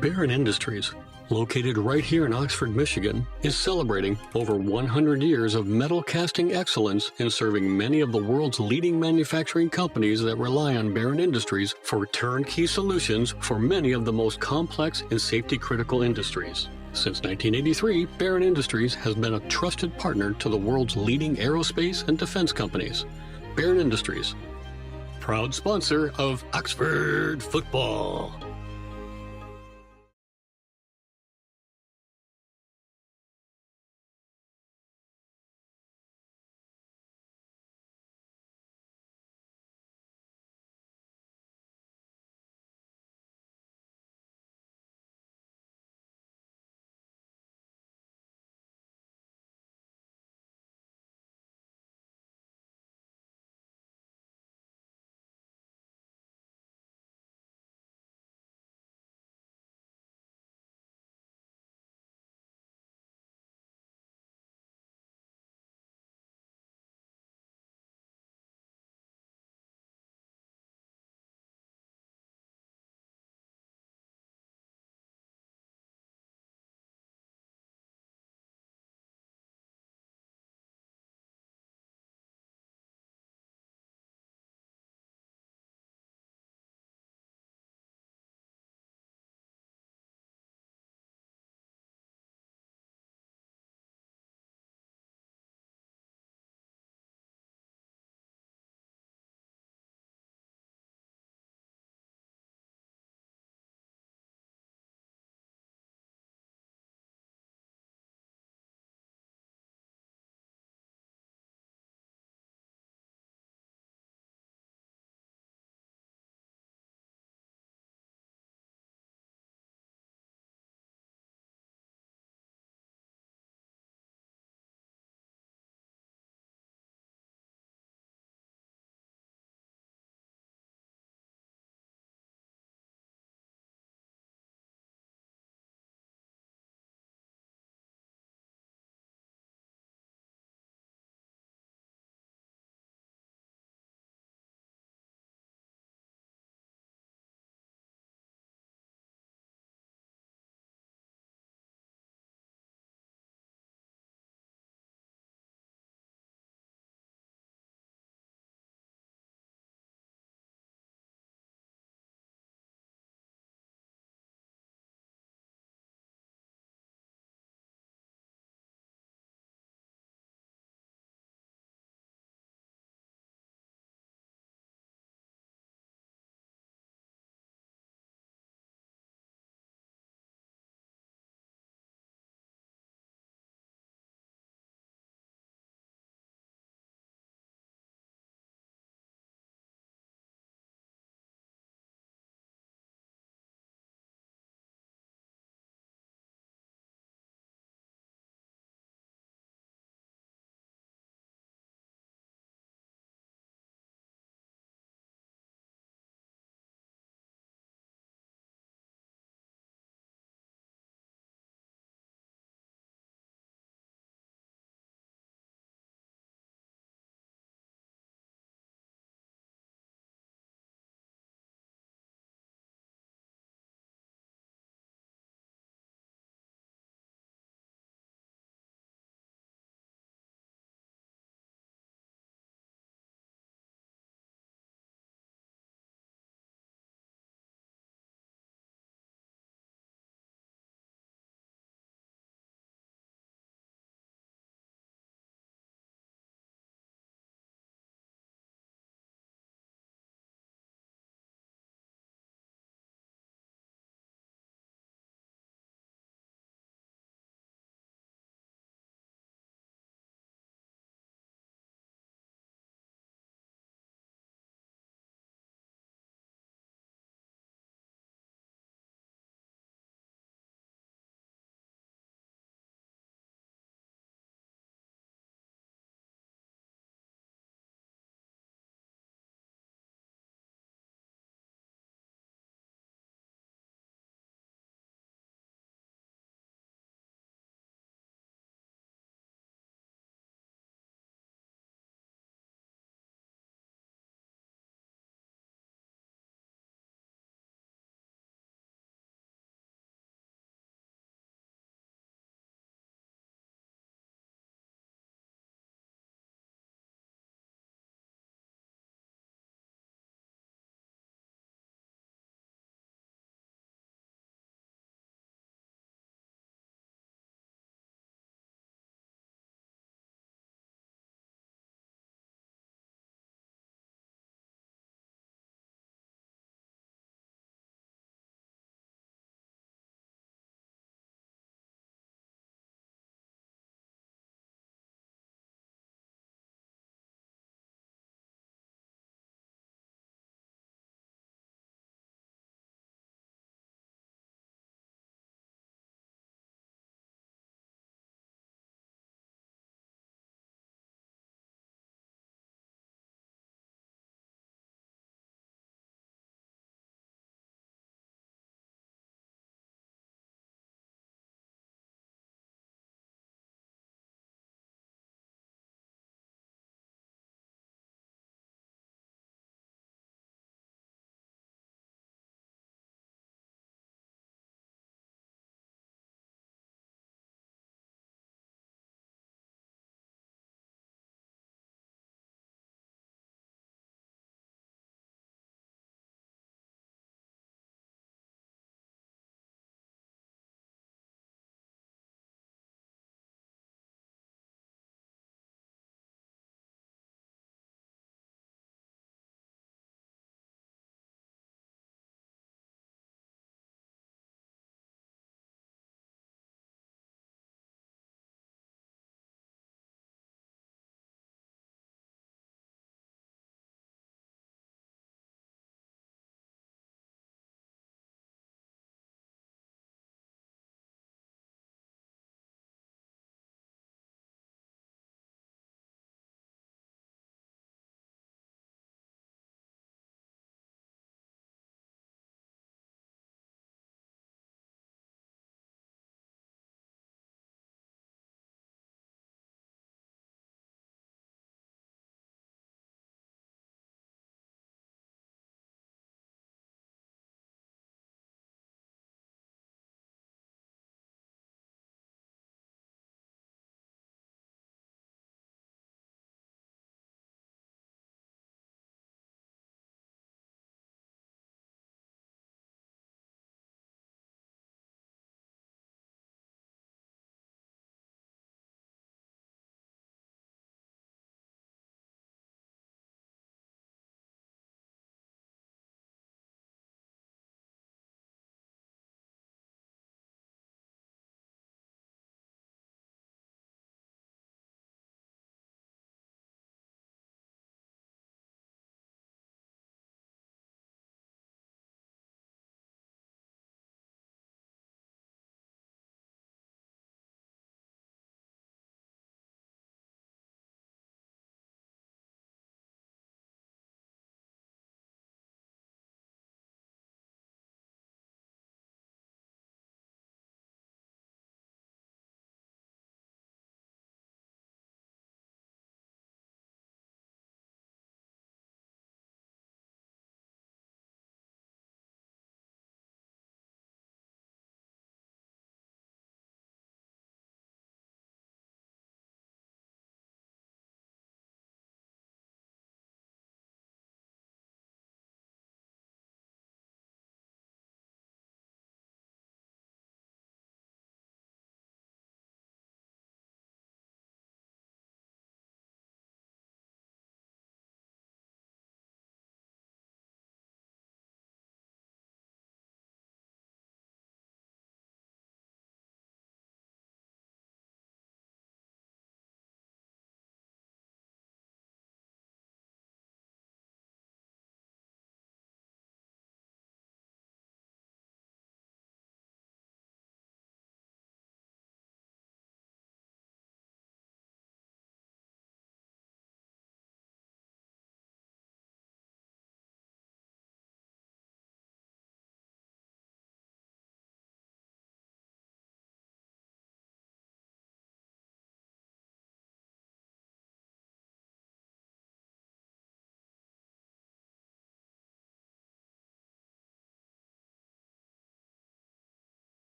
Barron Industries, located right here in Oxford, Michigan, is celebrating over 100 years of metal casting excellence in serving many of the world's leading manufacturing companies that rely on Barron Industries for turnkey solutions for many of the most complex and safety-critical industries. Since 1983, Barron Industries has been a trusted partner to the world's leading aerospace and defense companies. Barron Industries, proud sponsor of Oxford football.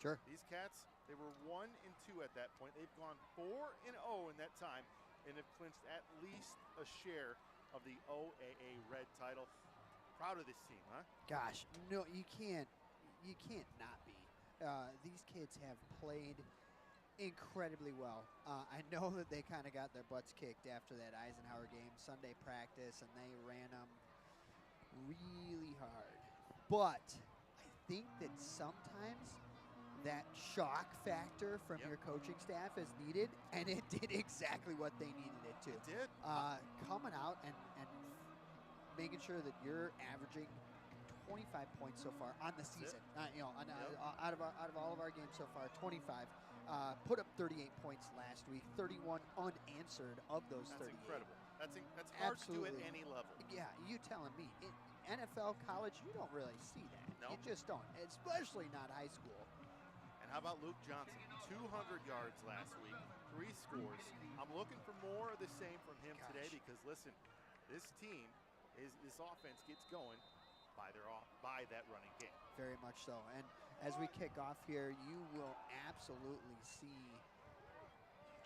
Sure. These Cats, they were 1-2 at that point. They've gone 4-0 in that time and have clinched at least a share of the OAA Red title. Proud of this team, huh? Gosh, no, you can't not be. These kids have played incredibly well. I know that they kind of got their butts kicked after that Eisenhower game, Sunday practice, and they ran them really hard. But I think that sometimes that shock factor from your coaching staff is needed, and it did exactly what they needed it to. It did. Coming out and making sure that you're averaging 25 points so far on the season. Out of all of our games so far, 25. Put up 38 points last week, 31 unanswered of those 38. That's incredible. That's hard to do at any level. Yeah, you telling me. NFL, college, you don't really see that. No. You just don't, especially not high school. And how about Luke Johnson? 200 yards last week, 3 scores. I'm looking for more of the same from him today because, listen, this team, this offense gets going by that running game. Very much so. And as we kick off here, you will absolutely see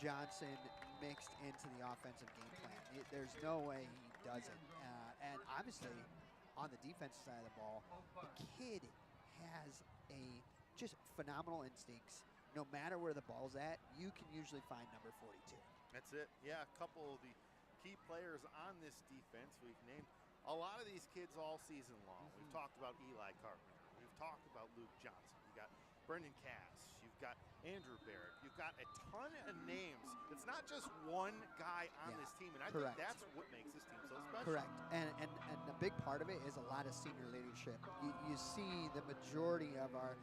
Johnson mixed into the offensive game plan. There's no way he doesn't. And obviously, on the defensive side of the ball, the kid has just phenomenal instincts. No matter where the ball's at, you can usually find number 42. That's it. Yeah, a couple of the key players on this defense. We've named a lot of these kids all season long. We've talked about Eli Carpenter. We've talked about Luke Johnson. You've got Brendan Cass. You've got Andrew Barrett. You've got a ton of names. It's not just one guy on this team, and I think that's what makes this team so special. Correct. And a big part of it is a lot of senior leadership. You see the majority of our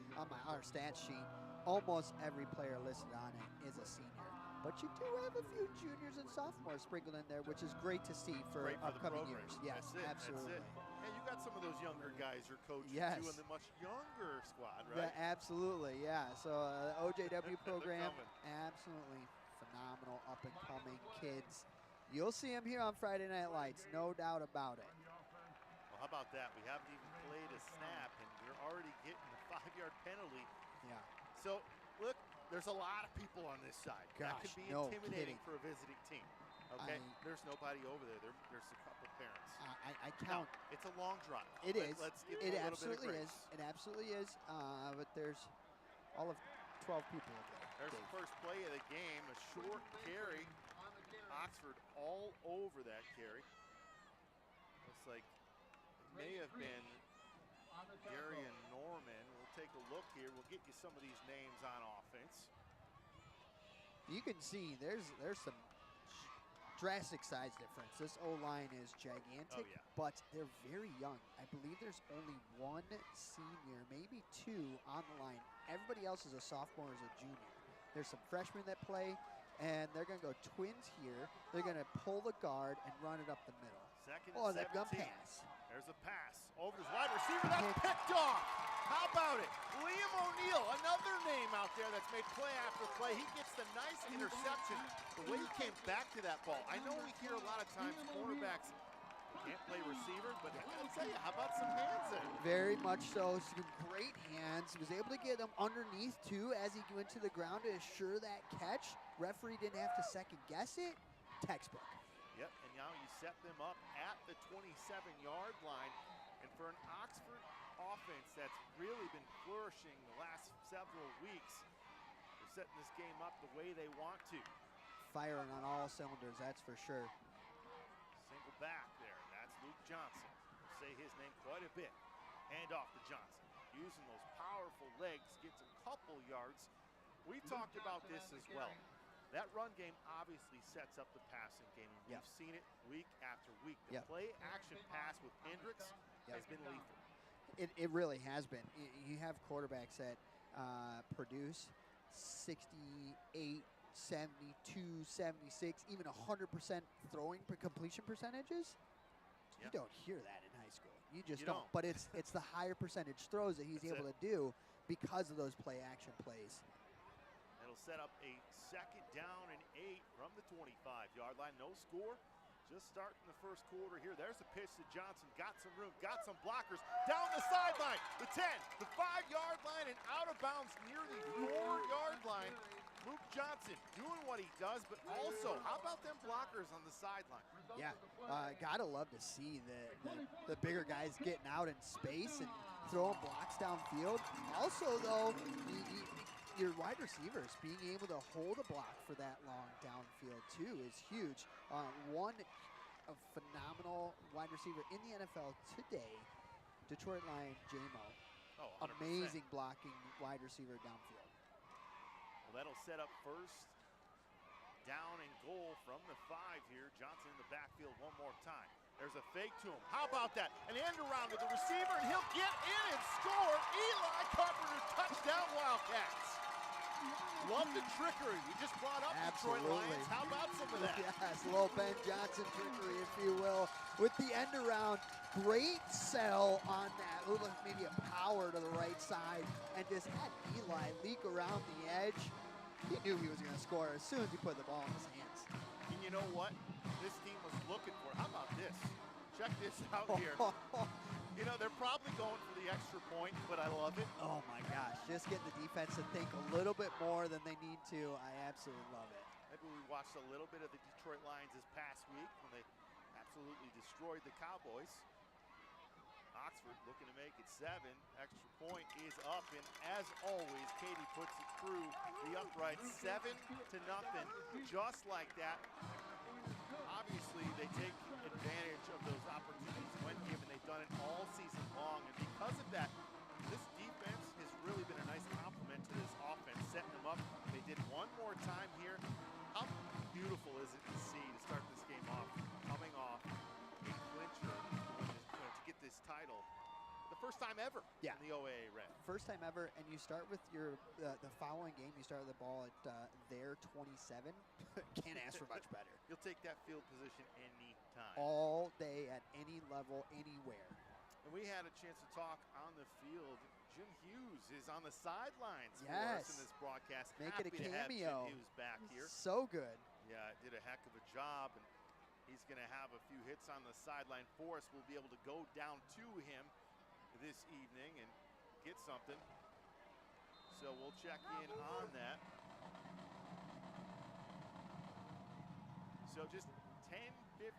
stat sheet, almost every player listed on it is a senior. But you do have a few juniors and sophomores sprinkled in there, which is great to see for upcoming years. Yes, absolutely. That's it. Yeah, you got some of those younger guys you're coaching too in the much younger squad, right? Yeah, absolutely, yeah. So the OJW program, absolutely phenomenal, up-and-coming kids. You'll see them here on Friday Night Lights, no doubt about it. Well, how about that? We haven't even played a snap, and we're already getting a 5-yard penalty. Yeah. So, look, there's a lot of people on this side. Gosh, that could be no intimidating kidding. for a visiting team. Okay, there's nobody over there. There's a couple parents. I count. Now, it's a long drive. It is. Let's give it a little absolutely bit of is. It absolutely is. But there's all of 12 people over there. There's the first play of the game, a short carry. Oxford all over that carry. Looks like it may have been Gary and Norman. We'll take a look here. We'll get you some of these names on offense. You can see there's some drastic size difference. This O-line is gigantic, but they're very young. I believe there's only one senior, maybe 2 on the line. Everybody else is a sophomore or is a junior. There's some freshmen that play, and they're going to go twins here. They're going to pull the guard and run it up the middle. Second and they've got pass. There's a pass over his wide receiver. That's picked off. How about it? Liam O'Neill, another name out there that's made play after play. He gets the nice interception. The way he came back to that ball. I know we hear a lot of times quarterbacks can't play receiver, but I gotta tell you, how about some hands there? Very much so. Some great hands. He was able to get them underneath too as he went to the ground to assure that catch. Referee didn't have to second guess it. Textbook. Yep, and now you set them up at the 27-yard line. And for an Oxford offense that's really been flourishing the last several weeks, they're setting this game up the way they want to. Firing on all cylinders, that's for sure. Single back there, that's Luke Johnson. We'll say his name quite a bit. Hand off to Johnson. Using those powerful legs, gets a couple yards. We talked about this as well. That run game obviously sets up the passing game. And we've seen it week after week. The play-action pass with Hendricks has been lethal. It really has been. You have quarterbacks that produce 68, 72, 76, even 100% throwing completion percentages. You don't hear that in high school. You just don't. But it's the higher percentage throws that he's able to do because of those play-action plays. It'll set up a 2nd down and 8 from the 25-yard line. No score. Just starting the first quarter here. There's a pitch to Johnson. Got some room, got some blockers. Down the sideline, the 10, the 5-yard line, and out of bounds near the 4-yard line. Luke Johnson doing what he does, but also, how about them blockers on the sideline? Yeah, gotta love to see the bigger guys getting out in space and throwing blocks downfield. Also, though, your wide receivers being able to hold a block for that long downfield, too, is huge. One a phenomenal wide receiver in the NFL today, Detroit Lion, J-Mo. Oh, 100%. Amazing blocking wide receiver downfield. Well, that'll set up first down and goal from the 5 here. Johnson in the backfield one more time. There's a fake to him. How about that? An end around to the receiver, and he'll get in and score. Eli Carpenter, touchdown Wildcats. Love the trickery. We just brought up Detroit Lions. How about some of that? Yes, a little Ben Johnson trickery, if you will, with the end around. Great sell on that. It looked like maybe a power to the right side, and just had Eli leak around the edge. He knew he was going to score as soon as he put the ball in his hands. And you know what? This team was looking for it. How about this? Check this out here. You know, they're probably going for the extra point, but I love it. Oh, my gosh. Just getting the defense to think a little bit more than they need to. I absolutely love it. Maybe we watched a little bit of the Detroit Lions this past week when they absolutely destroyed the Cowboys. Oxford looking to make it 7. Extra point is up, and as always, Katie puts it through the upright. 7-0, just like that. Obviously, they take advantage of those opportunities when given. They've done it all season long, and because of that, this defense has really been a nice complement to this offense, setting them up. They did one more time here. How beautiful is it to see to start this game off, coming off a clincher to get this title. The first time ever in the OAA Red. First time ever, and you start with your the following game, you start with the ball at their 27. Can't ask for much better. You'll take that field position any time. All day, at any level, anywhere. And we had a chance to talk on the field. Jim Hughes is on the sidelines for us in this broadcast. Make Happy it a to have cameo. Jim Hughes back here. So good. Yeah, did a heck of a job, and he's going to have a few hits on the sideline for us. We'll be able to go down to him this evening and get something. So we'll check in on that. So just 10-15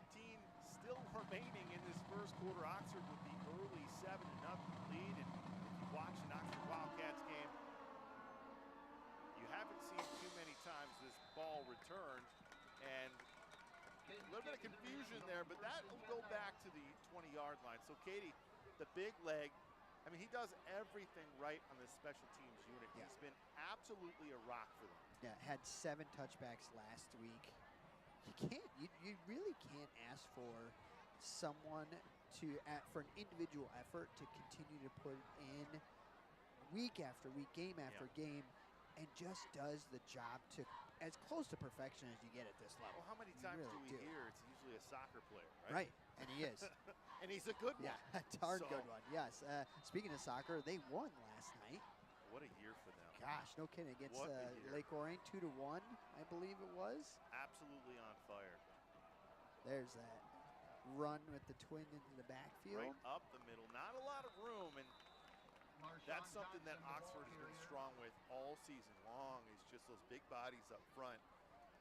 still remaining in this first quarter. Oxford with the early 7-0 lead. And if you watch an Oxford Wildcats game, you haven't seen too many times this ball return. And a little bit of confusion there, but that will go back to the 20-yard line. So Katie, the big leg, I mean, he does everything right on this special teams unit. Yeah. He's been absolutely a rock for them. Yeah, had 7 touchbacks last week. You really can't ask for someone for an individual effort to continue to put in week after week, game after game, and just does the job to as close to perfection as you get at this level. Well, how many times really do we hear it's usually a soccer player, Right, and he is. And he's a good one. Yeah, a darn good one, yes. Speaking of soccer, they won last night. What a year for them. Gosh, no kidding. Against What a year. Lake Orion, 2-1, I believe it was. Absolutely on fire. There's that run with the twin into the backfield. Right up the middle. Not a lot of room, and that's something that Oxford has been strong with all season long, is just those big bodies up front.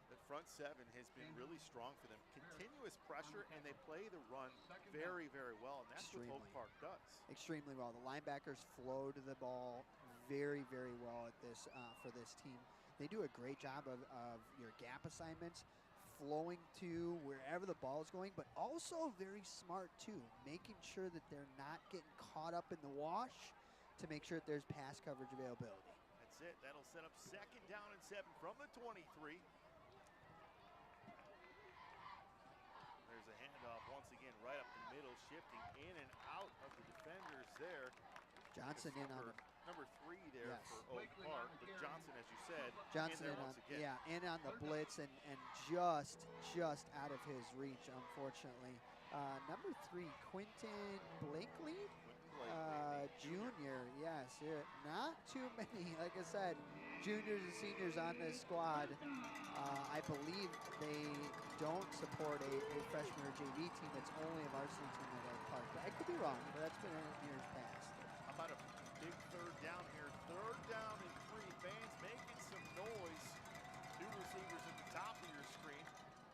The front 7 has been really strong for them. Continuous pressure, and they play the run very, very well, and that's what Oak Park does. Extremely well. The linebackers flow to the ball very, very well at this for this team. They do a great job of your gap assignments, flowing to wherever the ball is going, but also very smart too, making sure that they're not getting caught up in the wash to make sure that there's pass coverage availability. That's it. That'll set up 2nd down and 7 from the 23. There's a handoff once again right up the middle, shifting in and out of the defenders there. Johnson in on number 3 there for Oak Park, but Johnson, as you said, Johnson in there once again. Yeah, in on the blitz and just out of his reach, unfortunately. Number 3, Quentin Blakely, junior. Yes, not too many. Like I said, juniors and seniors on this squad. I believe they don't support a freshman or JV team. It's only a varsity team at Oak Park. But I could be wrong, but that's been in years past. How about a big third down here? Third down and 3. Fans making some noise. 2 receivers at the top of your screen.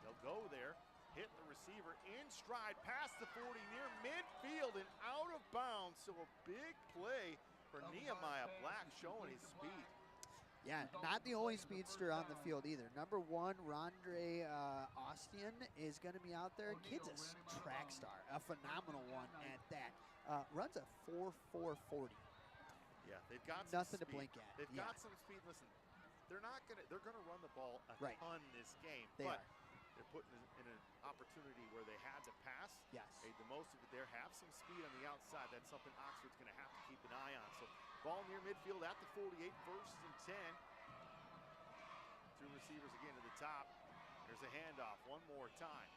They'll go there, hit the receiver in stride, past the 40, near midfield and out of bounds. So a big play for Nehemiah Black, showing his speed. Yeah, not the only speedster on the field either. Number 1, Rondre Ostian is going to be out there. Kid's a track star, a phenomenal one at that. Runs a 4.440. Yeah, they've got some Nothing to speed. blink at. They've got some speed. Listen, they're gonna run the ball a ton this game, They but are. they're putting in an opportunity where they had to pass. Yes. Made the most of it there. Have some speed on the outside. That's something Oxford's going to have to keep an eye on. So ball near midfield at the 48, 1st and 10. 2 receivers again to the top. There's a handoff one more time.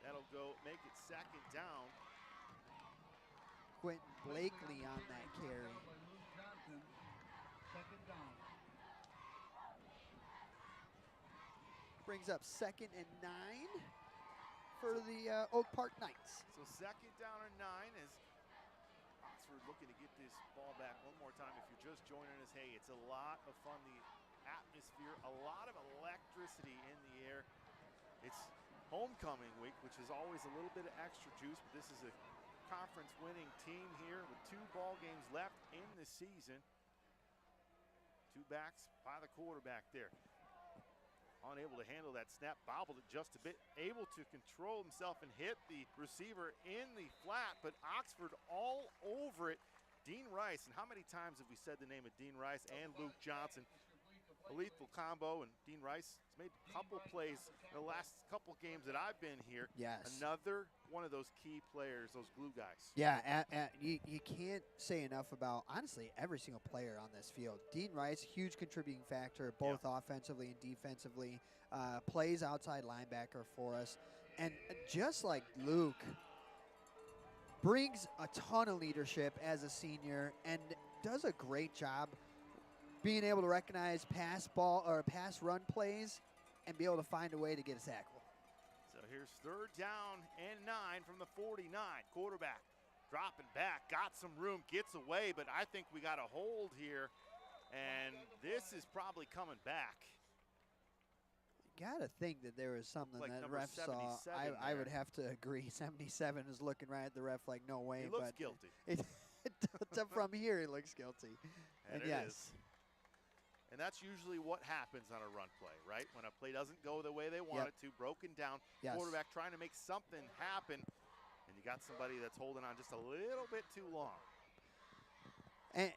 That'll go make it 2nd down. Quentin Blakely on that carry. Brings up 2nd and 9 for the Oak Park Knights. So 2nd down and 9 as Oxford looking to get this ball back one more time. If you're just joining us, hey, it's a lot of fun. The atmosphere, a lot of electricity in the air. It's homecoming week, which is always a little bit of extra juice, but this is a conference winning team here with 2 ball games left in the season. 2 backs by the quarterback there. Unable to handle that snap, bobbled it just a bit, able to control himself and hit the receiver in the flat, but Oxford all over it. Dean Rice, and how many times have we said the name of Dean Rice and Luke Johnson? A lethal combo, and Dean Rice has made a couple plays in the last couple games that I've been here. Yes. Another one of those key players, those glue guys. Yeah, you can't say enough about, honestly, every single player on this field. Dean Rice, huge contributing factor, both offensively and defensively. Plays outside linebacker for us. And just like Luke, brings a ton of leadership as a senior and does a great job being able to recognize pass run plays and be able to find a way to get a tackle. So here's 3rd down and 9 from the 49. Quarterback dropping back, got some room, gets away, but I think we got a hold here, and this is probably coming back. Got to think that there was something Like that number ref saw. 77 I would there. have to agree. 77 is looking right at the ref like, no way. He looks but guilty. From here, he looks guilty. And it yes. is. And that's usually what happens on a run play, right? When a play doesn't go the way they want it to, broken down, Yes. quarterback trying to make something happen, and you got somebody that's holding on just a little bit too long. And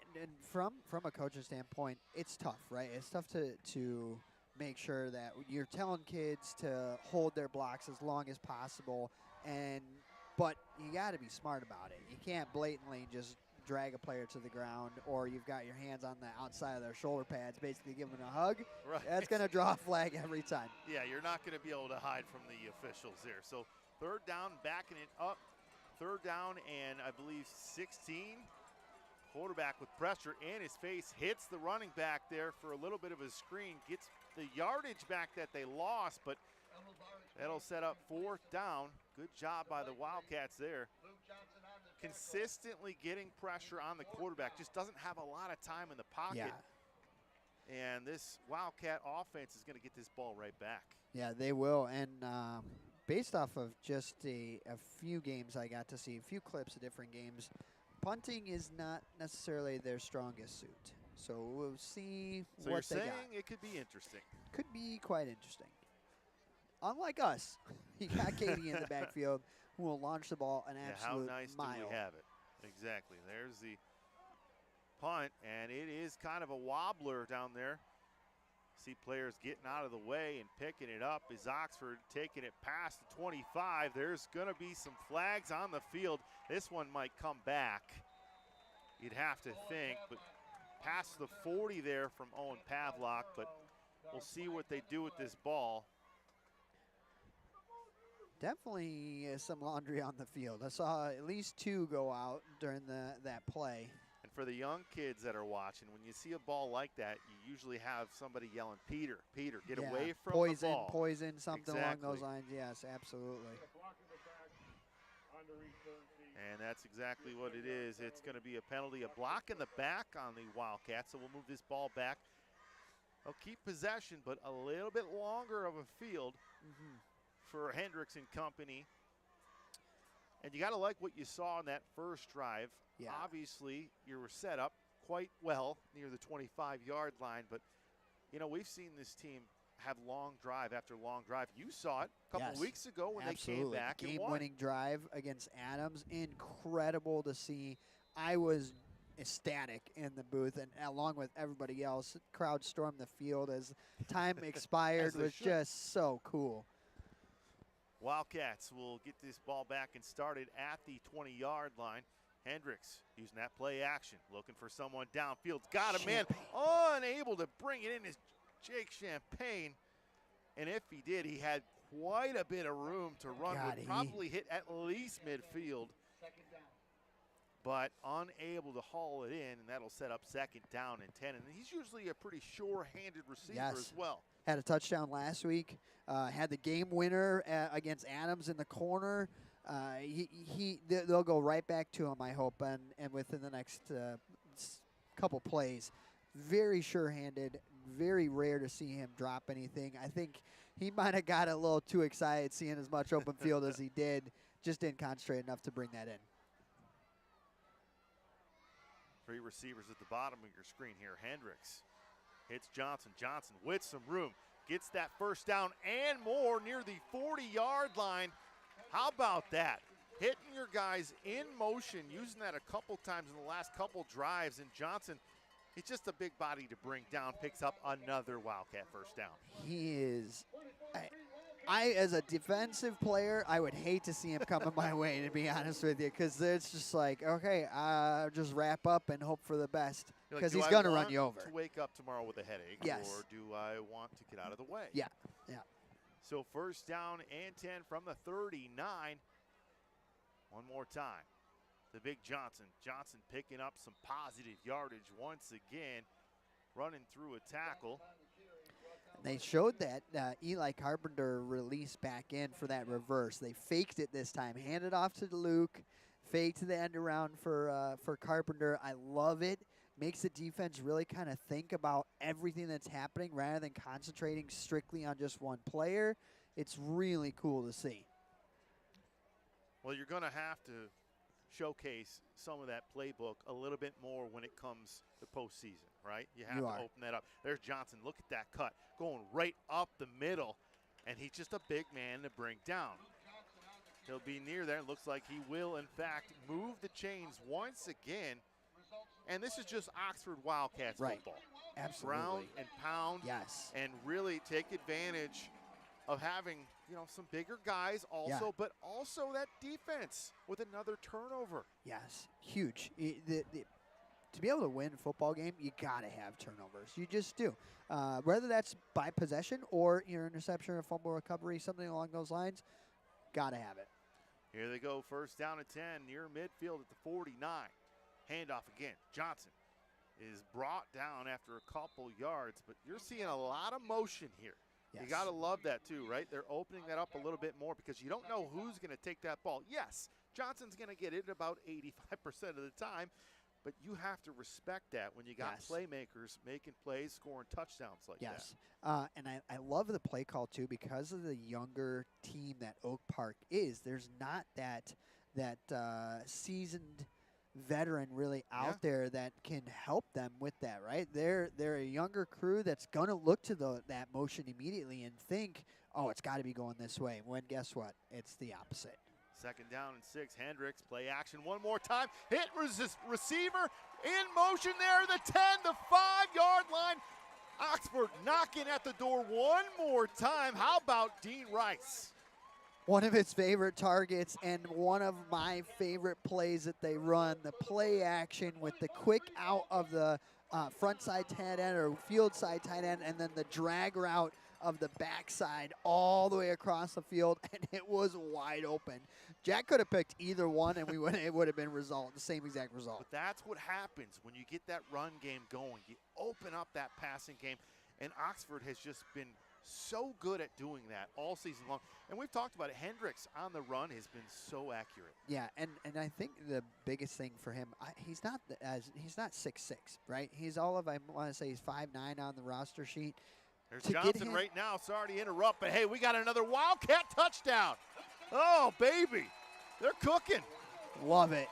from a coach's standpoint, it's tough, right? It's tough to make sure that you're telling kids to hold their blocks as long as possible, but you got to be smart about it. You can't blatantly just drag a player to the ground, or you've got your hands on the outside of their shoulder pads, basically giving them a hug. Right. That's going to draw a flag every time. Yeah, you're not going to be able to hide from the officials there. So 3rd down, backing it up. 3rd down and I believe 16. Quarterback with pressure in his face, hits the running back there for a little bit of a screen, gets the yardage back that they lost, but that'll set up 4th down. Good job by the Wildcats there. Consistently getting pressure on the quarterback, just doesn't have a lot of time in the pocket. Yeah. And this Wildcat offense is going to get this ball right back. Yeah, they will. And based off of just a few games I got to see, a few clips of different games, punting is not necessarily their strongest suit. So we'll see So what you're they saying got. it could be interesting. Could be quite interesting. Unlike us, you got Katie in the backfield who will launch the ball an absolute how nice mile. do we have it? Exactly. There's the punt, and it is kind of a wobbler down there. See players getting out of the way and picking it up. Is Oxford taking it past the 25? There's going to be some flags on the field. This one might come back, you'd have to think, but past the 40 there from Owen Pavlock, but we'll see what they do with this ball. Definitely some laundry on the field. I saw at least 2 go out during that play. And for the young kids that are watching, when you see a ball like that, you usually have somebody yelling, Peter, Peter, get away from poison, the ball. Poison, something along Exactly. those lines. Yes, absolutely. And that's exactly what it is. It's going to be a penalty, a block in the back on the Wildcats. So we'll move this ball back. They'll keep possession, but a little bit longer of a field for Hendricks and company. And you got to like what you saw in that first drive. Yeah. Obviously, you were set up quite well near the 25-yard line, but, you know, we've seen this team have long drive after long drive. You saw it a couple weeks ago when they came back and won. Game-winning drive against Adams. Incredible to see. I was ecstatic in the booth, and along with everybody else, crowd stormed the field as time expired. Was just so cool. Wildcats will get this ball back and started at the 20-yard line. Hendricks using that play action, looking for someone downfield. Got a man, unable to bring it in is Jake Champagne. And if he did, he had quite a bit of room to run. Would probably hit at least midfield. But unable to haul it in, and that'll set up 2nd down and 10. And he's usually a pretty sure-handed receiver as well. Had a touchdown last week. Had the game winner against Adams in the corner. They'll go right back to him, I hope, and within the next couple plays. Very sure-handed. Very rare to see him drop anything. I think he might have got a little too excited seeing as much open field as he did. Just didn't concentrate enough to bring that in. 3 receivers at the bottom of your screen here. Hendricks hits Johnson. Johnson with some room. Gets that 1st down and more near the 40-yard line. How about that? Hitting your guys in motion, using that a couple times in the last couple drives. And Johnson, he's just a big body to bring down, picks up another Wildcat 1st down. He is. I, as a defensive player, I would hate to see him coming my way, to be honest with you, because it's just like, okay, just wrap up and hope for the best, because he's going to run you over. To wake up tomorrow with a headache, or do I want to get out of the way? Yeah. So 1st down and 10 from the 39. One more time. The big Johnson. Johnson picking up some positive yardage once again, running through a tackle. They showed that Eli Carpenter released back in for that reverse. They faked it this time. Handed off to Luke. Faked to the end around for Carpenter. I love it. Makes the defense really kind of think about everything that's happening rather than concentrating strictly on just one player. It's really cool to see. Well, you're going to have to showcase some of that playbook a little bit more when it comes to postseason, right? You have to open that up. There's Johnson. Look at that cut. Going right up the middle, and he's just a big man to bring down. He'll be near there. Looks like he will, in fact, move the chains once again. And this is just Oxford Wildcats football. Absolutely. Ground and pound. Yes. And really take advantage of having, some bigger guys also, but also that defense with another turnover. Yes, huge. To be able to win a football game, you got to have turnovers. You just do. Whether that's by possession or your interception or fumble recovery, something along those lines, got to have it. Here they go, 1st down and 10 near midfield at the 49. Handoff again. Johnson is brought down after a couple yards, but you're seeing a lot of motion here. Yes. You got to love that too, right? They're opening that up a little bit more because you don't know who's going to take that ball. Yes, Johnson's going to get it about 85% of the time, but you have to respect that when you got playmakers making plays, scoring touchdowns like that. Yes, and I love the play call too because of the younger team that Oak Park is. There's not that seasoned veteran really out there that can help them with that, right? They're a younger crew that's going to look to that motion immediately and think, oh, it's got to be going this way, when guess what? It's the opposite. 2nd down and 6. Hendricks, play action one more time. Hit receiver in motion there, the 10, the 5-yard line. Oxford knocking at the door one more time. How about Dean Rice? One of his favorite targets and one of my favorite plays that they run, the play action with the quick out of the front side tight end or field side tight end, and then the drag route of the backside all the way across the field, and it was wide open. Jack could have picked either one, and it would have been the same exact result. But that's what happens when you get that run game going. You open up that passing game, and Oxford has just been so good at doing that all season long. And we've talked about it. Hendricks on the run has been so accurate. Yeah, and I think the biggest thing for him, he's not 6'6", right? He's I want to say he's 5'9" on the roster sheet. There's Johnson right now. Sorry to interrupt, but hey, we got another Wildcat touchdown. Oh, baby. They're cooking. Love it.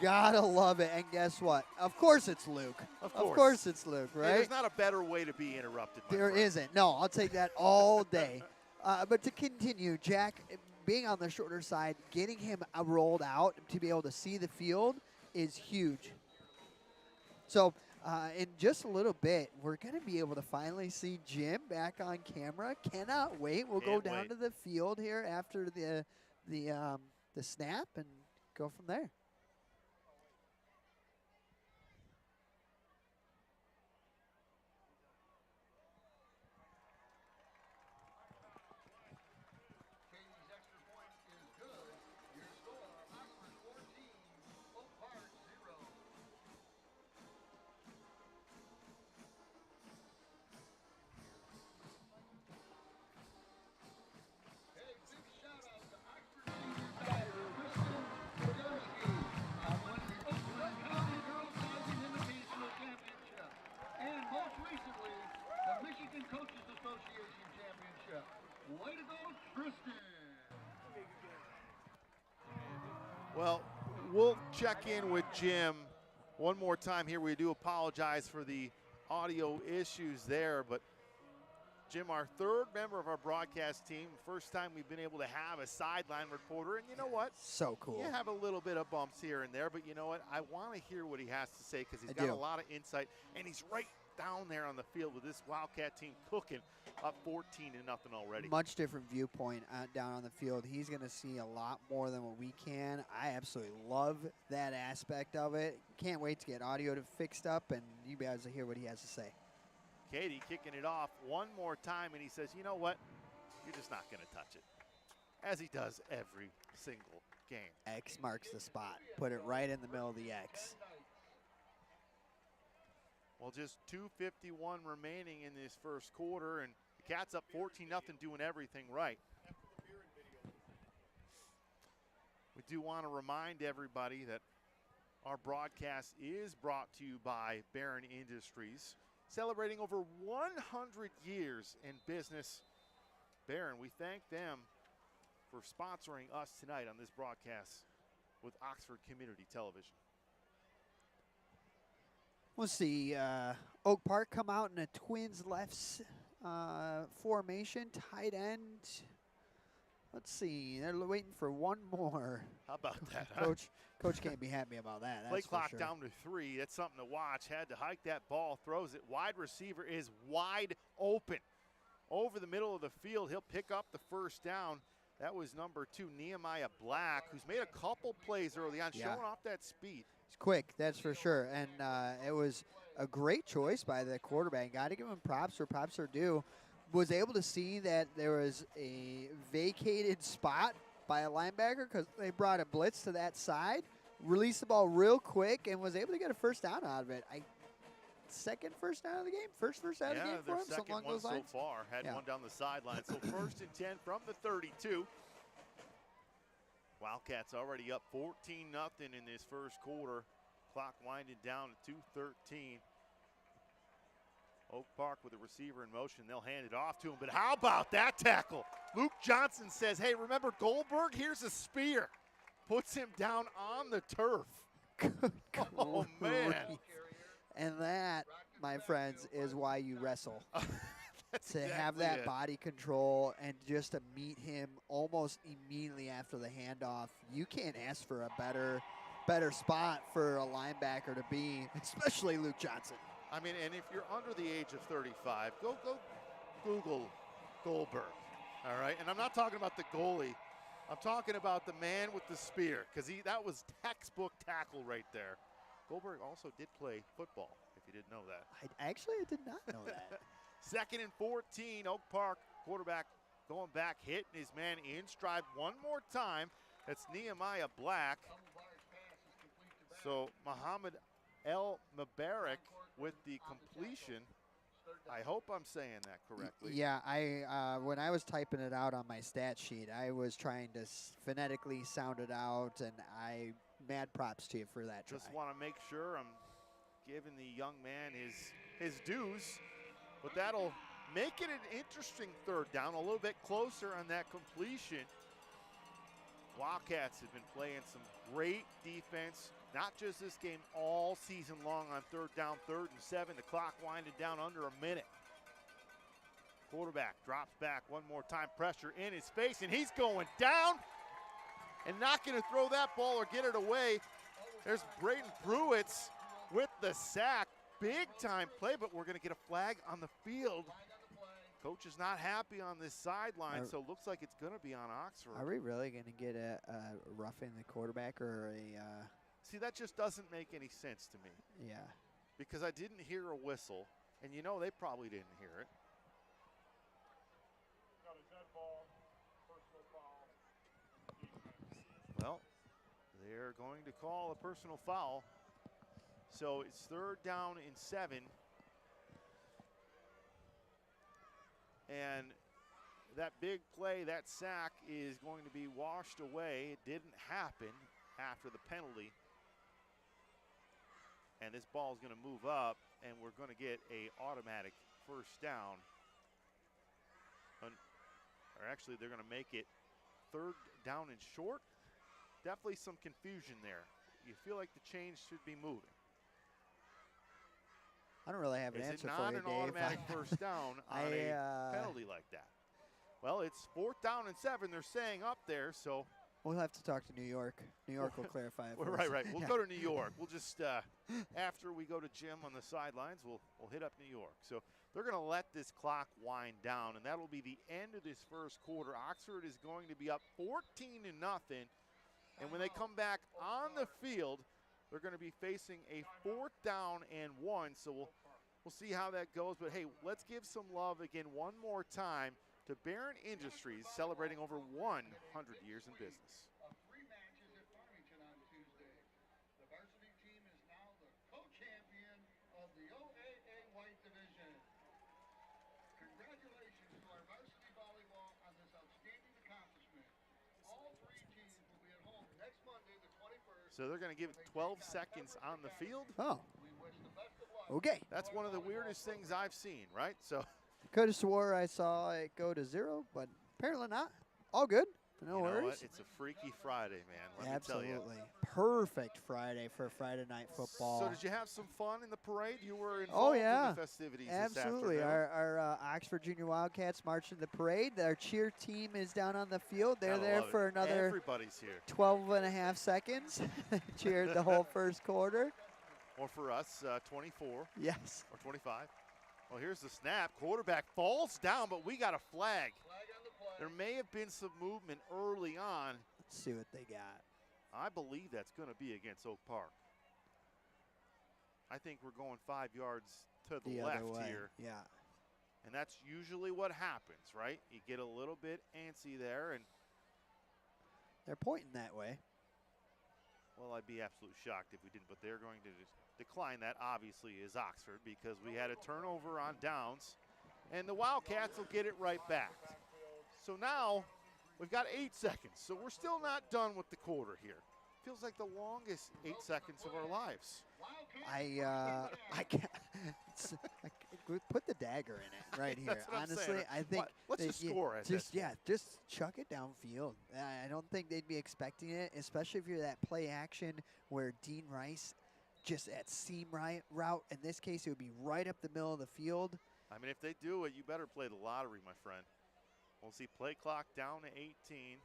Gotta love it. And guess what? Of course it's Luke. Of course it's Luke, right? Hey, there's not a better way to be interrupted, my There friend. isn't. No, I'll take that all day. But to continue, Jack, being on the shorter side, getting him rolled out to be able to see the field is huge. So in just a little bit, we're going to be able to finally see Jim back on camera. Cannot wait. We'll go down to the field here after the snap and go from there. Well, we'll check in with Jim one more time here. We do apologize for the audio issues there, but Jim, our third member of our broadcast team, first time we've been able to have a sideline reporter, and you know what? So cool. You have a little bit of bumps here and there, but you know what? I want to hear what he has to say because he's got a lot of insight, and he's right down there on the field with this Wildcat team cooking, up 14-0 already. Much different viewpoint down on the field. He's going to see a lot more than what we can. I absolutely love that aspect of it. Can't wait to get audio fixed up, and you guys will hear what he has to say. Katie kicking it off one more time, and he says, you know what? You're just not going to touch it, as he does every single game. X marks the spot. Put it right in the middle of the X. Well, just 2:51 remaining in this first quarter, and the Cats up 14-0, doing everything right. We do want to remind everybody that our broadcast is brought to you by Barron Industries, celebrating over 100 years in business. Barron, we thank them for sponsoring us tonight on this broadcast with Oxford Community Television. We'll see Oak Park come out in a twins left formation, tight end. Let's see, they're waiting for one more. How about that, huh? Coach can't be happy about that. Play That's clock for sure. down to 3. That's something to watch. Had to hike that ball, throws it. Wide receiver is wide open. Over the middle of the field, he'll pick up the first down. That was number 2, Nehemiah Black, who's made a couple plays early on, showing off that speed. It's quick, that's for sure. And it was a great choice by the quarterback. Got to give him props where props are due. Was able to see that there was a vacated spot by a linebacker because they brought a blitz to that side, released the ball real quick, and was able to get a first down out of it. Second first down of the game? First down of the game for him? Yeah, their second one so far. Had one down the sideline. So 1st and 10 from the 32. Wildcats already up 14-0 in this first quarter. Clock winding down to 2:13. Oak Park with the receiver in motion. They'll hand it off to him. But how about that tackle? Luke Johnson says, hey, remember Goldberg? Here's a spear. Puts him down on the turf. Oh, man. And that, my friends, is why you wrestle. To have that body control and just to meet him almost immediately after the handoff. You can't ask for a better spot for a linebacker to be, especially Luke Johnson. I mean, and if you're under the age of 35, go Google Goldberg, all right? And I'm not talking about the goalie. I'm talking about the man with the spear, because that was textbook tackle right there. Goldberg also did play football, if you didn't know that. I did not know that. 2nd and 14, Oak Park Quarterback going back, hitting his man in stride one more time. That's Nehemiah Black. So Muhammad El Mubarak with the completion. I hope I'm saying that correctly. Yeah, when I was typing it out on my stat sheet, I was trying to phonetically sound it out, and mad props to you for that try. Just want to make sure I'm giving the young man his dues, but that'll make it an interesting third down, a little bit closer on that completion. Wildcats have been playing some great defense, not just this game, all season long on third down, 3rd and 7. The clock winding down under a minute. Quarterback drops back one more time, pressure in his face, and he's going down and not going to throw that ball or get it away. There's Braden Pruitt's with the sack. Big time play, but we're going to get a flag on the field. Coach is not happy on this sideline, so it looks like it's going to be on Oxford. Are we really going to get a roughing the quarterback or a See, that just doesn't make any sense to me. Yeah. Because I didn't hear a whistle, and you know they probably didn't hear it. Well, they're going to call a personal foul. So it's 3rd down and 7. And that big play, that sack, is going to be washed away. It didn't happen after the penalty. And this ball is going to move up, and we're going to get a automatic first down. Or actually, they're going to make it 3rd down and short. Definitely some confusion there. You feel like the chains should be moving. I don't really have an answer for you, Dave. Is it not an automatic first down on a penalty like that? Well, it's 4th down and 7. They're saying up there, so. We'll have to talk to New York. New York will clarify it for us. Right. We'll go to New York. We'll just, after we go to Jim on the sidelines, we'll hit up New York. So they're going to let this clock wind down, and that'll be the end of this first quarter. Oxford is going to be up 14-0. And when they come back on the field, they're going to be facing a 4th down and 1. So we'll see how that goes. But, hey, let's give some love again one more time to Barron Industries, celebrating over 100 years in business. 3 matches at Farmington on Tuesday. The varsity team is now the co-champion of the OAA White Division. Congratulations to our varsity volleyball on this outstanding accomplishment. All 3 teams will be at home next Monday, the 21st. So they're going to give 12 seconds on the field. Oh. We wish the best of luck. Okay. That's one of the weirdest things I've seen, right? So. Could have swore I saw it go to 0, but apparently not. All good. No you know worries. What? It's a freaky Friday, man. Let Absolutely. me tell you. Perfect Friday for Friday night football. So did you have some fun in the parade? You were involved in the festivities Absolutely. this afternoon. Our Oxford Junior Wildcats marched in the parade. Our cheer team is down on the field. They're there for another Everybody's here. 12.5 seconds. Cheered the whole first quarter. Or for us, 24. Yes. Or 25. Well, here's the snap. Quarterback falls down, but we got a flag. There may have been some movement early on. Let's see what they got. I believe that's going to be against Oak Park. I think we're going 5 yards to the left here. Yeah. And that's usually what happens, right? You get a little bit antsy there, and they're pointing that way. Well, I'd be absolutely shocked if we didn't, but they're going to decline that, obviously, is Oxford, because we had a turnover on downs, and the Wildcats will get it right back. So now we've got 8 seconds, so we're still not done with the quarter here. Feels like the longest 8 seconds of our lives. I can't. Put the dagger in it right here. Honestly, I think let's just score it. Just chuck it downfield. I don't think they'd be expecting it, especially if you're that play action where Dean Rice just at seam route. In this case, it would be right up the middle of the field. I mean, if they do it, you better play the lottery, my friend. We'll see play clock down to 18.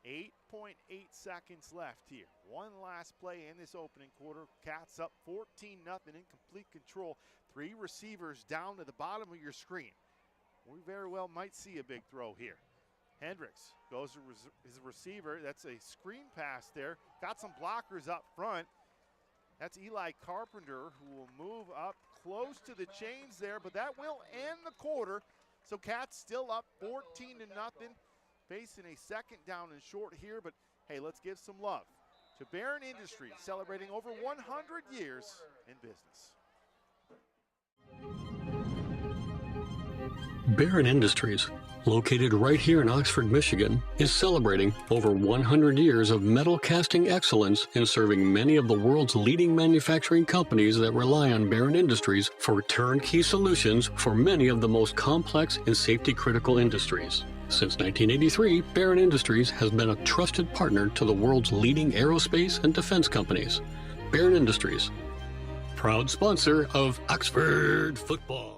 8.8 seconds left here. One last play in this opening quarter. Cats up 14-0 in complete control. 3 receivers down to the bottom of your screen. We very well might see a big throw here. Hendricks goes to his receiver. That's a screen pass there. Got some blockers up front. That's Eli Carpenter, who will move up close to the chains there, but that will end the quarter. So Cats still up 14-0, facing a second down and short here, but hey, let's give some love to Barron Industries, celebrating over 100 years in business. Barron Industries, located right here in Oxford, Michigan, is celebrating over 100 years of metal casting excellence in serving many of the world's leading manufacturing companies that rely on Barron Industries for turnkey solutions for many of the most complex and safety-critical industries. Since 1983, Barron Industries has been a trusted partner to the world's leading aerospace and defense companies. Barron Industries, proud sponsor of Oxford football.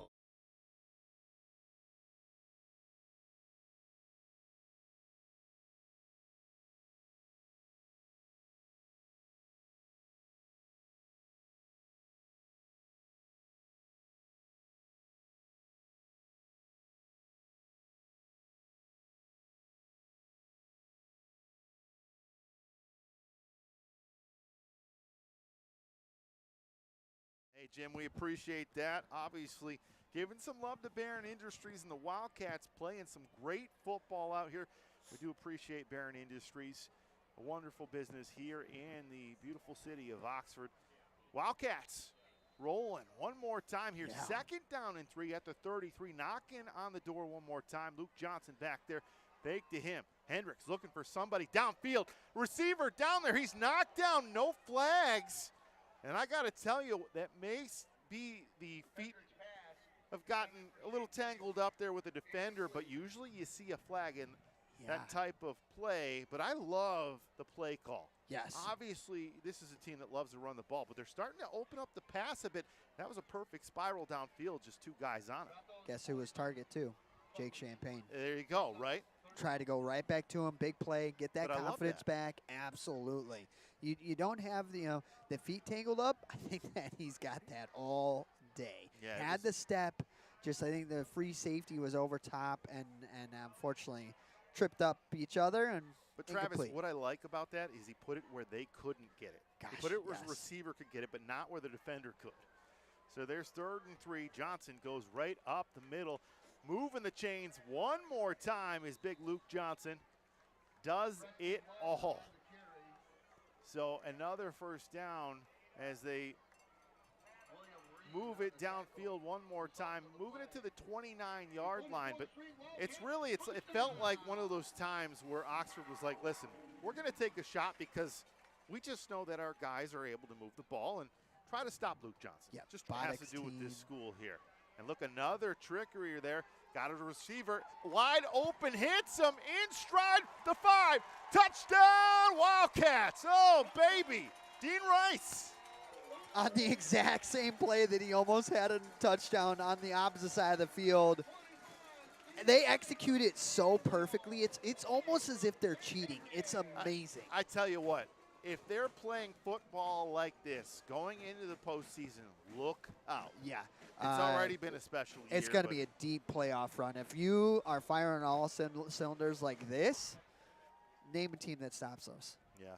Hey, Jim, we appreciate that. Obviously, giving some love to Barron Industries and the Wildcats playing some great football out here. We do appreciate Barron Industries, a wonderful business here in the beautiful city of Oxford. Wildcats rolling one more time here. Yeah. Second down and 3 at the 33. Knocking on the door one more time. Luke Johnson back there. Fake to him. Hendricks looking for somebody downfield. Receiver down there. He's knocked down. No flags. And I got to tell you, that may be the feet have gotten a little tangled up there with the defender, but usually you see a flag in that type of play. But I love the play call. Yes. Obviously, this is a team that loves to run the ball, but they're starting to open up the pass a bit. That was a perfect spiral downfield, just two guys on it. Guess who was target too? Jake Champagne. There you go, right? Try to go right back to him, big play, get that But I love confidence that. back. Absolutely. You don't have the the feet tangled up. I think that he's got that all day. Yeah, Had the step, just I think the free safety was over top and unfortunately tripped up each other and But Travis, incomplete. what I like about that is he put it where they couldn't get it. He Gosh, put it where yes. the receiver could get it, but not where the defender could. So there's 3rd and 3. Johnson goes right up the middle, moving the chains one more time. Is big Luke Johnson does it all. So another first down as they move it downfield one more time, moving it to the 29-yard line. But it felt like one of those times where Oxford was like, listen, we're going to take a shot because we just know that our guys are able to move the ball and try to stop Luke Johnson. Yep, Just what has to do with this school here. And look, another trickery there. Got a receiver wide open, hits him in stride, the 5, touchdown Wildcats. Oh, baby, Dean Rice. On the exact same play that he almost had a touchdown on the opposite side of the field. They execute it so perfectly. It's almost as if they're cheating. It's amazing. I tell you what, if they're playing football like this going into the postseason, look out. Yeah. It's already been a special year. It's going to be a deep playoff run. If you are firing all cylinders like this, name a team that stops us. Yeah.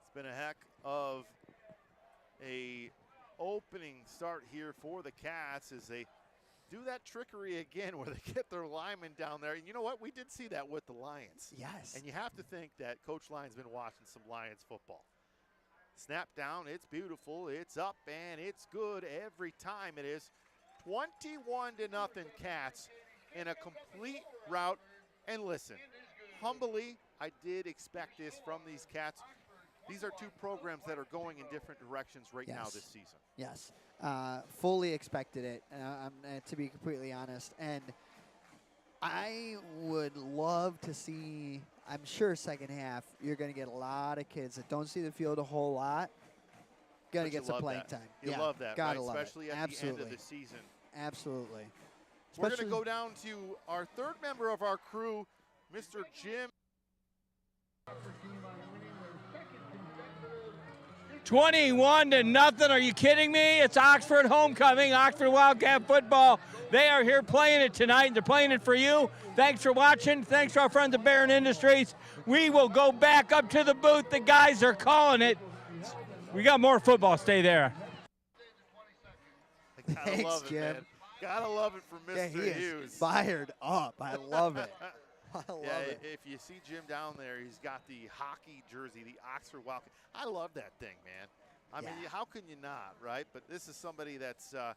It's been a heck of a opening start here for the Cats as they do that trickery again where they get their linemen down there. And you know what? We did see that with the Lions. Yes. And you have to think that Coach Lyon's been watching some Lions football. Snap down, it's beautiful, it's up, and it's good every time. It is 21-0 Cats in a complete route. And listen, humbly, I did expect this from these Cats. These are two programs that are going in different directions right now this season. Yes, fully expected it, to be completely honest. And I would love to see, I'm sure second half, you're going to get a lot of kids that don't see the field a whole lot, going to get some playing time. You love that, gotta right? love Especially it. at Absolutely. the end of the season. Absolutely. We're going to go down to our 3rd member of our crew, Mr. Jim. 21-0. Are you kidding me? It's Oxford homecoming, Oxford Wildcat football. They are here playing it tonight. They're playing it for you. Thanks for watching. Thanks to our friends at Barron Industries. We will go back up to the booth. The guys are calling it. We got more football. Stay there. I gotta Thanks, love it, Jim. man. Gotta love it from Mr. Yeah, he Hughes. is fired up. I love it. I love it. If you see Jim down there, he's got the hockey jersey, the Oxford Wildcat. I love that thing, man. I mean, how can you not, right? But this is somebody that's a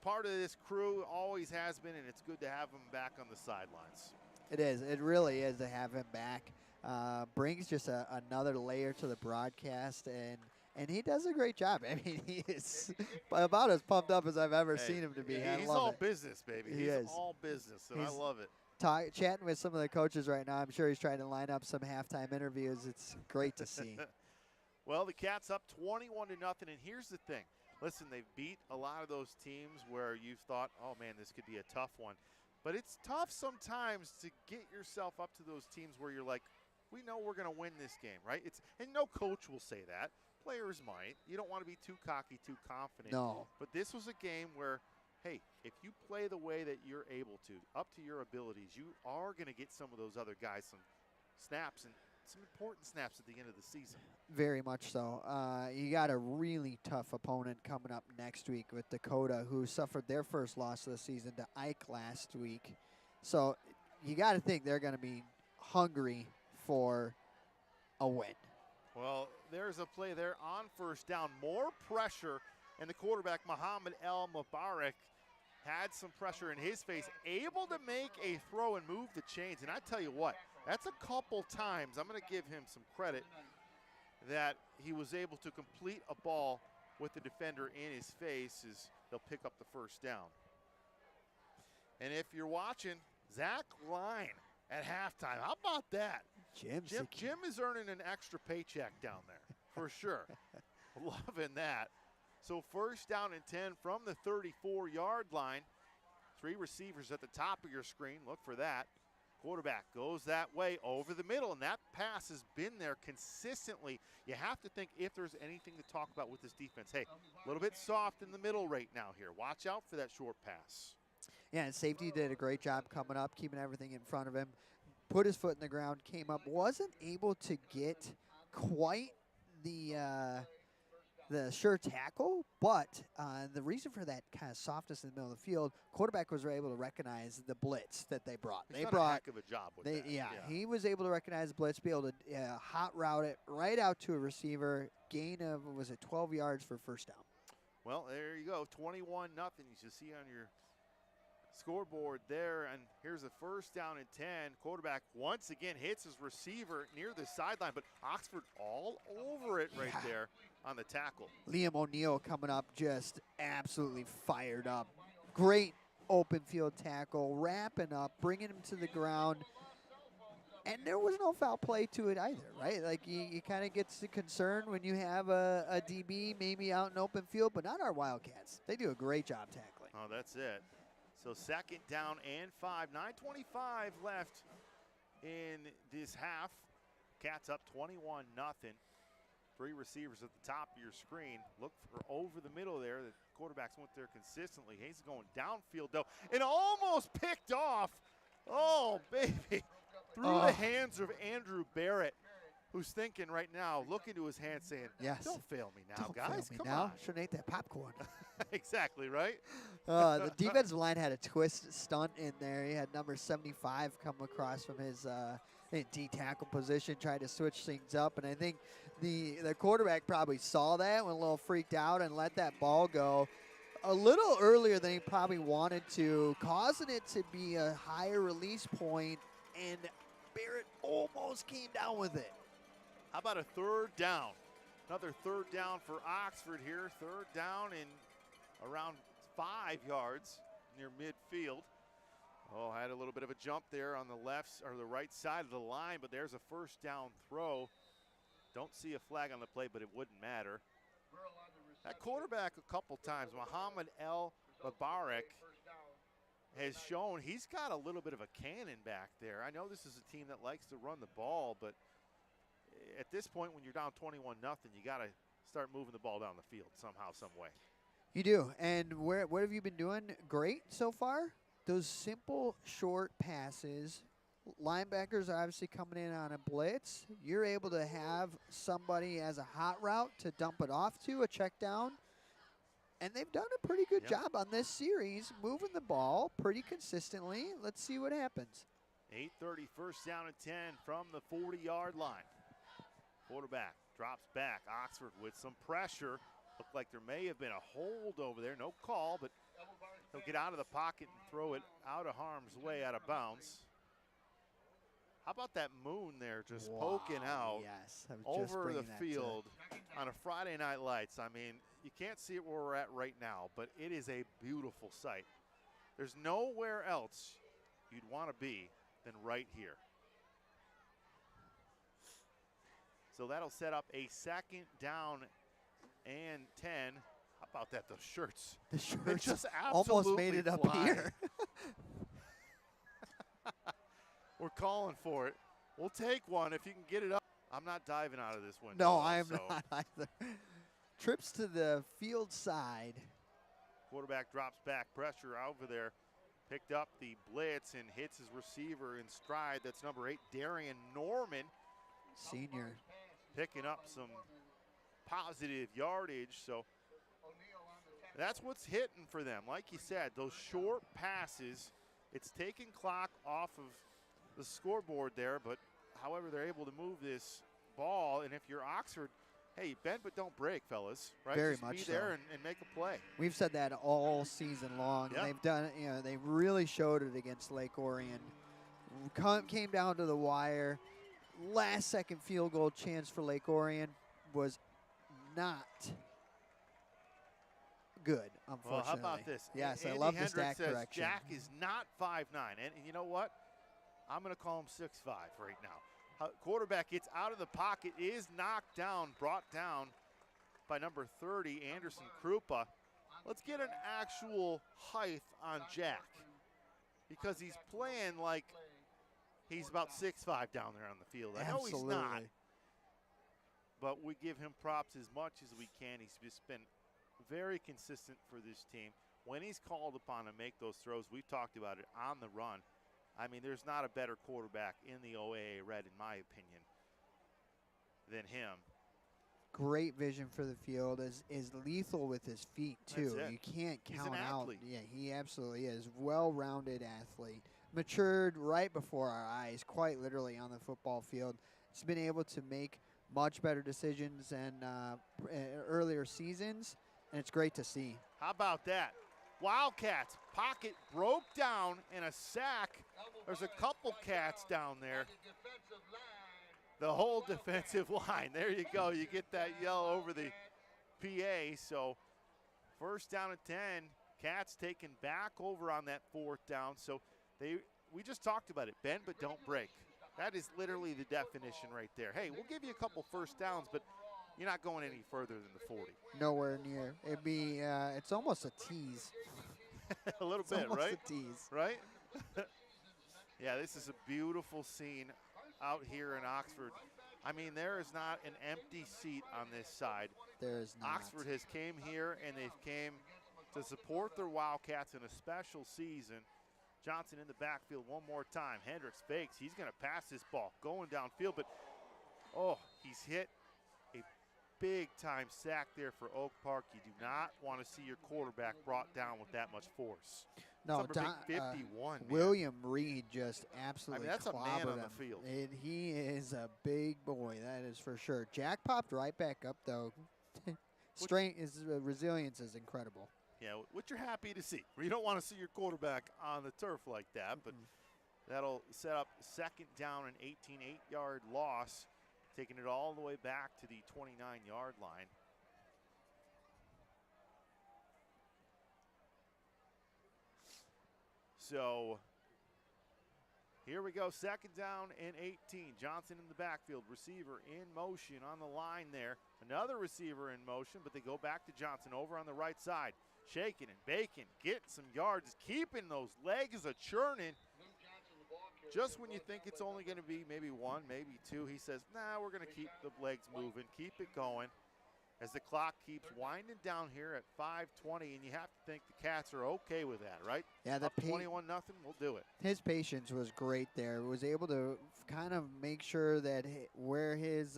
part of this crew, always has been, and it's good to have him back on the sidelines. It is. It really is to have him back. Brings just another layer to the broadcast, and he does a great job. I mean, he is about as pumped up as I've ever seen him to be. I He's love all it. business, baby. He He's is. all business, and I love it. Chatting with some of the coaches right now. I'm sure he's trying to line up some halftime interviews. It's great to see. Well, the Cats up 21-0, and here's the thing. Listen, they've beat a lot of those teams where you've thought, oh, man, this could be a tough one. But it's tough sometimes to get yourself up to those teams where you're like, we know we're going to win this game, right? And no coach will say that. Players might. You don't want to be too cocky, too confident. No. But this was a game where, hey, if you play the way that you're able to, up to your abilities, you are going to get some of those other guys some snaps and some important snaps at the end of the season. Very much so. You got a really tough opponent coming up next week with Dakota, who suffered their first loss of the season to Ike last week. So you got to think they're going to be hungry for a win. Well, there's a play there on first down. More pressure, and the quarterback, Muhammad El Mubarak, had some pressure in his face, able to make a throw and move the chains. And I tell you what, that's a couple times, I'm going to give him some credit, that he was able to complete a ball with the defender in his face as they'll pick up the first down. And if you're watching, Zach Line at halftime, how about that? Jim is earning an extra paycheck down there, for sure. Loving that. So first down and 10 from the 34-yard line. 3 receivers at the top of your screen. Look for that. Quarterback goes that way over the middle, and that pass has been there consistently. You have to think if there's anything to talk about with this defense. Hey, a little bit soft in the middle right now here. Watch out for that short pass. Yeah, and safety did a great job coming up, keeping everything in front of him. Put his foot in the ground, came up, wasn't able to get quite the sure tackle, but the reason for that kind of softness in the middle of the field, quarterback was able to recognize the blitz that they brought. He's done a heck of a job with that. Yeah, he was able to recognize the blitz, be able to hot route it right out to a receiver, gain of, 12 yards for first down. Well, there you go, 21-0. You should see on your scoreboard there, and here's a first down and 10. Quarterback once again hits his receiver near the sideline, but Oxford all over it right there on the tackle. Liam O'Neill coming up just absolutely fired up. Great open field tackle, wrapping up, bringing him to the ground. And there was no foul play to it either, right? Like you kind of gets the concern when you have a DB maybe out in open field, but not our Wildcats. They do a great job tackling. Oh, that's it. So second down and 5. 9:25 left in this half. Cats up 21-0. 3 receivers at the top of your screen. Look for over the middle there. The quarterbacks went there consistently. Hayes is going downfield, though, and almost picked off. Oh, baby. Through the hands of Andrew Barrett, who's thinking right now, looking to his hands saying, yes, don't fail me now, don't guys. Fail me Come now. on. Shouldn't ate that popcorn. Exactly, right? The defensive line had a twist stunt in there. He had number 75 come across from his D tackle position, tried to switch things up, and I think the quarterback probably saw that, went a little freaked out, and let that ball go a little earlier than he probably wanted to, causing it to be a higher release point, and Barrett almost came down with it. How about a third down? Another third down for Oxford here. Third down in around 5 yards near midfield. Oh, had a little bit of a jump there on the left or the right side of the line, but there's a first down throw. Don't see a flag on the play, but it wouldn't matter. That quarterback a couple times, Muhammad El Mubarak, has shown he's got a little bit of a cannon back there. I know this is a team that likes to run the ball, but at this point when you're down 21-0, you got to start moving the ball down the field somehow, some way. You do. And what have you been doing great so far? Those simple, short passes. Linebackers are obviously coming in on a blitz. You're able to have somebody as a hot route to dump it off to, a check down. And they've done a pretty good Yep. job on this series, moving the ball pretty consistently. Let's see what happens. 8:30, first down and 10 from the 40-yard line. Quarterback drops back. Oxford with some pressure. Looked like there may have been a hold over there. No call, but he'll get out of the pocket and throw it out of harm's way, out of bounds. How about that moon there just poking out Yes, I was just over the bringing that to- field on a Friday Night Lights? I mean, you can't see it where we're at right now, but it is a beautiful sight. There's nowhere else you'd want to be than right here. So that'll set up a second down and 10. How about that? Those shirts. The They shirts just almost made absolutely it up fly. here. We're calling for it. We'll take one if you can get it up. I'm not diving out of this window. No, though, I am so not either. Trips to the field side. Quarterback drops back, pressure over there. Picked up the blitz and hits his receiver in stride. That's number 8, Darian Norman, Senior. picking up some positive yardage. So that's what's hitting for them. Like you said, those short passes, it's taking clock off of the scoreboard there, but however, they're able to move this ball. And if you're Oxford, hey, bend but don't break, fellas, right? Very Just much be so. there and make a play. We've said that all season long. Yep. And they've done it, they really showed it against Lake Orion. Came down to the wire. Last second field goal chance for Lake Orion was not good, unfortunately. Well, how about this? Yes, I Andy love the Hendricks stat says correction. Jack is not 5'9", and you know what? I'm going to call him 6'5" right now. Quarterback gets out of the pocket, is knocked down, brought down by number 30, Anderson Krupa. Let's get an actual height on Jack, because he's playing like he's about 6'5" down there on the field. I know he's not, Absolutely. but we give him props as much as we can. He's just been very consistent for this team. When he's called upon to make those throws, we've talked about it, on the run. I mean, there's not a better quarterback in the OAA Red, in my opinion, than him. Great vision for the field. Is lethal with his feet, too. That's it. You can't He's count an out. athlete. Yeah, he absolutely is. Well-rounded athlete. Matured right before our eyes, quite literally on the football field. He's been able to make much better decisions than earlier seasons, and it's great to see. How about that? Wildcats, pocket broke down and a sack. There's a couple cats down there. The whole defensive line. There you go. You get that yell over the PA. So first down and 10. Cats taken back over on that fourth down. So we just talked about it. Bend but don't break. That is literally the definition right there. Hey, we'll give you a couple first downs, but you're not going any further than the 40. Nowhere near. It'd be. It's almost a tease. A little It's bit, almost right? a tease. Right? Yeah, this is a beautiful scene out here in Oxford. I mean, there is not an empty seat on this side. There is not. Oxford has came here, and they've came to support their Wildcats in a special season. Johnson in the backfield one more time. Hendricks fakes. He's going to pass this ball going downfield, but, he's hit a big-time sack there for Oak Park. You do not want to see your quarterback brought down with that much force. No, Number 51, man. William Reed just absolutely that's a man clobbered on the him. field. He is a big boy, that is for sure. Jack popped right back up, though. Strength, his resilience is incredible. Yeah, which you're happy to see. You don't want to see your quarterback on the turf like that, but that'll set up second down and 18, 8-yard loss, taking it all the way back to the 29-yard line. So here we go, second down and 18. Johnson in the backfield, receiver in motion on the line there. Another receiver in motion, but they go back to Johnson over on the right side. Shaking and baking, getting some yards, keeping those legs a-churning. Just when you think it's only going to be maybe one, maybe two, he says, nah, we're going to keep the legs moving, keep it going. As the clock keeps winding down here at 5:20, and you have to think the Cats are okay with that, right? Yeah, Up 21-0, we'll do it. His patience was great there. Was able to kind of make sure that where his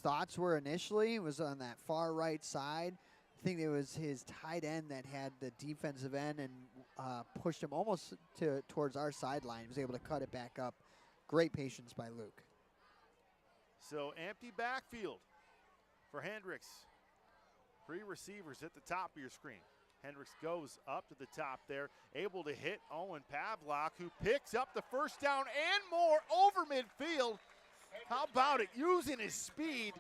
thoughts were initially was on that far right side. I think it was his tight end that had the defensive end and pushed him almost towards our sideline. He was able to cut it back up. Great patience by Luke. So empty backfield for Hendricks. 3 receivers at the top of your screen. Hendricks goes up to the top there, able to hit Owen Pavlock, who picks up the first down and more over midfield. How about it? Using his speed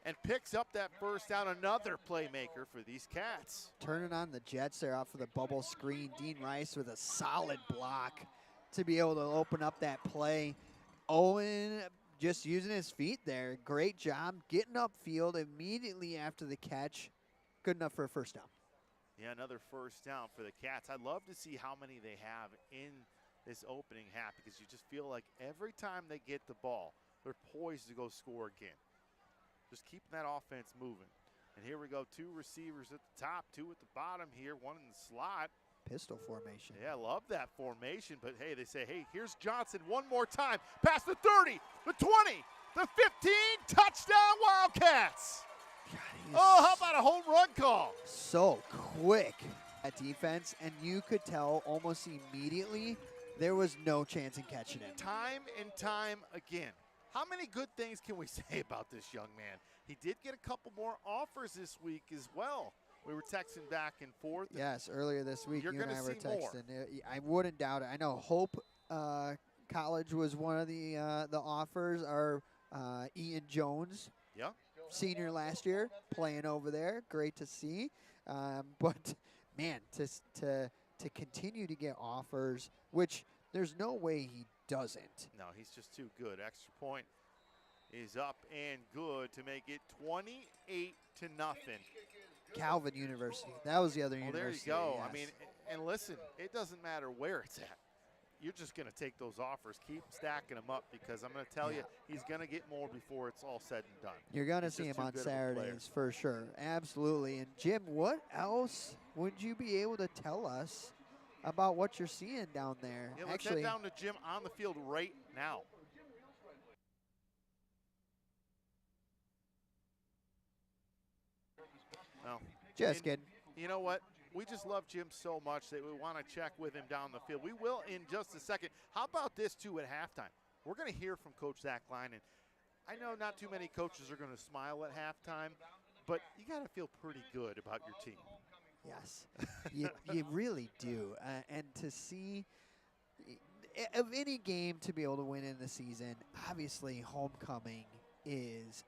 and picks up that first down. Another playmaker for these Cats. Turning on the Jets there off of the bubble screen. Dean Rice with a solid block to be able to open up that play. Owen just using his feet there. Great job getting upfield immediately after the catch. Good enough for a first down. Yeah, another first down for the Cats. I'd love to see how many they have in this opening half, because you just feel like every time they get the ball, they're poised to go score again. Just keeping that offense moving. And here we go, 2 receivers at the top, 2 at the bottom here, 1 in the slot. Pistol formation. Yeah, love that formation, but hey, they say, hey, here's Johnson one more time. Past the 30, the 20, the 15, touchdown Wildcats. God, Oh, how about a home run call? So quick at defense, and you could tell almost immediately there was no chance in catching him. Time and time again. How many good things can we say about this young man? He did get a couple more offers this week as well. We were texting back and forth. Yes, earlier this week You're you and gonna I were see more. texting. I wouldn't doubt it. I know Hope College was one of the offers. Our Ian Jones, Yeah. senior last year, playing over there. Great to see. But man, to continue to get offers, which there's no way he doesn't. No, he's just too good. Extra point is up and good to make it 28-0. Calvin University. That was the other Well, there you university. go. Yes. I mean, and listen, it doesn't matter where it's at. You're just going to take those offers, keep stacking them up, because I'm going to tell you, he's going to get more before it's all said and done. You're going to He's see just him too on good of a player. Saturdays for sure. Absolutely. And Jim, what else would you be able to tell us about what you're seeing down there? Yeah, let's Actually, head down to Jim on the field right now. Well, just kidding. you know what? We just love Jim so much that we want to check with him down the field. We will in just a second. How about this, too, at halftime? We're going to hear from Coach Zach Klein. And I know not too many coaches are going to smile at halftime, but you got to feel pretty good about your team. Yes, you really do. And to see of any game to be able to win in the season, obviously homecoming is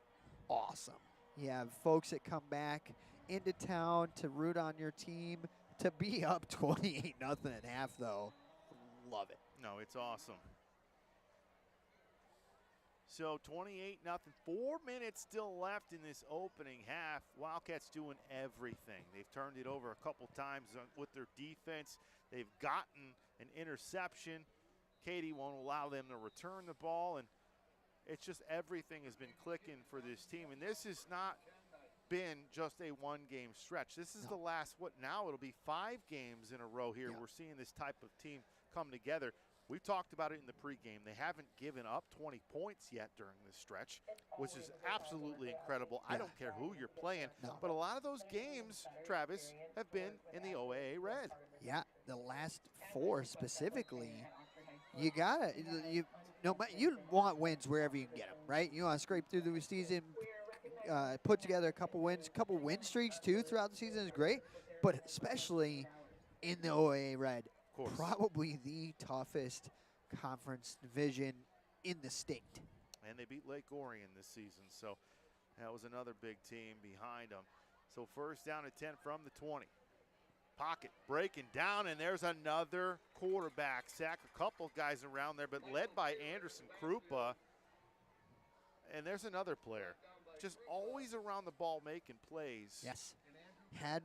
awesome. You have folks that come back into town to root on your team. To be up 28-0 at half, though, love it. No, it's awesome. So 28-0, 4 minutes still left in this opening half. Wildcats doing everything. They've turned it over a couple times with their defense. They've gotten an interception. Katie won't allow them to return the ball, and it's just everything has been clicking for this team. And this has not been just a one-game stretch. This is the last, it'll be 5 games in a row here. Yeah. We're seeing this type of team come together. We talked about it in the pregame. They haven't given up 20 points yet during this stretch, which is absolutely incredible. I don't care who you're playing, but a lot of those games, Travis, have been in the OAA red. Yeah, the last 4 specifically. You want wins wherever you can get them, right? You want to scrape through the season, put together a couple wins, couple win streaks too throughout the season is great, but especially in the OAA red, probably the toughest conference division in the state. And they beat Lake Orion this season, so that was another big team behind them. So first down at 10 from the 20. Pocket breaking down, and there's another quarterback sack. A couple guys around there, but led by Anderson Krupa. And there's another player, just always around the ball making plays. Yes. Had,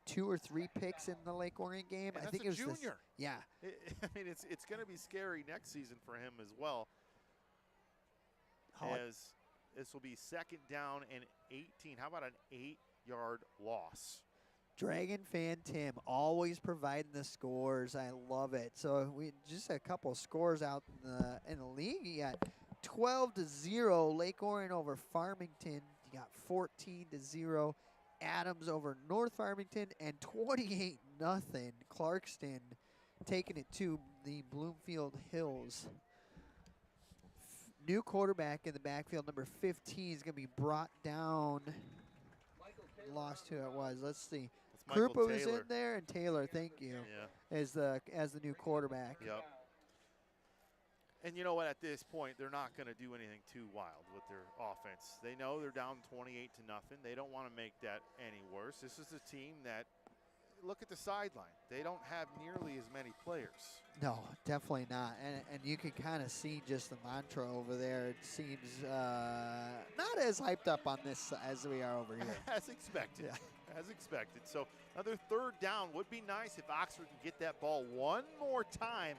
2 or 3 picks in the Lake Orion game? And I think it was junior. Yeah. I mean, it's going to be scary next season for him as well. Oh, As this will be second down and 18. How about an 8-yard loss? Dragon fan Tim always providing the scores. I love it. So we just a couple scores out in the league. You got 12-0 Lake Orion over Farmington. You got 14-0 Adams over North Farmington, and 28-0 Clarkston taking it to the Bloomfield Hills. New quarterback in the backfield, number 15, is going to be brought down. Lost who it was. Let's see. It's Michael Krupa was in Taylor. there, and Taylor, thank you, Yeah. as the new quarterback. Yep. And you know what? At this point, they're not going to do anything too wild with their offense. They know they're down 28-0. They don't want to make that any worse. This is a team that, look at the sideline. They don't have nearly as many players. No, definitely not. And you can kind of see just the mantra over there. It seems not as hyped up on this as we are over here. As expected. Yeah. As expected. So another third down would be nice if Oxford can get that ball one more time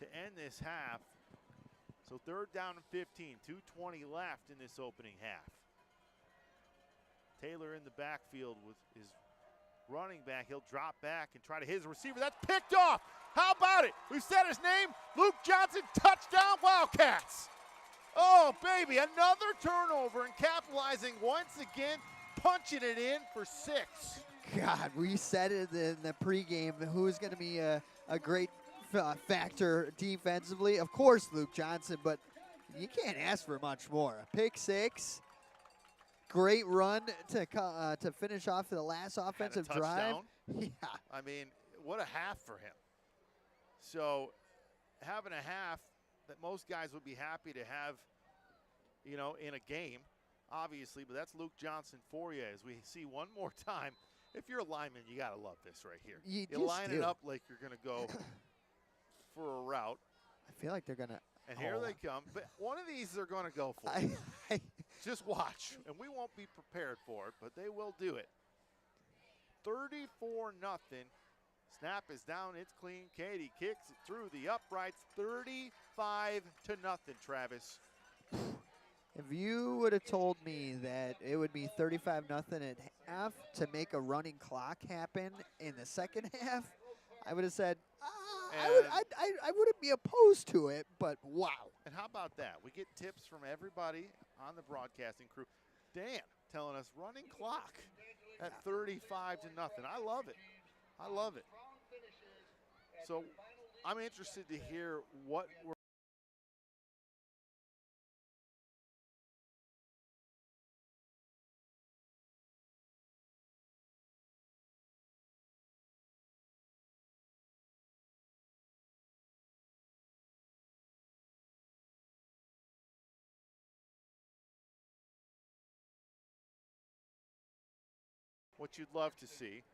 to end this half. So third down and 15, 2:20 left in this opening half. Taylor in the backfield with his running back. He'll drop back and try to hit his receiver. That's picked off. How about it? We've said his name. Luke Johnson, touchdown Wildcats. Oh, baby, another turnover and capitalizing once again, punching it in for 6. God, we said it in the pregame. Who's going to be a great factor defensively? Of course, Luke Johnson, but you can't ask for much more. A pick 6. Great run to finish off the last offensive drive. Yeah. I mean, what a half for him. So having a half that most guys would be happy to have, you know, in a game, obviously, but that's Luke Johnson for you. As we see one more time, if you're a lineman, you got to love this right here. You line it up like you're going to go for a route. I feel like they're going to. And here they come. But one of these they're going to go for. Just watch. And we won't be prepared for it, but they will do it. 34-0. Snap is down. It's clean. Katie kicks it through the uprights. 35-0, Travis. If you would have told me that it would be 35-0 at half to make a running clock happen in the second half, I would have said, I wouldn't be opposed to it, but wow. And how about that? We get tips from everybody on the broadcasting crew. Dan telling us running clock at 35-0. I love it. I love it. So I'm interested to hear what we're what you'd love to see.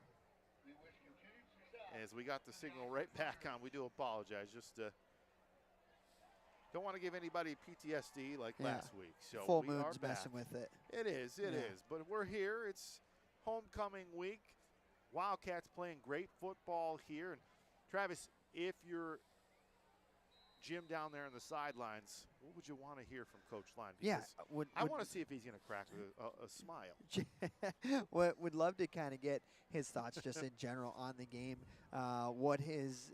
As we got the signal right back on, we do apologize. Just don't want to give anybody PTSD like last week. So full we are moon's back. messing with it. It is. But we're here. It's homecoming week. Wildcats playing great football here. And Travis, if you're Jim down there on the sidelines, what would you want to hear from Coach Line? Because I want to see if he's going to crack a smile. Would love to kind of get his thoughts just in general on the game, what his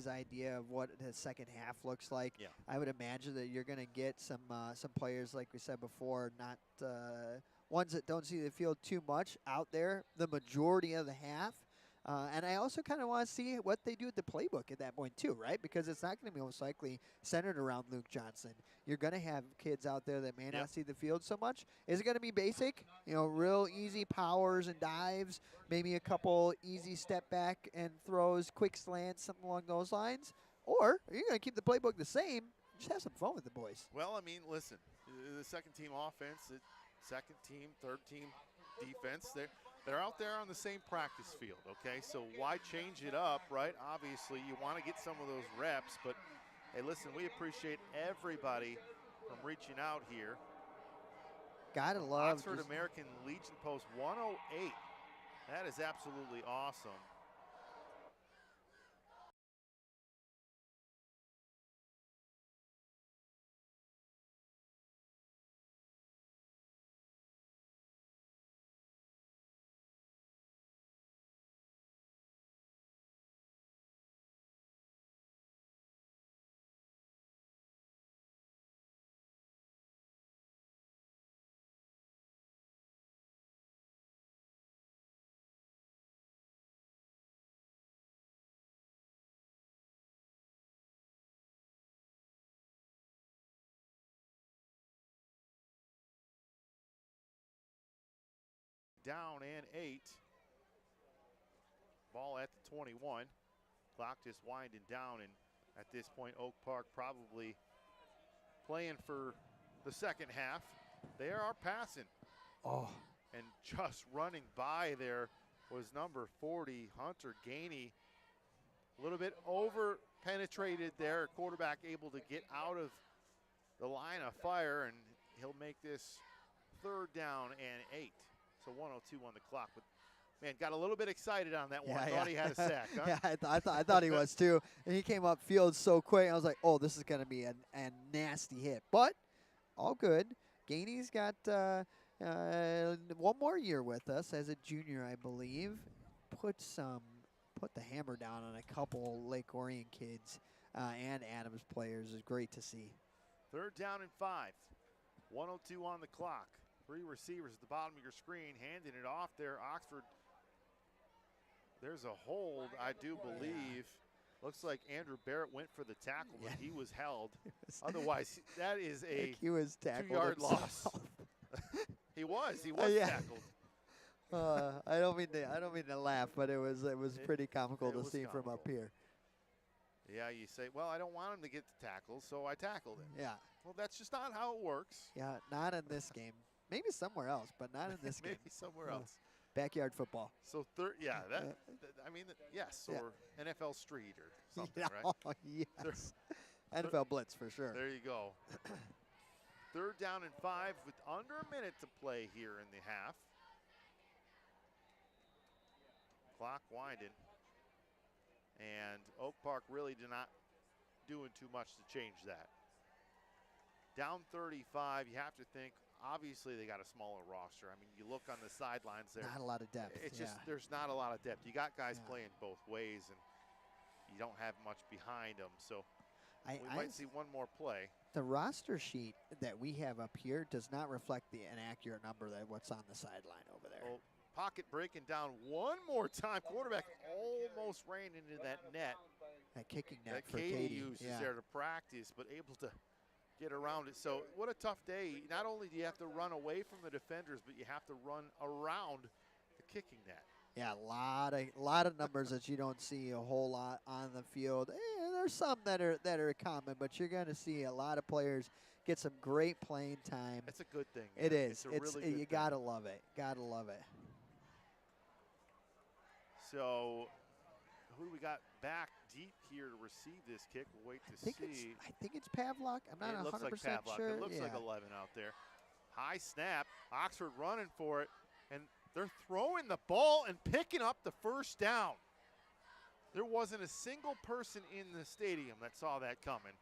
idea of what the second half looks like. Yeah. I would imagine that you're going to get some players, like we said before, not ones that don't see the field too much out there the majority of the half. And I also kind of want to see what they do with the playbook at that point too, right? Because it's not going to be most likely centered around Luke Johnson. You're going to have kids out there that may not see the field so much. Is it going to be basic, real easy powers and dives, maybe a couple easy step back and throws, quick slants, something along those lines? Or are you going to keep the playbook the same? Just have some fun with the boys. Well, I mean, listen, the second team offense, the second team, third team defense, they're out there on the same practice field, okay? So why change it up, right? Obviously, you want to get some of those reps, but, hey, listen, we appreciate everybody from reaching out here. Gotta love Oxford American Legion Post 108. That is absolutely awesome. down and 8. Ball at the 21. Clock just winding down, and at this point, Oak Park probably playing for the second half. They are passing. Oh. And just running by there was number 40, Hunter Gainey. A little bit over penetrated there. Quarterback able to get out of the line of fire, and he'll make this 3rd down and 8. So 1:02 on the clock. But man, got a little bit excited on that one. Thought he had a sack. Huh? Yeah, I thought he was too. And he came up field so quick. I was like, oh, this is going to be a nasty hit. But all good. Gainey's got one more year with us as a junior, I believe. Put the hammer down on a couple Lake Orion kids and Adams players. Is great to see. 3rd down and 5. 1:02 on the clock. 3 receivers at the bottom of your screen, handing it off there. Oxford. There's a hold, I do believe. Looks like Andrew Barrett went for the tackle, but he was held. Otherwise, that is a he was tackled 2-yard loss. He was tackled. I don't mean to laugh, but it was pretty comical to see from up here. Yeah, you say, well, I don't want him to get the tackle, so I tackled him. Yeah. Well, that's just not how it works. Yeah, not in this game. Maybe somewhere else, but not in this game. Maybe somewhere else. Backyard football. So yes, or NFL Street or something, right? Oh, yes. NFL Blitz for sure. There you go. 3rd down and 5 with under a minute to play here in the half. Clock winding. And Oak Park really did not doing too much to change that. Down 35, you have to think, obviously they got a smaller roster. I mean, you look on the sidelines there. Not a lot of depth. It's just, there's not a lot of depth. You got guys playing both ways, and you don't have much behind them. So we might see one more play. The roster sheet that we have up here does not reflect an accurate number that what's on the sideline over there. Well, pocket breaking down one more time. Quarterback almost ran into that net. That kicking net that for Katie Katie. uses there to practice, but able to get around it. So what a tough day. Not only do you have to run away from the defenders, but you have to run around the kicking net. Yeah, a lot of numbers that you don't see a whole lot on the field. There's some that are common, but you're going to see a lot of players get some great playing time. It's a good thing. It is. It's a really good you thing. gotta love it. Gotta love it. So who do we got back deep here to receive this kick? We'll wait to see. I think it's Pavlok. I'm not 100% It looks like Pavlok. sure. It looks like 11 out there. High snap. Oxford running for it. And they're throwing the ball and picking up the 1st down. There wasn't a single person in the stadium that saw that coming.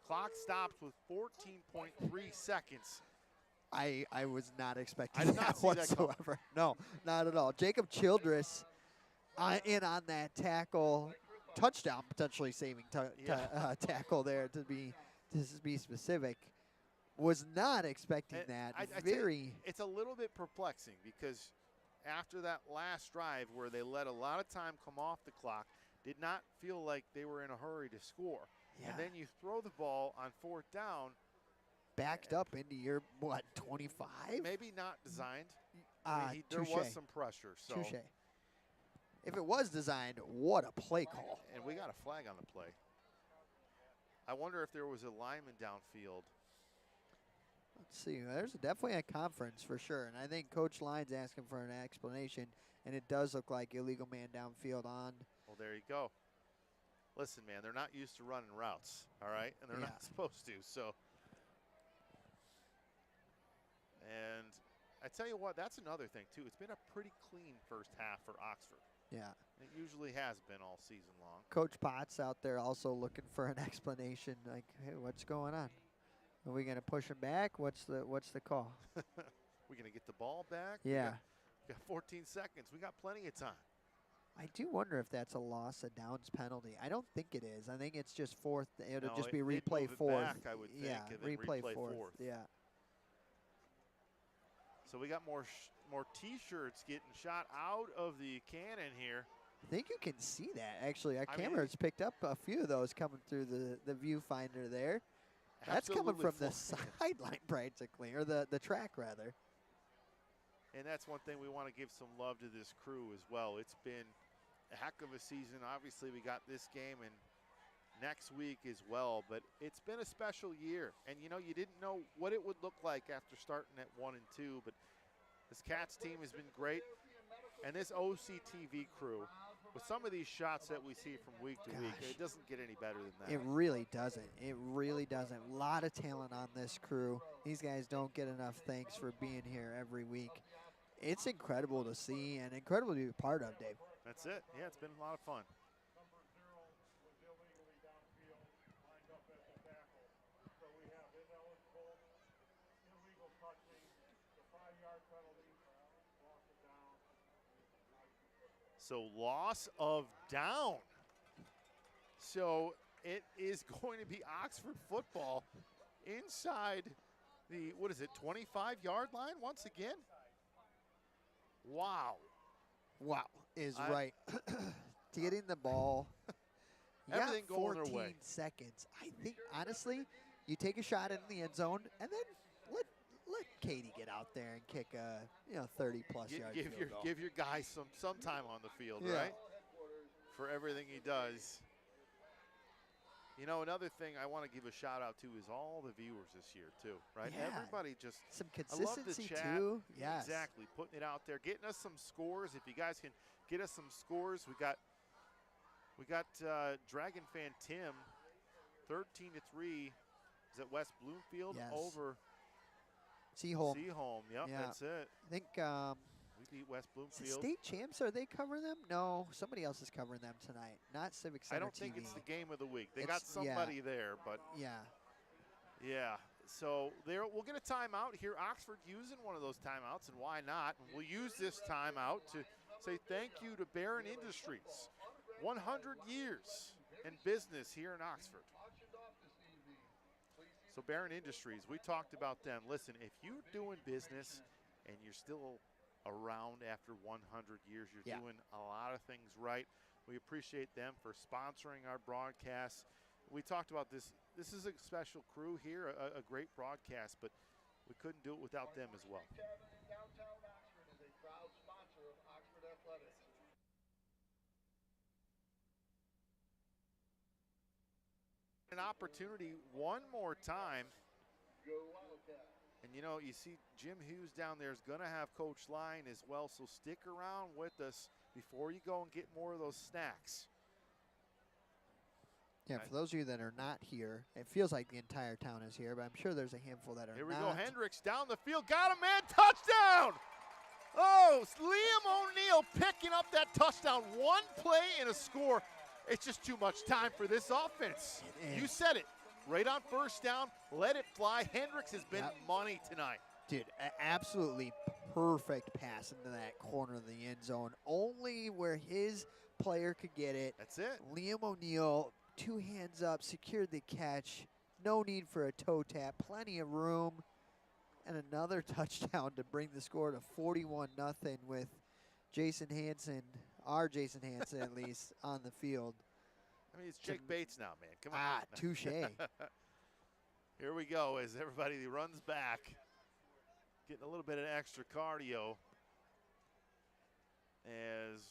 Clock stops with 14.3 seconds. I was not expecting I did not that see that whatsoever. No, not at all. Jacob Childress in on that tackle, touchdown potentially saving tackle there to be specific. Was not expecting that. It's a little bit perplexing because after that last drive where they let a lot of time come off the clock, did not feel like they were in a hurry to score. Yeah. And then you throw the ball on 4th down. Backed up into your, 25? Maybe not designed. There was some pressure. So. Touche. If it was designed, what a play call. And we got a flag on the play. I wonder if there was a lineman downfield. Let's see. There's definitely a conference for sure. And I think Coach Lyons asking for an explanation. And it does look like illegal man downfield on. Well, there you go. Listen, man, they're not used to running routes, all right? And they're not supposed to, so. And I tell you what, that's another thing, too. It's been a pretty clean first half for Oxford. Yeah. It usually has been all season long. Coach Potts out there also looking for an explanation, like, hey, what's going on? Are we going to push him back? What's the call? We're going to get the ball back? Yeah. We got 14 seconds. We got plenty of time. I do wonder if that's a loss of downs penalty. I don't think it is. I think it's just 4th. It'll just be replay 4th. Back, I would think, yeah, and then replay 4th. 4th. Yeah. So we got more T-shirts getting shot out of the cannon here. I think you can see that, actually. Our camera's picked up a few of those coming through the viewfinder there. That's coming from the sideline, practically, or the track, rather. And that's one thing we want to give some love to this crew as well. It's been a heck of a season. Obviously, we got this game and next week as well, but it's been a special year. And you know, you didn't know what it would look like after starting at 1-2, but this Cats team has been great. And this OCTV crew, with some of these shots that we see from week to week, it doesn't get any better than that. It really doesn't. It really doesn't. A lot of talent on this crew. These guys don't get enough thanks for being here every week. It's incredible to see and incredible to be a part of, Dave. That's it. Yeah, it's been a lot of fun. So loss of down. So it is going to be Oxford football inside the, 25-yard line once again? Wow. Wow is right. Getting the ball. You got Everything going their 14 way. seconds. I think, honestly, you take a shot in the end zone and then let Katie get out there and kick a 30-plus yard field goal. Give your guy some time on the field, right? For everything he does. You know, another thing I want to give a shout out to is all the viewers this year too, right? Yeah. Everybody just Some I love the consistency chat. too. Yes. Exactly, putting it out there, getting us some scores. If you guys can get us some scores, we got Dragon Fan Tim, 13-3. Is at West Bloomfield over Seaholm. Seaholm. Yep, Yeah. that's it. I think We beat West is it Bloomfield. state champs. Are they covering them? No, somebody else is covering them tonight. Not Civic Center I don't TV. think it's the game of the week. They It's- got somebody there, but Yeah. yeah. So there, we'll get a timeout here. Oxford using one of those timeouts, and why not? And we'll use this timeout to say thank you to Barron Industries. 100 years in business here in Oxford. So Barron Industries, we talked about them. Listen, if you're doing business and you're still around after 100 years, you're doing a lot of things right. We appreciate them for sponsoring our broadcasts. We talked about this. This is a special crew here, a great broadcast, but we couldn't do it without them as well. Downtown Oxford is a proud sponsor of Oxford Athletics. An opportunity one more time. Go Wildcats. And you know, you see Jim Hughes down there is going to have Coach Line as well, so stick around with us before you go and get more of those snacks. Yeah, for those of you that are not here, it feels like the entire town is here, but I'm sure there's a handful that are Here we not. go, Hendricks down the field, got a man, touchdown! Oh, Liam O'Neill picking up that touchdown. One play and a score. It's just too much time for this offense. You said it. Right on first down, let it fly. Hendricks has been money tonight. Dude, absolutely perfect pass into that corner of the end zone. Only where his player could get it. That's it. Liam O'Neill, 2 hands up, secured the catch. No need for a toe tap. Plenty of room. And another touchdown to bring the score to 41-0 with Jason Hansen, our Jason Hansen at least, on the field. I mean, it's Jake Bates now, man. Come on. Touche. Here we go as everybody runs back. Getting a little bit of extra cardio as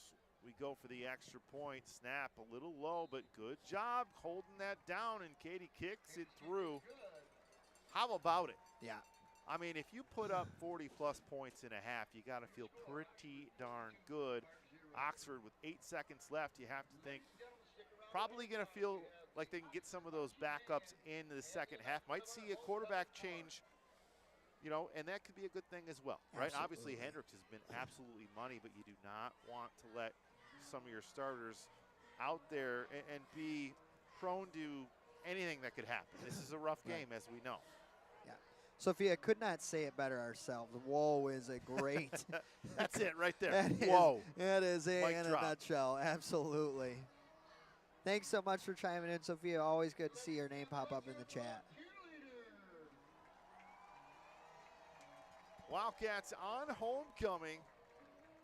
we go for the extra point. Snap a little low, but good job holding that down, and Katie kicks it through. How about it? Yeah. I mean, if you put up 40-plus points in a half, you got to feel pretty darn good. Oxford with 8 seconds left, you have to think probably going to feel like they can get some of those backups in the second half. Might see a quarterback change, you know, and that could be a good thing as well, right? Obviously, Hendricks has been absolutely money, but you do not want to let some of your starters out there and be prone to anything that could happen. This is a rough game, as we know. Sophia could not say it better ourselves. Whoa is a great. That's it right there. Whoa. That is it Mic in drop. a nutshell. Absolutely. Thanks so much for chiming in, Sophia. Always good to see your name pop up in the chat. Wildcats on homecoming,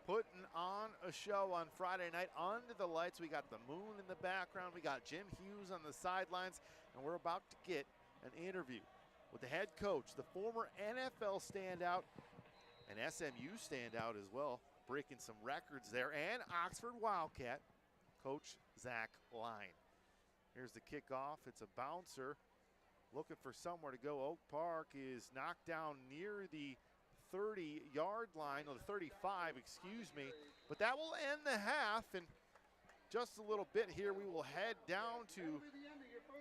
putting on a show on Friday night under the lights. We got the moon in the background. We got Jim Hughes on the sidelines, and we're about to get an interview with the head coach, the former NFL standout, And SMU stand out as well, breaking some records there. And Oxford Wildcat, Coach Zach Line. Here's the kickoff. It's a bouncer looking for somewhere to go. Oak Park is knocked down near the 30-yard line, or the 35, excuse me. But that will end the half. And just a little bit here, we will head down to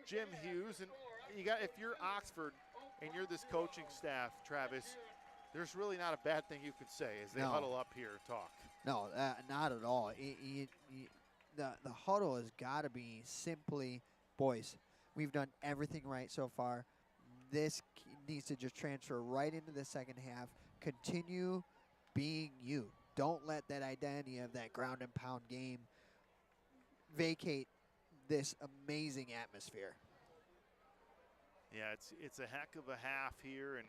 Jim Hughes. And if you're Oxford and you're this coaching staff, Travis, there's really not a bad thing you could say as they huddle up here and talk. No, not at all. The huddle has got to be simply, boys, we've done everything right so far. This needs to just transfer right into the second half. Continue being you. Don't let that identity of that ground and pound game vacate this amazing atmosphere. Yeah, it's a heck of a half here, and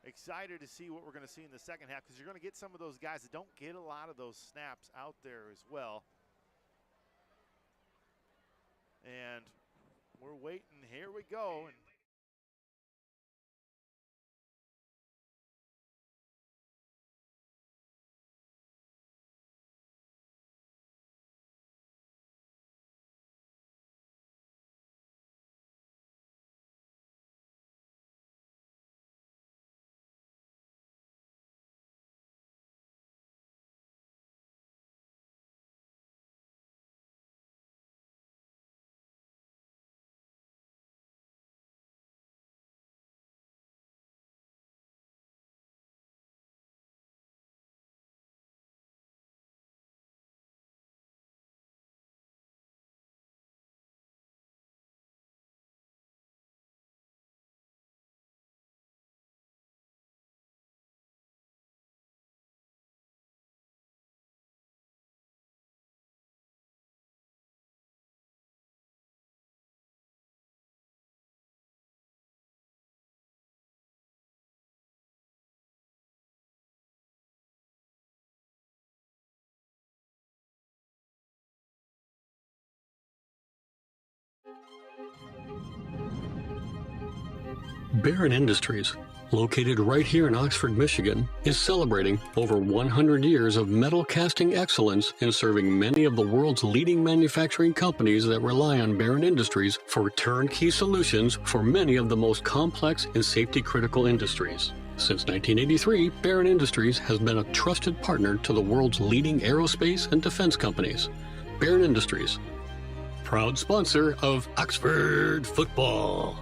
excited to see what we're going to see in the second half, because you're going to get some of those guys that don't get a lot of those snaps out there as well. And we're waiting. Here we go. And Barron Industries, located right here in Oxford, Michigan, is celebrating over 100 years of metal casting excellence in serving many of the world's leading manufacturing companies that rely on Barron Industries for turnkey solutions for many of the most complex and safety-critical industries. Since 1983, Barron Industries has been a trusted partner to the world's leading aerospace and defense companies. Barron Industries, proud sponsor of Oxford football.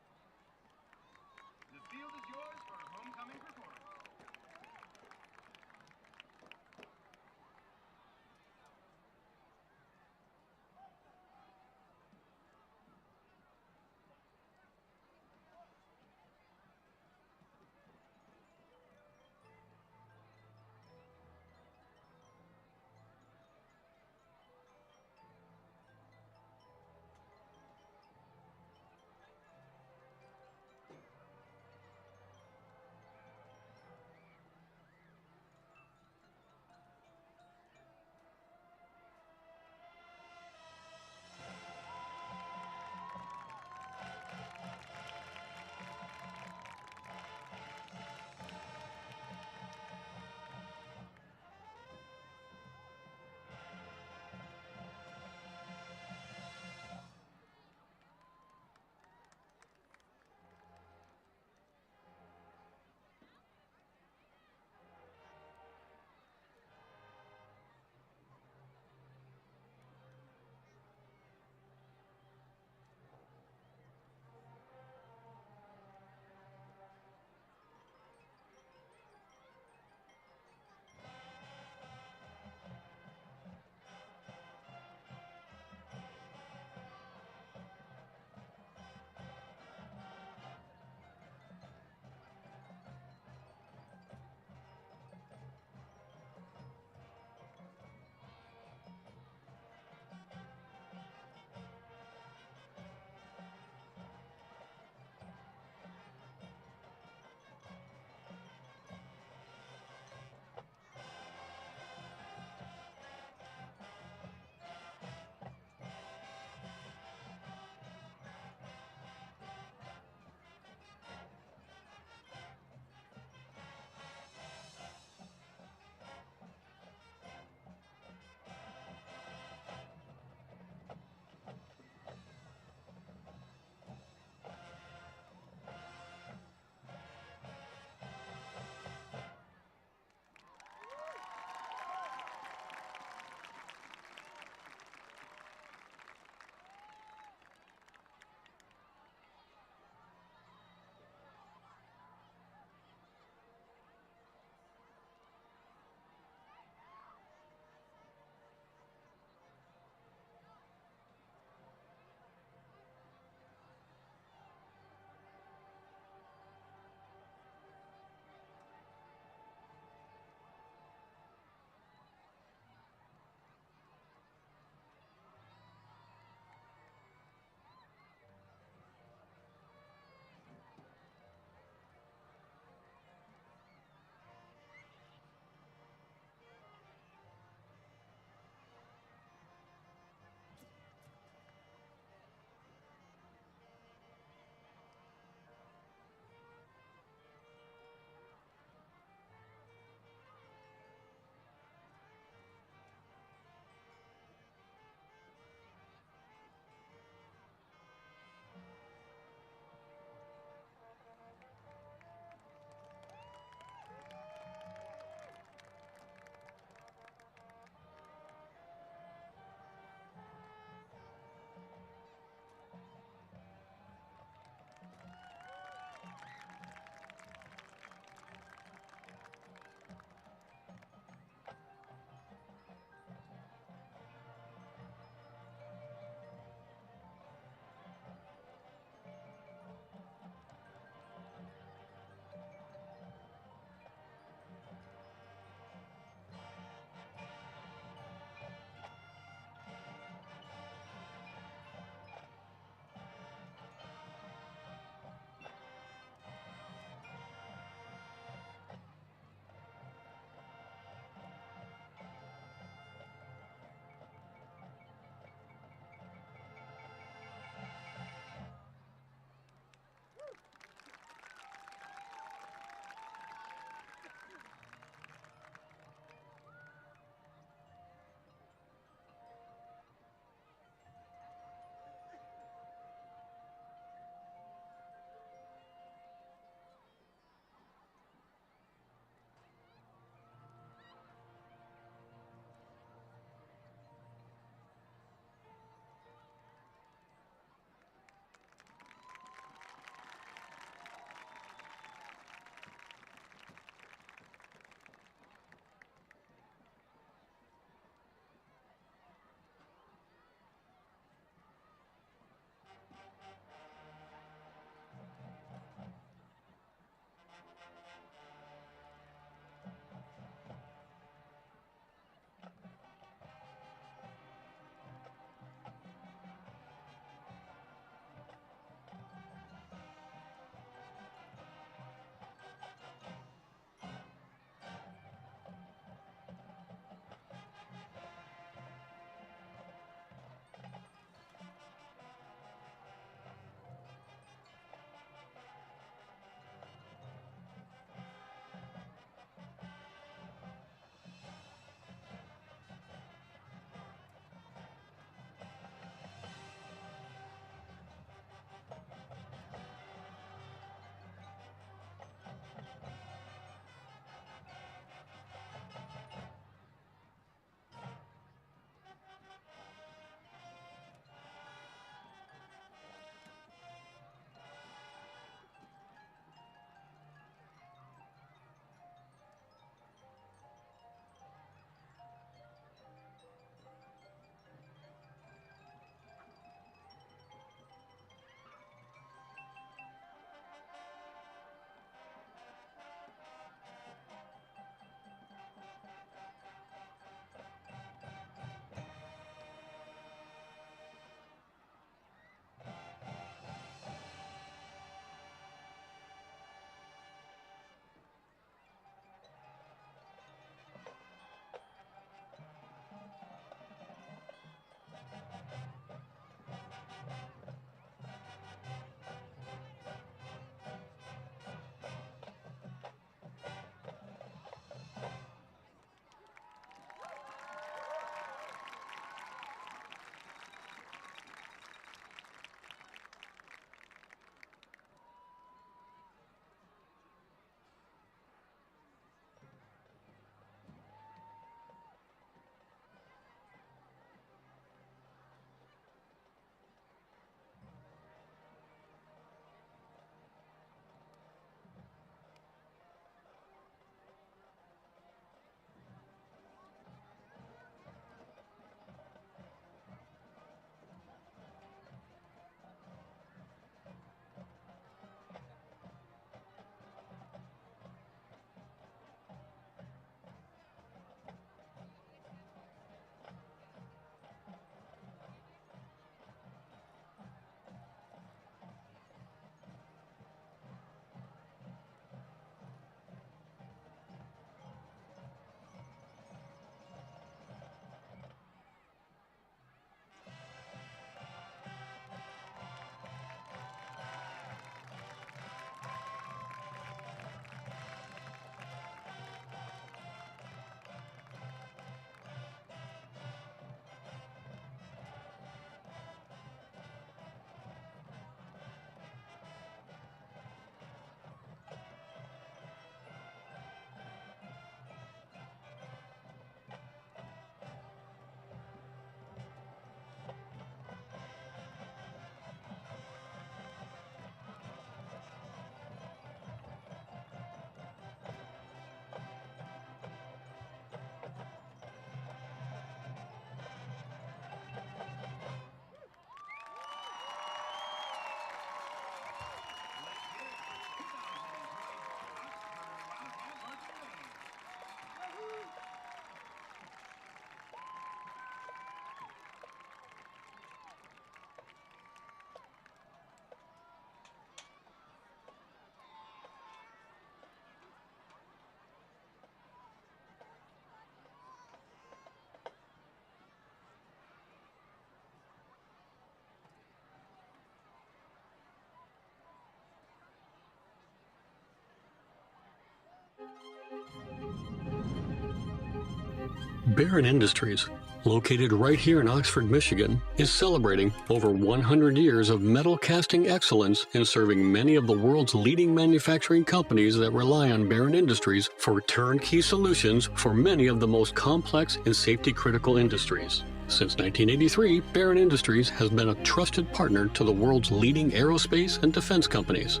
Barron Industries, located right here in Oxford, Michigan, is celebrating over 100 years of metal casting excellence in serving many of the world's leading manufacturing companies that rely on Barron Industries for turnkey solutions for many of the most complex and safety-critical industries. Since 1983, Barron Industries has been a trusted partner to the world's leading aerospace and defense companies.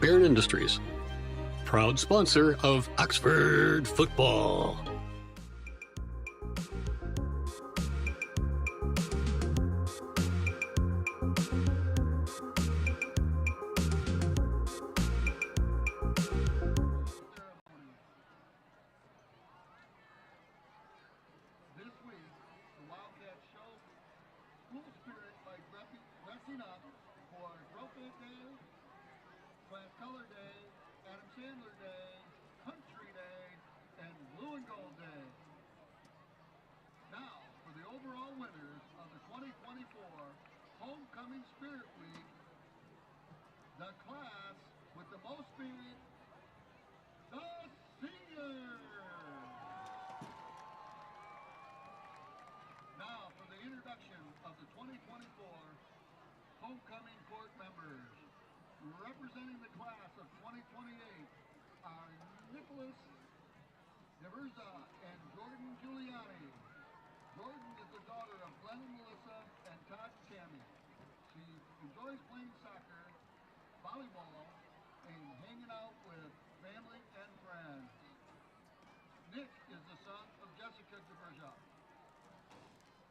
Barron Industries, proud sponsor of Oxford football. This week, the Wildcats show school spirit by dressing up for Trophy Day, Class Color Day, Adam Sandler Day, Country Day, and Blue and Gold Day. Now, for the overall winners of the 2024 Homecoming Spirit Week, the class with the most spirit, the seniors. Now for the introduction of the 2024 Homecoming Court members. Representing the class of 2028 are Nicholas Deverza and Jordan Giuliani. Jordan is the daughter of Glenn and Melissa and Todd and Tammy. She enjoys playing soccer, volleyball, and hanging out with family and friends. Nick is the son of Jessica Deverza.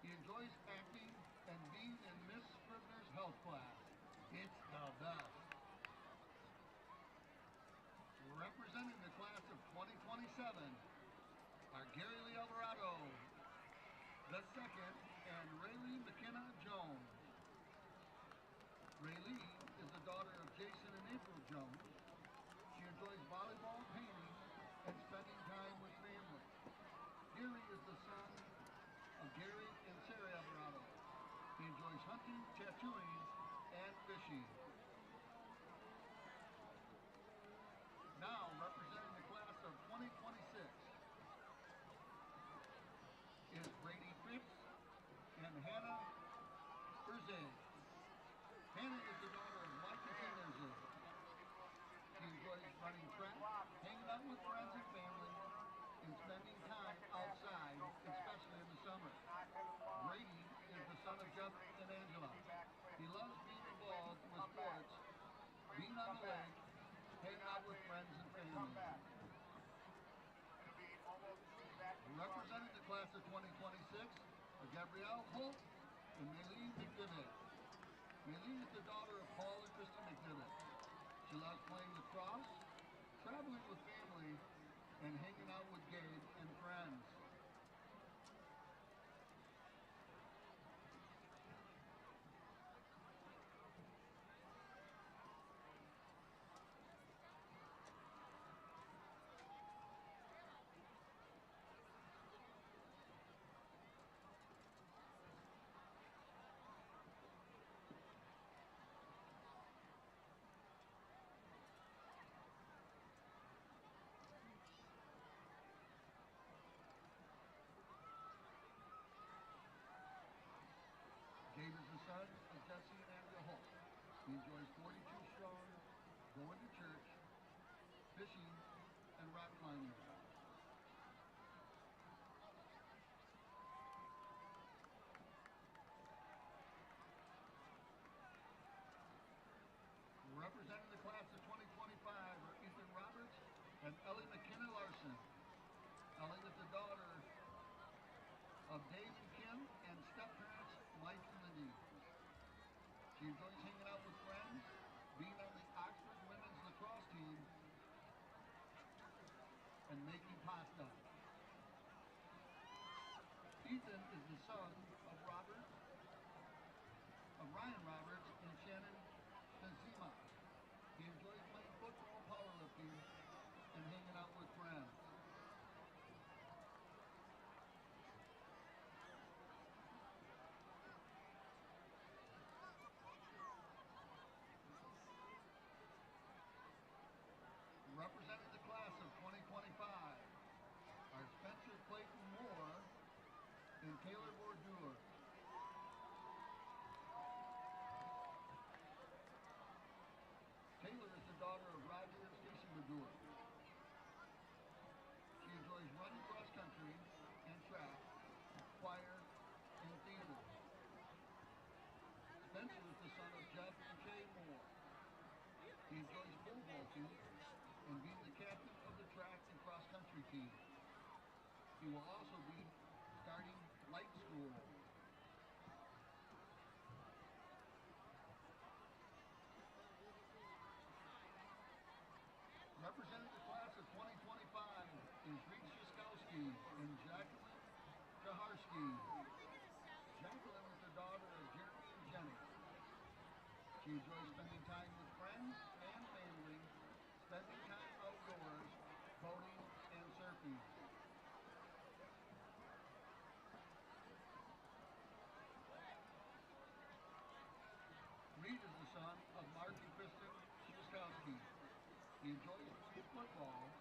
He enjoys acting and being in Miss Scribner's health class. It's the best. Representing the class of 2027 are Gary Lee Alvarado, the second, and Raylee McKenna Jones. Raylee is the daughter of Jason and April Jones. She enjoys volleyball, painting, and spending time with family. Gary is the son of Gary and Sarah Alvarado. He enjoys hunting, tattooing, and fishing. Now, representing the class of 2026 is Brady Phipps and Hannah Urze. Hannah is the daughter of Mike and Tina Urze. She enjoys running track, hanging out with friends and family, and spending time outside, especially in the summer. Brady is the son of Jeff and Angela. He loves being involved with sports, being on the lake, hanging out with friends and family. Representing the class of 2026 are Gabrielle Holt and Maylene McDivitt. Maylene is the daughter of Paul and Kristen McDivitt. She loves playing lacrosse, traveling with family, and hanging out with Gabe and friends. Gabe is the son of Jesse and Andrea Holt. He enjoys 42 strong, going to church, fishing, and rock climbing. Representing the class of 2025 are Ethan Roberts and Ellie McKenna Larson. Ellie is the daughter of Dave and Kim and step-parents Mike and Lindy. She enjoys hanging out with friends, being on the Oxford women's lacrosse team, and making pasta. Ethan is the son of Ryan Roberts and Shannon Benzema. He enjoys playing football, powerlifting, and hanging out with friends. Representing the class of 2025 are Spencer Clayton Moore He enjoys pole vaulting and being the captain of the track and cross-country team. He will also be starting light school. Representing the class of 2025 is Reed Szyskowski and Jacqueline Kaharski. Jacqueline is the daughter of Jeremy and Jenny. She enjoys spending time with friends and family, spending time outdoors, boating and surfing. Reed is the son of Mark and Kristen Szyskowski. He enjoys playing football,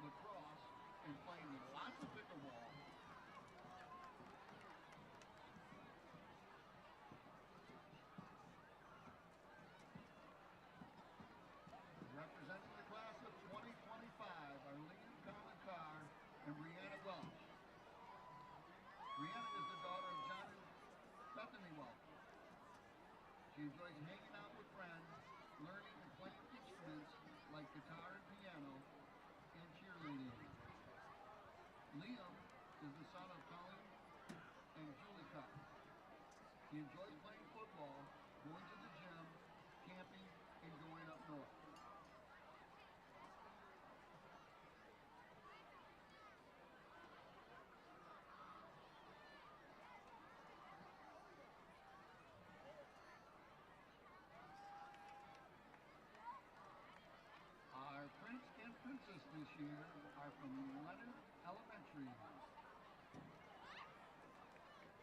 lacrosse, and playing lots of pickleball. Representing the class of 2025 are Liam Carr and Brianna Welch. Brianna is the daughter of John and Bethany Welch. She enjoys hanging out with friends, learning and playing instruments like guitar and piano, and cheerleading. Liam is the son of Colin and Julie Carr. He enjoys playing football, going to the gym, camping, and going up north. Our prince and princess this year are from Leonard Elementary.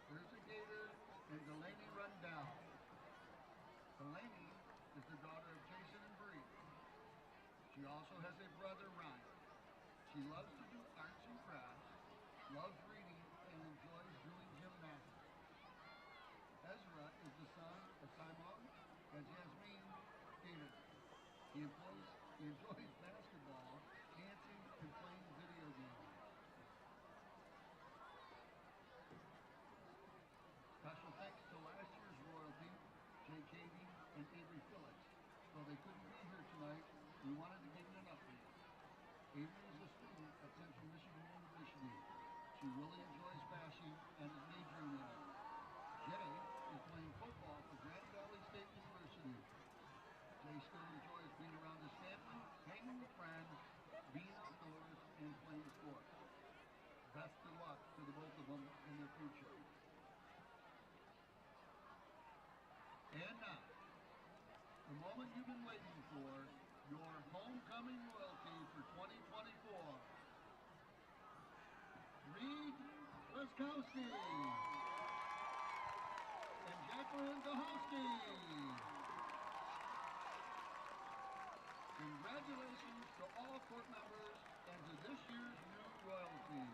There's a Gator and Delaney Rundell. Delaney is the daughter of Jason and Bree. She also has a brother, Ryan. She loves to do arts and crafts, loves reading, and enjoys doing gymnastics. Ezra is the son of Simon and Jasmine Gator. He enjoys basketball, dancing, and playing video games. Special thanks to last year's royalty, Jay Cady and Avery Phillips. Though they couldn't be here tonight, we wanted to give you an update. Avery is a student at Central Michigan University. She really enjoys fashion and is majoring in it. Jay is playing football for Grand Valley State University. Jay still enjoys being around his family, hanging with friends, being outdoors, and playing sports. Best of luck to the both of them in their future. And now, the moment you've been waiting for, your homecoming royalty for 2024. Reed Szyskowski and Jacqueline Kaharski. Congratulations to all court members and to this year's new royalty.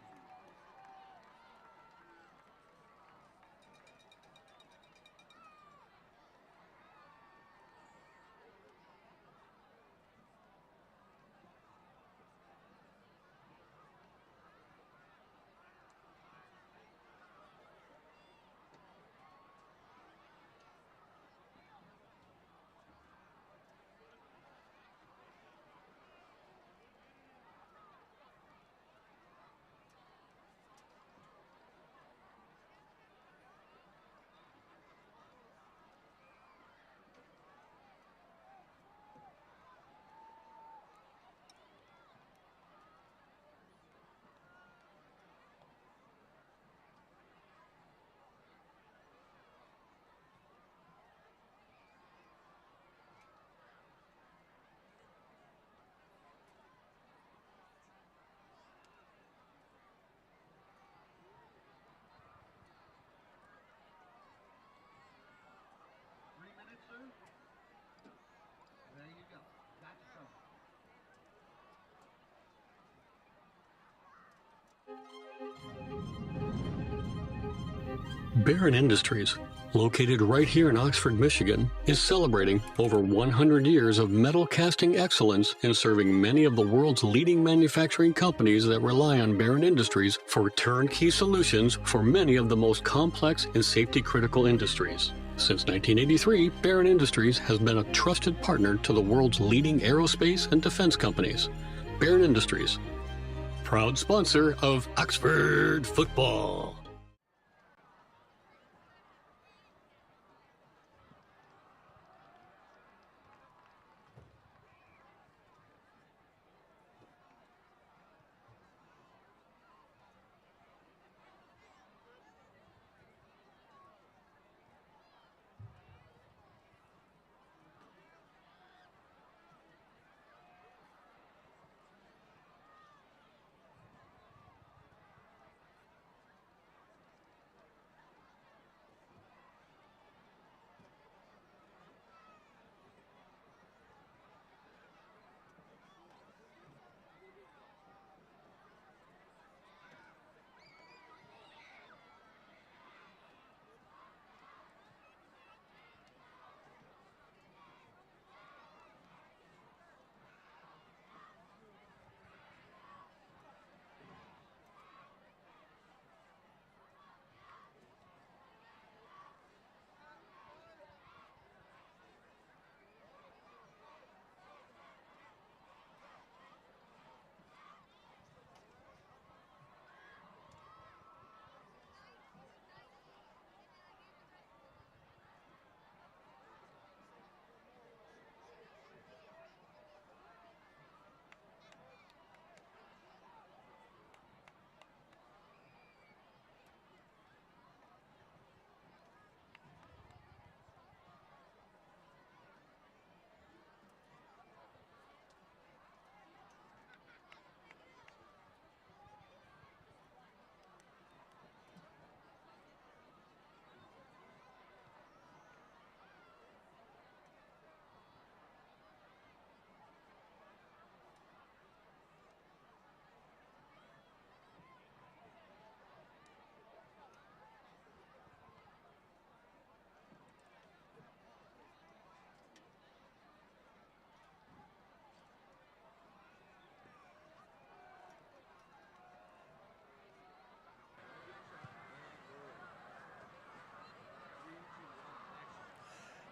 3 minutes, sir? There you go. Got you covered. Barron Industries, located right here in Oxford, Michigan, is celebrating over 100 years of metal casting excellence in serving many of the world's leading manufacturing companies that rely on Barron Industries for turnkey solutions for many of the most complex and safety-critical industries. Since 1983, Barron Industries has been a trusted partner to the world's leading aerospace and defense companies. Barron Industries, proud sponsor of Oxford football.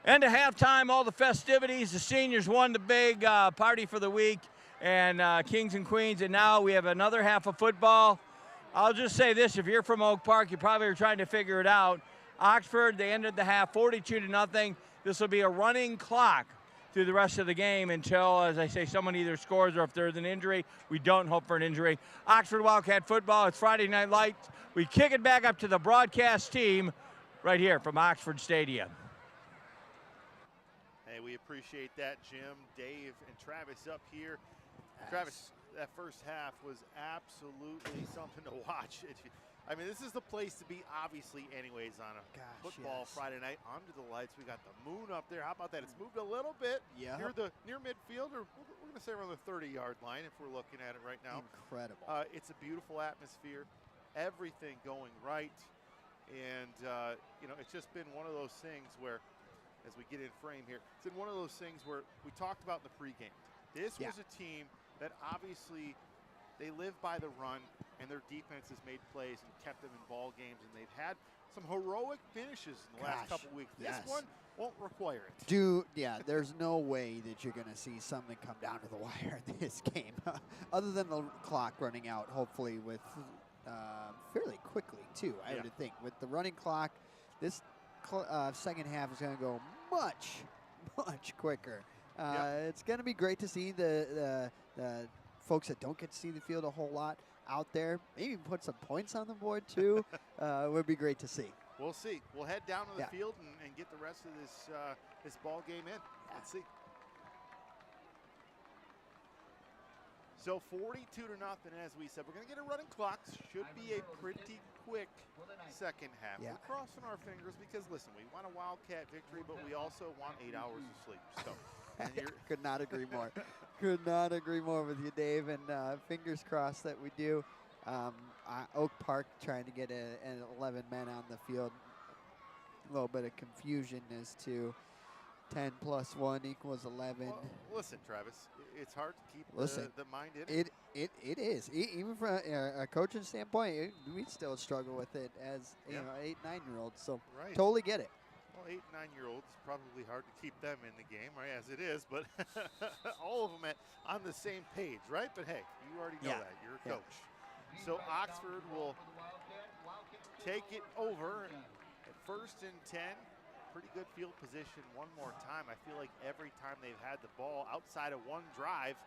End of halftime, all the festivities. The seniors won the big party for the week, and Kings and Queens, and now we have another half of football. I'll just say this, if you're from Oak Park, you probably are trying to figure it out. Oxford, they ended the half 42-0. This will be a running clock through the rest of the game until, as I say, someone either scores or if there's an injury. We don't hope for an injury. Oxford Wildcat football, it's Friday Night Lights. We kick it back up to the broadcast team right here from Oxford Stadium. Hey, we appreciate that, Jim, Dave, and Travis up here. Travis, that first half was absolutely something to watch. I mean, this is the place to be, obviously, anyways, on a football Friday night under the lights. We got the moon up there. How about that? It's moved a little bit near midfield, or we're going to say around the 30-yard line if we're looking at it right now. Incredible. It's a beautiful atmosphere. Everything going right. And, it's just been one of those things where, as we get in frame here, it's been one of those things where we talked about in the pregame. This was a team that obviously they live by the run, and their defense has made plays and kept them in ball games, and they've had some heroic finishes in the last couple weeks. This one won't require it. There's no way that you're going to see something come down to the wire in this game, other than the clock running out, hopefully with fairly quickly, too, I would think. With the running clock, this second half is going to go much, much quicker. It's going to be great to see the folks that don't get to see the field a whole lot out there. Maybe put some points on the board, too. Would be great to see. We'll see. We'll head down to the field and get the rest of this ball game in. Let's see. So 42-0, as we said. We're going to get a running clock. Should be a pretty quick second half. We're crossing our fingers because, listen, we want a Wildcat victory, but we also want 8 hours of sleep. So, could not agree more. Could not agree more with you, Dave. And fingers crossed that we do. Oak Park trying to get an 11 men on the field. A little bit of confusion as to 10 plus 1 equals 11. Well, listen, Travis, it's hard to keep the mind in it. It is. Even from a coaching standpoint, we still struggle with it as 8, 9-year-olds. So totally get it. Well, 8 and 9-year-olds, probably hard to keep them in the game, right, as it is, but all of them on the same page, right? But hey, you already know that. You're a coach. So Oxford will take it over at 1st and 10. Pretty good field position one more time. I feel like every time they've had the ball outside of one drive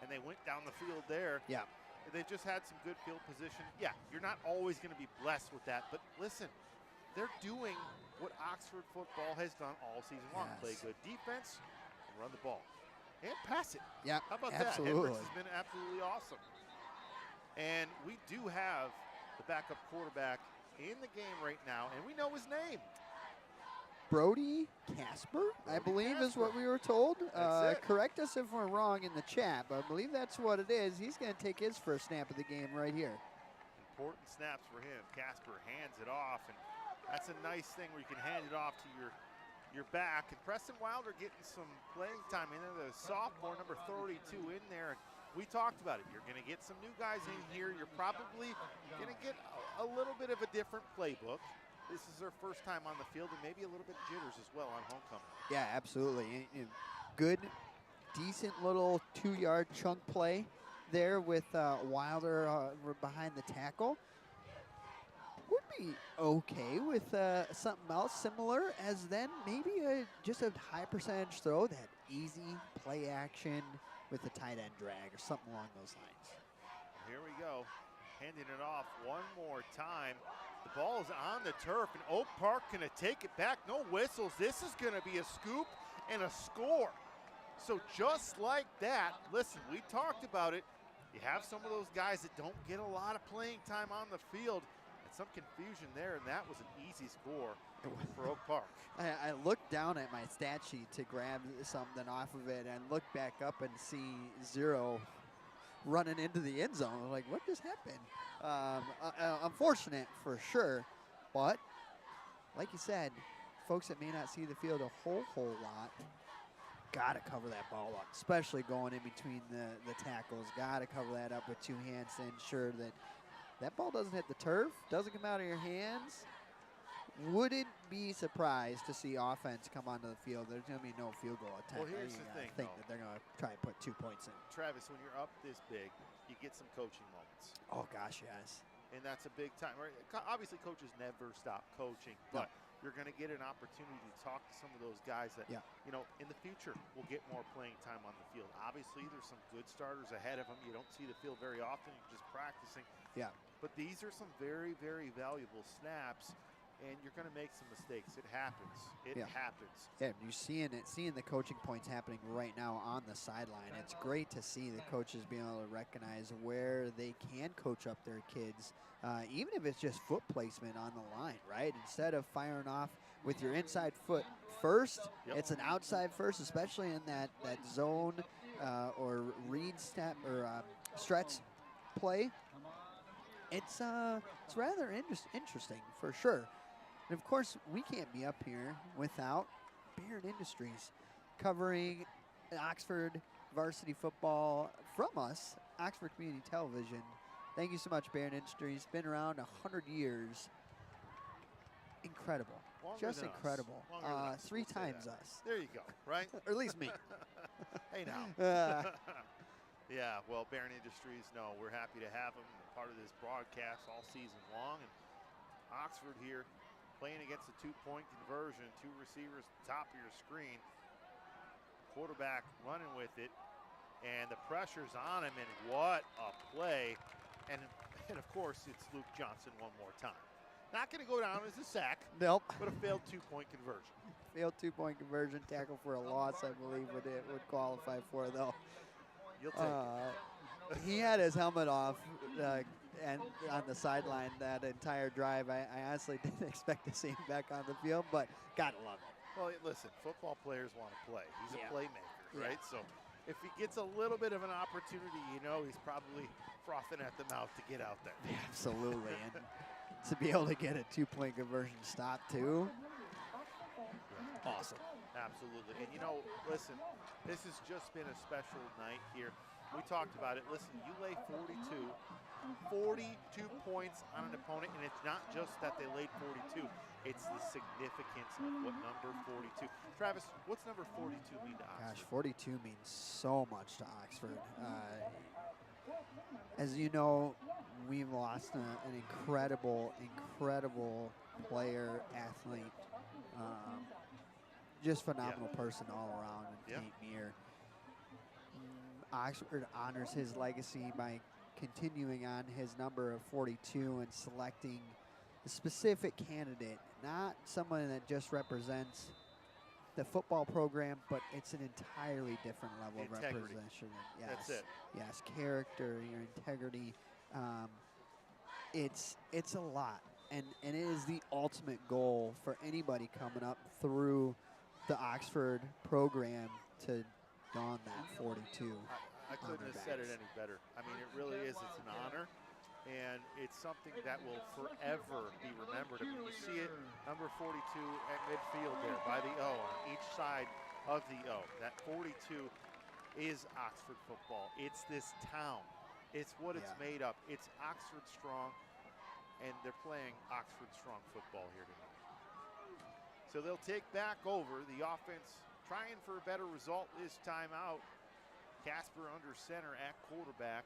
and they went down the field there, they've just had some good field position. Yeah, you're not always going to be blessed with that, but listen, they're doing what Oxford football has done all season long. Play good defense and run the ball. And pass it. Yeah, how about absolutely. that? Hendricks has been absolutely awesome. And we do have the backup quarterback in the game right now, and we know his name. Brody Casper, I believe, is what we were told. Correct us if we're wrong in the chat, but I believe that's what it is. He's going to take his first snap of the game right here. Important snaps for him. Casper hands it off, and that's a nice thing where you can hand it off to your back. And Preston Wilder getting some playing time in there. The sophomore, number 32, in there. We talked about it. You're going to get some new guys in here. You're probably going to get a little bit of a different playbook. This is their first time on the field, and maybe a little bit of jitters as well on homecoming. Yeah, absolutely. Good, decent little 2-yard chunk play there with Wilder behind the tackle. Would be okay with something else similar, as then maybe just a high percentage throw, that easy play action with the tight end drag or something along those lines. Here we go, handing it off one more time. The ball is on the turf, and Oak Park gonna take it back. No whistles. This is gonna be a scoop and a score. So just like that, listen, we talked about it. You have some of those guys that don't get a lot of playing time on the field, and some confusion there, and that was an easy score for Oak Park. I looked down at my stat sheet to grab something off of it and look back up and see 0 running into the end zone. I'm like, what just happened? Unfortunate for sure, but like you said, folks that may not see the field a whole lot, gotta cover that ball up, especially going in between the tackles. Gotta cover that up with 2 hands to ensure that that ball doesn't hit the turf, doesn't come out of your hands. Wouldn't be surprised to see offense come onto the field. There's going to be no field goal attempt. Well, here's the thing, I think that they're going to try and put 2 points in. Travis, when you're up this big, you get some coaching moments. Oh, gosh, yes. And that's a big time, right? Obviously, coaches never stop coaching, but you're going to get an opportunity to talk to some of those guys that, you know, in the future will get more playing time on the field. Obviously, there's some good starters ahead of them. You don't see the field very often. You're just practicing. Yeah. But these are some very, very valuable snaps, and you're going to make some mistakes. It happens. It happens. Yeah, you're seeing the coaching points happening right now on the sideline. It's great to see the coaches being able to recognize where they can coach up their kids, even if it's just foot placement on the line, right? Instead of firing off with your inside foot first, it's an outside first, especially in that zone or read step or stretch play. It's rather interesting for sure. And of course, we can't be up here without Barron Industries covering Oxford varsity football from us, Oxford Community Television. Thank you so much, Barron Industries. Been around 100 years. Incredible. Just incredible. 3 times us. There you go, right? Or at least me. Hey, now. Yeah, well, Barron Industries, no, we're happy to have them part of this broadcast all season long. And Oxford here playing against a 2-point conversion, 2 receivers at the top of your screen. Quarterback running with it, and the pressure's on him, and what a play. And of course, it's Luke Johnson one more time. Not going to go down as a sack, nope, but a failed 2-point conversion. Failed 2-point conversion, tackle for a loss, I believe would qualify for, though. You'll take it. He had his helmet off and on the sideline that entire drive. I honestly didn't expect to see him back on the field, but gotta love it. Well, listen, football players want to play. He's a playmaker, right? So if he gets a little bit of an opportunity, you know he's probably frothing at the mouth to get out there. Absolutely, and to be able to get a 2-point conversion stop too, awesome. Absolutely, and you know, listen, this has just been a special night here. We talked about it. Listen, you lay 42 points on an opponent, and it's not just that they laid 42. It's the significance of what number 42. Travis, what's number 42 mean to Oxford? Gosh, 42 means so much to Oxford. As you know, we've lost an incredible player, athlete, just phenomenal person all around, and Tate Meir. Oxford honors his legacy by continuing on his number of 42 and selecting a specific candidate, not someone that just represents the football program, but it's an entirely different level of representation. Yes, that's it. Yes, character, your integrity. It's a lot, and it is the ultimate goal for anybody coming up through the Oxford program to don that 42. I couldn't have said it any better. I mean, it really is. It's an honor, and it's something that will forever be remembered. I mean, you see it, number 42 at midfield there by the O on each side of the O. That 42 is Oxford football. It's this town. It's what it's made up. It's Oxford strong, and they're playing Oxford strong football here tonight. So they'll take back over the offense, trying for a better result this time out. Casper under center at quarterback.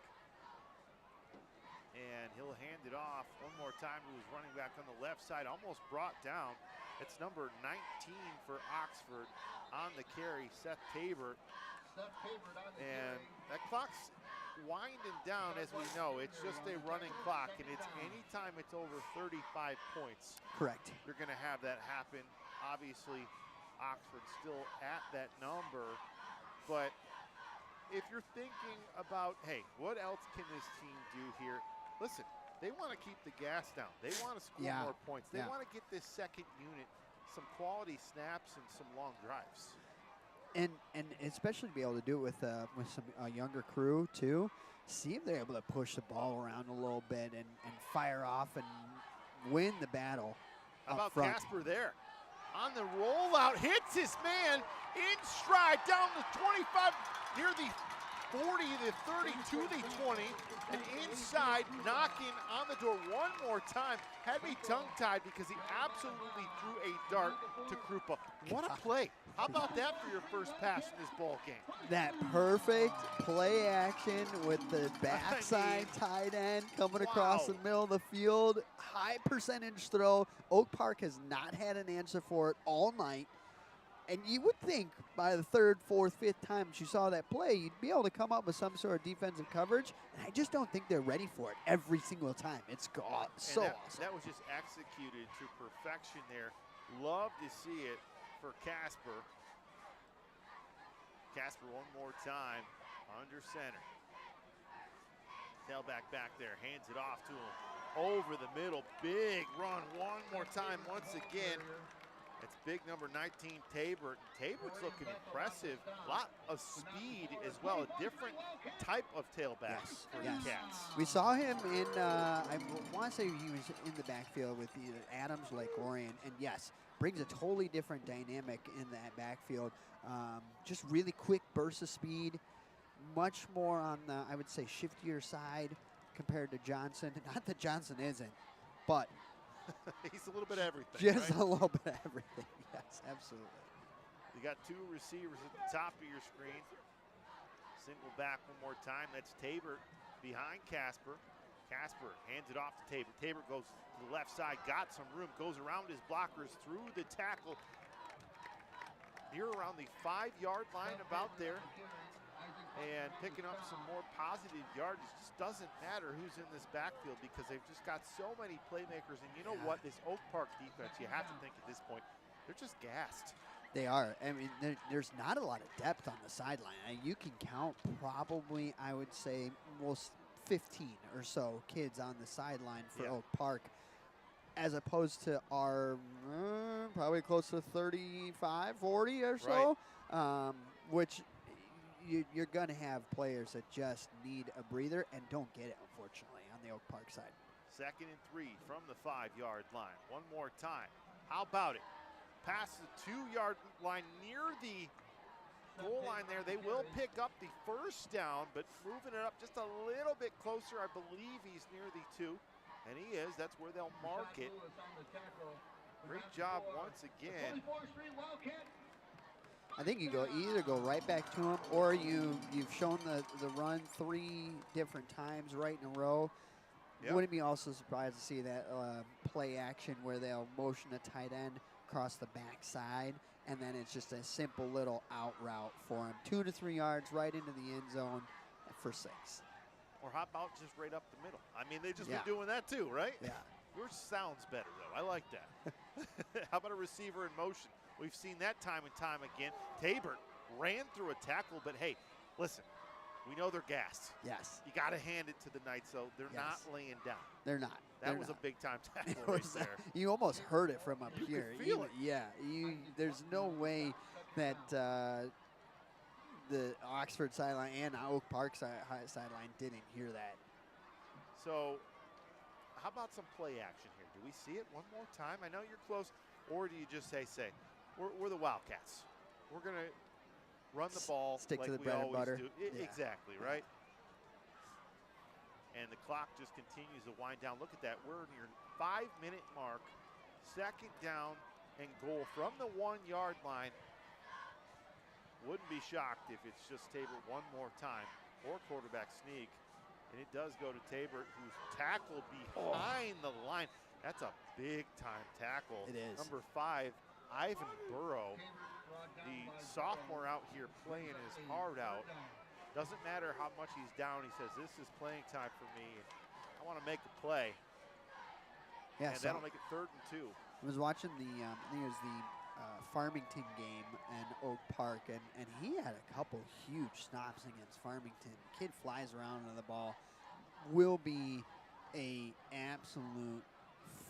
And he'll hand it off one more time to his running back on the left side, almost brought down. It's number 19 for Oxford on the carry, Seth Tabor. And that clock's winding down, as we know. It's just a running clock, and it's anytime it's over 35 points. Correct. You're going to have that happen. Obviously, Oxford's still at that number, but if you're thinking about, hey, what else can this team do here? Listen, they want to keep the gas down. They want to score more points. They want to get this second unit some quality snaps and some long drives. And especially to be able to do it with some younger crew too. See if they're able to push the ball around a little bit and fire off and win the battle. How about front. Casper there? On the rollout, hits his man in stride down the 25, near the 40, the 30, to the 20, and inside, knocking on the door one more time. Had me tongue-tied because he absolutely threw a dart to Krupa. What a play. How about that for your first pass in this ball game? That perfect play action with the backside tight end coming across the middle of the field. High percentage throw. Oak Park has not had an answer for it all night. And you would think by the third, fourth, fifth time you saw that play, you'd be able to come up with some sort of defensive coverage. And I just don't think they're ready for it every single time. It's so awesome. That was just executed to perfection there. Love to see it for Casper. Casper one more time under center. Tailback back there, hands it off to him. Over the middle, big run one more time once again. It's big number 19, Tabor. Tabor's looking impressive. A lot of speed as well. A different type of tailback for the Cats. We saw him in, I want to say he was in the backfield with either Adams, Lake Orion, and yes, brings a totally different dynamic in that backfield. Just really quick burst of speed. Much more on the, I would say, shiftier side compared to Johnson. Not that Johnson isn't, but he's a little bit of everything. Just a little bit of everything, yes, absolutely. You got two receivers at the top of your screen. Single back one more time. That's Tabor behind Casper. Casper hands it off to Tabor. Tabor goes to the left side, got some room, goes around his blockers through the tackle. Near around the 5-yard line, about there. And picking up some more positive yards. It just doesn't matter who's in this backfield because they've just got so many playmakers. And you know what? This Oak Park defense, you have to think at this point, they're just gassed. They are. I mean, there's not a lot of depth on the sideline. You can count probably, I would say, almost 15 or so kids on the sideline for Oak Park, as opposed to our probably close to 35, 40 or so, which you're going to have players that just need a breather and don't get it, unfortunately, on the Oak Park side. 2nd and 3 from the 5-yard line. One more time. How about it? Past the 2-yard line near the goal line there. They will pick up the first down, but moving it up just a little bit closer. I believe he's near the 2, and he is. That's where they'll mark it. Great job once again. 24th Street Wildcat. I think you either go right back to him, or you've shown the run 3 different times right in a row. Yep. Wouldn't be also surprised to see that play action where they'll motion a tight end across the backside, and then it's just a simple little out route for him. 2 to 3 yards right into the end zone for 6. Or how about just right up the middle? I mean, they've just Yeah. been doing that too, right? Yeah. Yours sounds better, though. I like that. How about a receiver in motion? We've seen that time and time again. Tabor ran through a tackle, but hey, listen, we know they're gassed. Yes. You got to hand it to the Knights, though. They're not Yes. laying down. They're not. That They're was not. a big-time tackle It right was, there. you almost heard it from up You here. could feel it. Yeah. There's no way that the Oxford sideline and Oak Park sideline didn't hear that. So how about some play action here? Do we see it one more time? I know you're close. Or do you just say, we're the Wildcats. We're going to run the ball Stick like to the we bread and always butter. do. Yeah. Exactly, right? And the clock just continues to wind down. Look at that. We're near 5-minute mark. 2nd down and goal from the 1-yard line. Wouldn't be shocked if it's just Tabor one more time or quarterback sneak. And it does go to Tabor, who's tackled behind the line. That's a big-time tackle. It is. Number 5, Ivan Burrow, the sophomore out here playing his heart out. Doesn't matter how much he's down. He says, this is playing time for me. I want to make a play. Yeah, And so that'll make it 3rd and 2. I was watching I think it was the Farmington game in Oak Park, and he had a couple huge stops against Farmington. Kid flies around on the ball, will be a absolute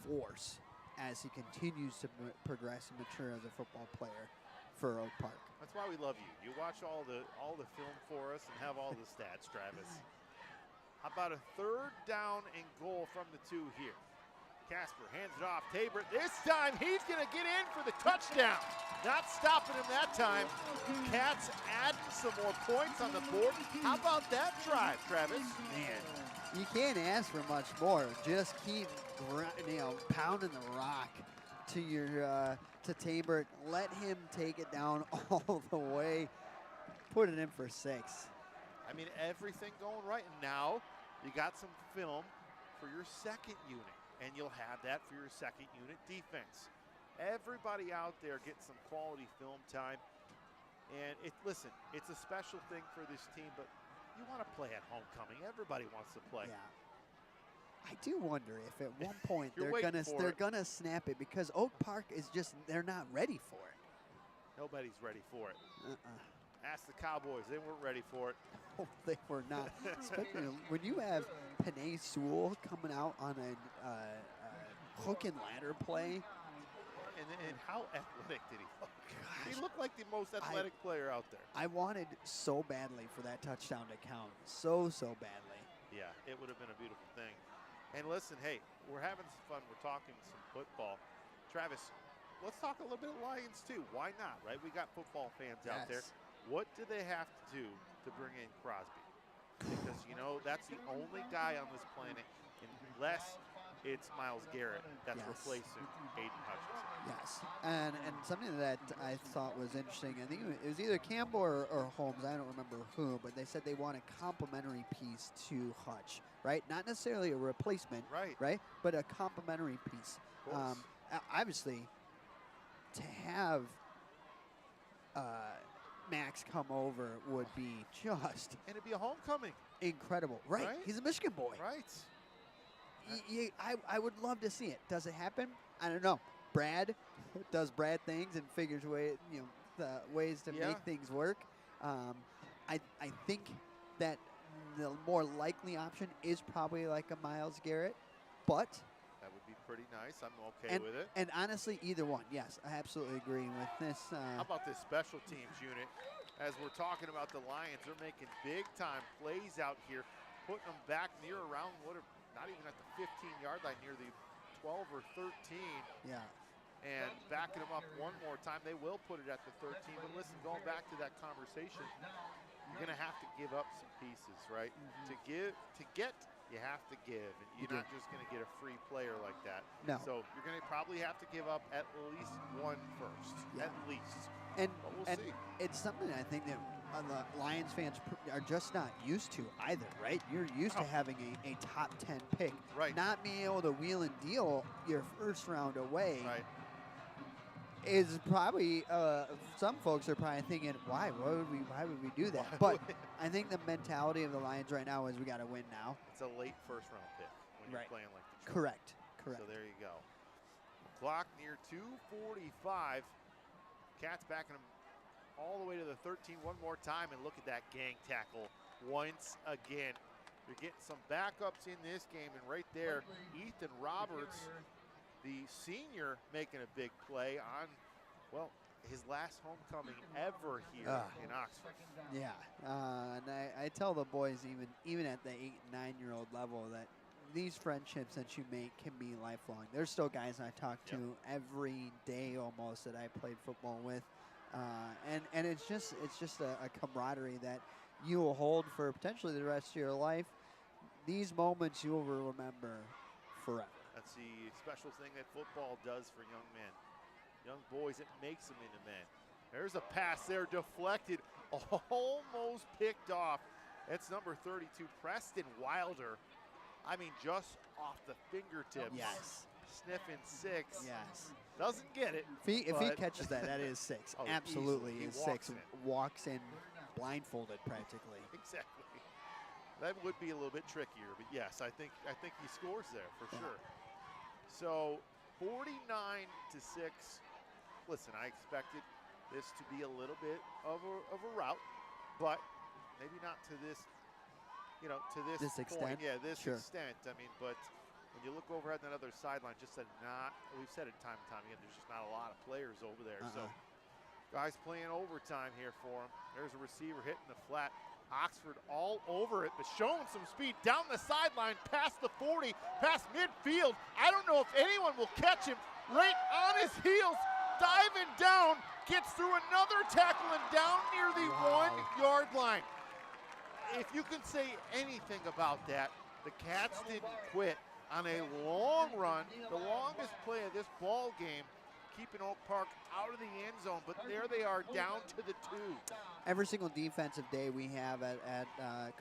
force as he continues to progress and mature as a football player for Oak Park. That's why we love you. You watch all the film for us and have all the stats, Travis. How about a 3rd down and goal from the 2 here? Casper hands it off. Tabor, this time he's going to get in for the touchdown. Not stopping him that time. Cats add some more points on the board. How about that drive, Travis? Man, you can't ask for much more. Just keep pounding the rock to your to Tabor. Let him take it down all the way. Put it in for 6. I mean, everything going right. And now you got some film for your 2nd unit. And you'll have that for your 2nd unit defense. Everybody out there getting some quality film time. And listen, it's a special thing for this team, but you want to play at homecoming. Everybody wants to play. Yeah. I do wonder if at one point You're they're waiting for they're it. gonna snap it, because Oak Park is just, they're not ready for it. Nobody's ready for it. Ask the Cowboys. They weren't ready for it. Oh, they were not. Especially when you have Panay Sewell coming out on a hook and ladder play. And how athletic did he look? He looked like the most athletic player out there. I wanted so badly for that touchdown to count. So badly. Yeah, it would have been a beautiful thing. And listen, hey, we're having some fun. We're talking some football. Travis, let's talk a little bit of Lions too. Why not, right? We got football fans out there. Yes. What do they have to do to bring in Crosby? Because, that's the only guy on this planet, unless it's Myles Garrett, that's Yes. replacing Aiden Hutchinson. Yes, and something that I thought was interesting, I think it was either Campbell or Holmes, I don't remember who, but they said they want a complementary piece to Hutch, right? Not necessarily a replacement, Right. But a complementary piece. Of course. Obviously, to have Max come over would be just And it'd be a homecoming. incredible. Right? Right? He's a Michigan boy. Right. I would love to see it. Does it happen? I don't know. Brad does Brad things and figures the ways to Yeah. make things work. I think that the more likely option is probably like a Myles Garrett, but That would be pretty nice. I'm okay with it. and honestly, either one. Yes, I absolutely agree with this. How about this special teams unit? As we're talking about the Lions, they're making big-time plays out here, putting them back near around not even at the 15-yard line, near the 12 or 13, Yeah. and backing them up one more time. They will put it at the 13. But listen, going back to that conversation, you're going to have to give up some pieces, right? To get you have to give. And you're not just going to get a free player like that. No. So you're going to probably have to give up at least one first, at least. And, but we'll and see. it's something I think that the Lions fans are just not used to either, right? You're used to having a top 10 pick. Right. Not being able to wheel and deal your first round away. Right. Is probably some folks are probably thinking, why would we do that? But I think the mentality of the Lions right now is we got to win now. It's a late first round pick when you're playing like the Correct. So there you go. Clock near 2:45. Cats backing them all the way to the 13 one more time, and look at that gang tackle once again. You're getting some backups in this game, and right there, Ethan Roberts, the senior, making a big play on, well, his last homecoming ever here in Oxford. Yeah, and I tell the boys even at the 8- and 9-year-old level that these friendships that you make can be lifelong. There's still guys I talk to every day almost that I played football with, and it's just a camaraderie that you will hold for potentially the rest of your life. These moments you will remember forever. That's the special thing that football does for young men. Young boys, it makes them into men. There's a pass there, deflected, almost picked off. That's number 32, Preston Wilder. I mean, just off the fingertips. Yes. Sniffing 6. Yes. Doesn't get it. If he catches that, that is 6. Oh, absolutely easily. is He 6. Walks in blindfolded practically. Exactly. That would be a little bit trickier, but yes, I think he scores there for sure. So 49-6. Listen, I expected this to be a little bit of a rout, but maybe not to this, to this extent. point. Yeah, this extent. I mean, but when you look over at that other sideline, we've said it time and time again, there's just not a lot of players over there. So guys playing overtime here for him. There's a receiver hitting the flat. Oxford all over it, but showing some speed down the sideline, past the 40, past midfield. I don't know if anyone will catch him. Right on his heels, diving down, gets through another tackle and down near the 1-yard line. If you can say anything about that, the Cats didn't quit on a long run, the longest play of this ball game, keeping Oak Park out of the end zone, but there they are down to the 2. Every single defensive day we have at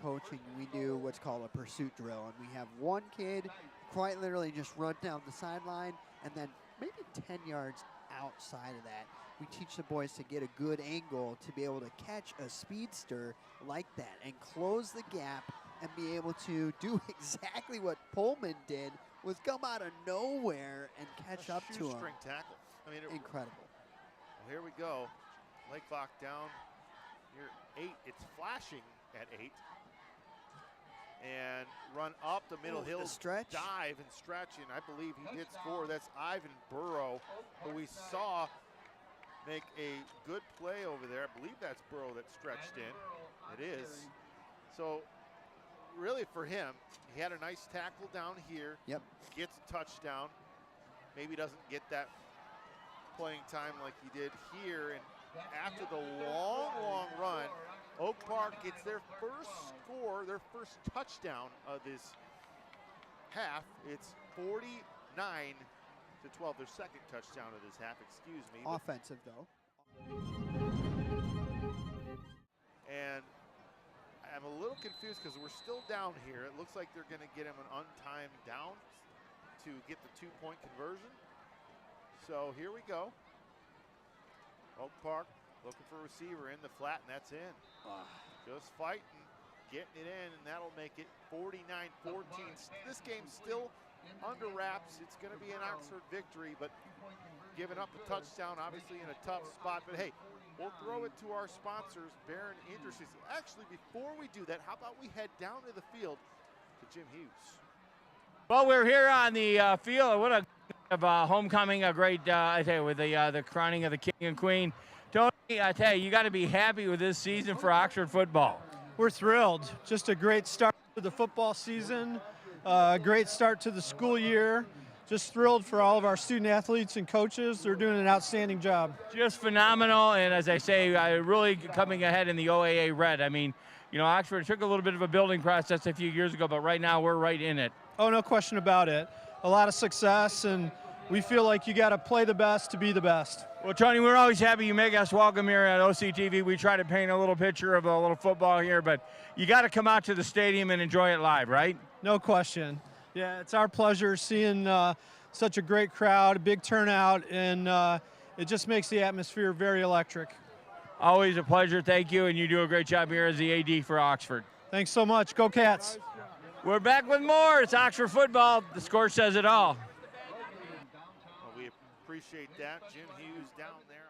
coaching, we do what's called a pursuit drill, and we have one kid quite literally just run down the sideline, and then maybe 10 yards outside of that, we teach the boys to get a good angle to be able to catch a speedster like that and close the gap and be able to do exactly what Pullman did, was come out of nowhere and catch up to him. Shoestring tackle. I mean, incredible. Well, here we go. Leg clock down near 8. It's flashing at 8. And run up the middle hill, stretch, dive and stretch, and I believe he did score. That's Ivan Burrow, who we saw make a good play over there. I believe that's Burrow that stretched in. It is. So really for him, he had a nice tackle down here. Yep. Gets a touchdown. Maybe doesn't get that playing time like he did here. And after the long run, Oak Park gets their first score, their first touchdown of this half. It's 49-12, their second touchdown of this half, excuse me. Offensive, though. And I'm a little confused because we're still down here. It looks like they're going to get him an untimed down to get the 2-point conversion. So here we go. Oak Park looking for a receiver in the flat, and that's in. Just fighting, getting it in, and that'll make it 49-14. This game's still under wraps. It's going to be an Oxford victory, but giving up a touchdown, obviously in a tough spot. But hey, we'll throw it to our sponsors, Barron Industries. Actually, before we do that, how about we head down to the field to Jim Hughes. Well, we're here on the field. What a homecoming, a great, I tell you, with the crowning of the king and queen. Tony, I tell you, you got to be happy with this season for Oxford football. We're thrilled. Just a great start to the football season, a great start to the school year. just thrilled for all of our student athletes and coaches. They're doing an outstanding job. Just phenomenal, and as I say, really coming ahead in the OAA red. I mean, you know, Oxford took a little bit of a building process a few years ago, but right now we're right in it. Oh, no question about it. A lot of success, and we feel like you got to play the best to be the best. Well, Tony, we're always happy you make us welcome here at OCTV. We try to paint a little picture of a little football here, but you got to come out to the stadium and enjoy it live, right? No question. Yeah, it's our pleasure seeing such a great crowd, a big turnout, and it just makes the atmosphere very electric. Always a pleasure. Thank you, and you do a great job here as the AD for Oxford. Thanks so much. Go Cats. We're back with more. It's Oxford football. The score says it all. Well, we appreciate that. Jim Hughes down there.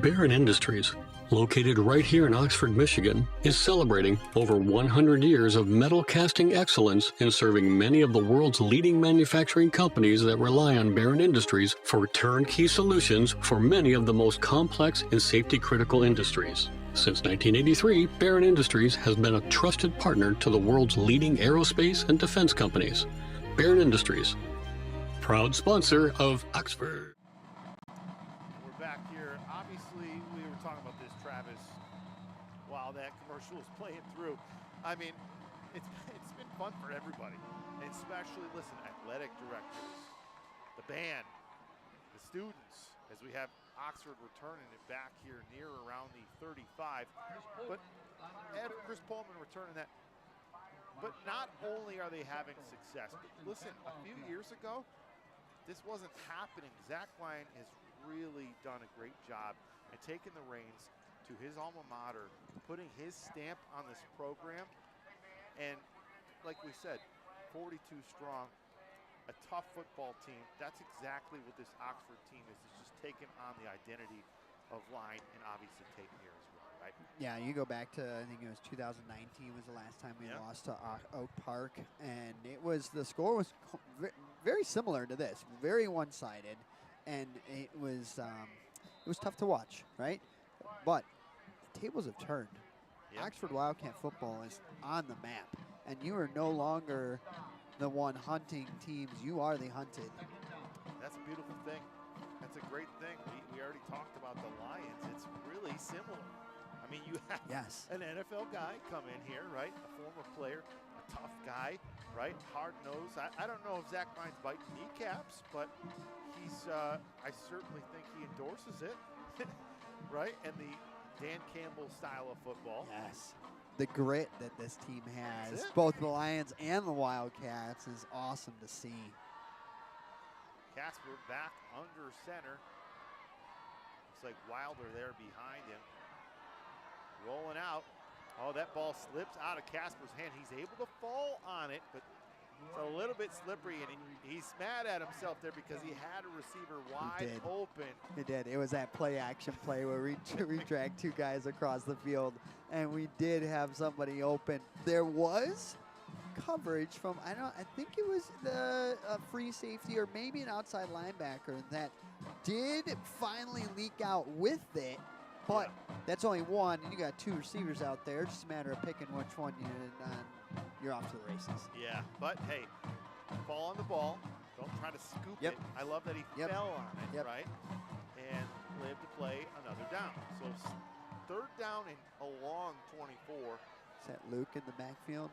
Barron Industries, located right here in Oxford, Michigan, is celebrating over 100 years of metal casting excellence in serving many of the world's leading manufacturing companies that rely on Barron Industries for turnkey solutions for many of the most complex and safety-critical industries. Since 1983, Barron Industries has been a trusted partner to the world's leading aerospace and defense companies. Barron Industries, proud sponsor of Oxford. We're back here. Obviously, we were talking about this, Travis, while that commercial was playing through. I mean, it's been fun for everybody, and especially, listen, athletic directors, the band, the students, as we have Oxford returning it back here near around the 35. But Chris Pullman returning that. But not only are they having success, but listen, a few years ago, this wasn't happening. Zach Lyon has really done a great job at taking the reins to his alma mater, putting his stamp on this program. And like we said, 42 strong, a tough football team. That's exactly what this Oxford team is. It's just taking on the identity of Lyon and obviously Tate here as well, right? Yeah, you go back to, I think it was 2019 was the last time we lost to Oak Park, and the score was very similar to this, very one-sided, and it was tough to watch, right? But the tables have turned. Yep. Oxford Wildcat football is on the map, and you are no longer the one hunting teams. You are the hunted. That's a beautiful thing. That's a great thing. We already talked about the Lions. It's really similar. I mean, you have an NFL guy come in here, right? A former player, a tough guy, right? Hard-nosed. I don't know if Zach Lyon's biting kneecaps, but he's, I certainly think he endorses it, right? And the Dan Campbell style of football. Yes. The grit that this team has, both the Lions and the Wildcats, is awesome to see. Casper back under center. Looks like Wilder there behind him. Rolling out. Oh, that ball slips out of Casper's hand. He's able to fall on it, but it's a little bit slippery, and he's mad at himself there because he had a receiver wide open. He did. It was that play-action play where we dragged two guys across the field, and we did have somebody open. There was coverage from, I think it was the free safety or maybe an outside linebacker that did finally leak out with it, but that's only one, and you got two receivers out there. It's just a matter of picking which one you're off to the races. Yeah, but hey, fall on the ball. Don't try to scoop it. I love that he fell on it, right? And lived to play another down. So third down and a long 24. Is that Luke in the backfield?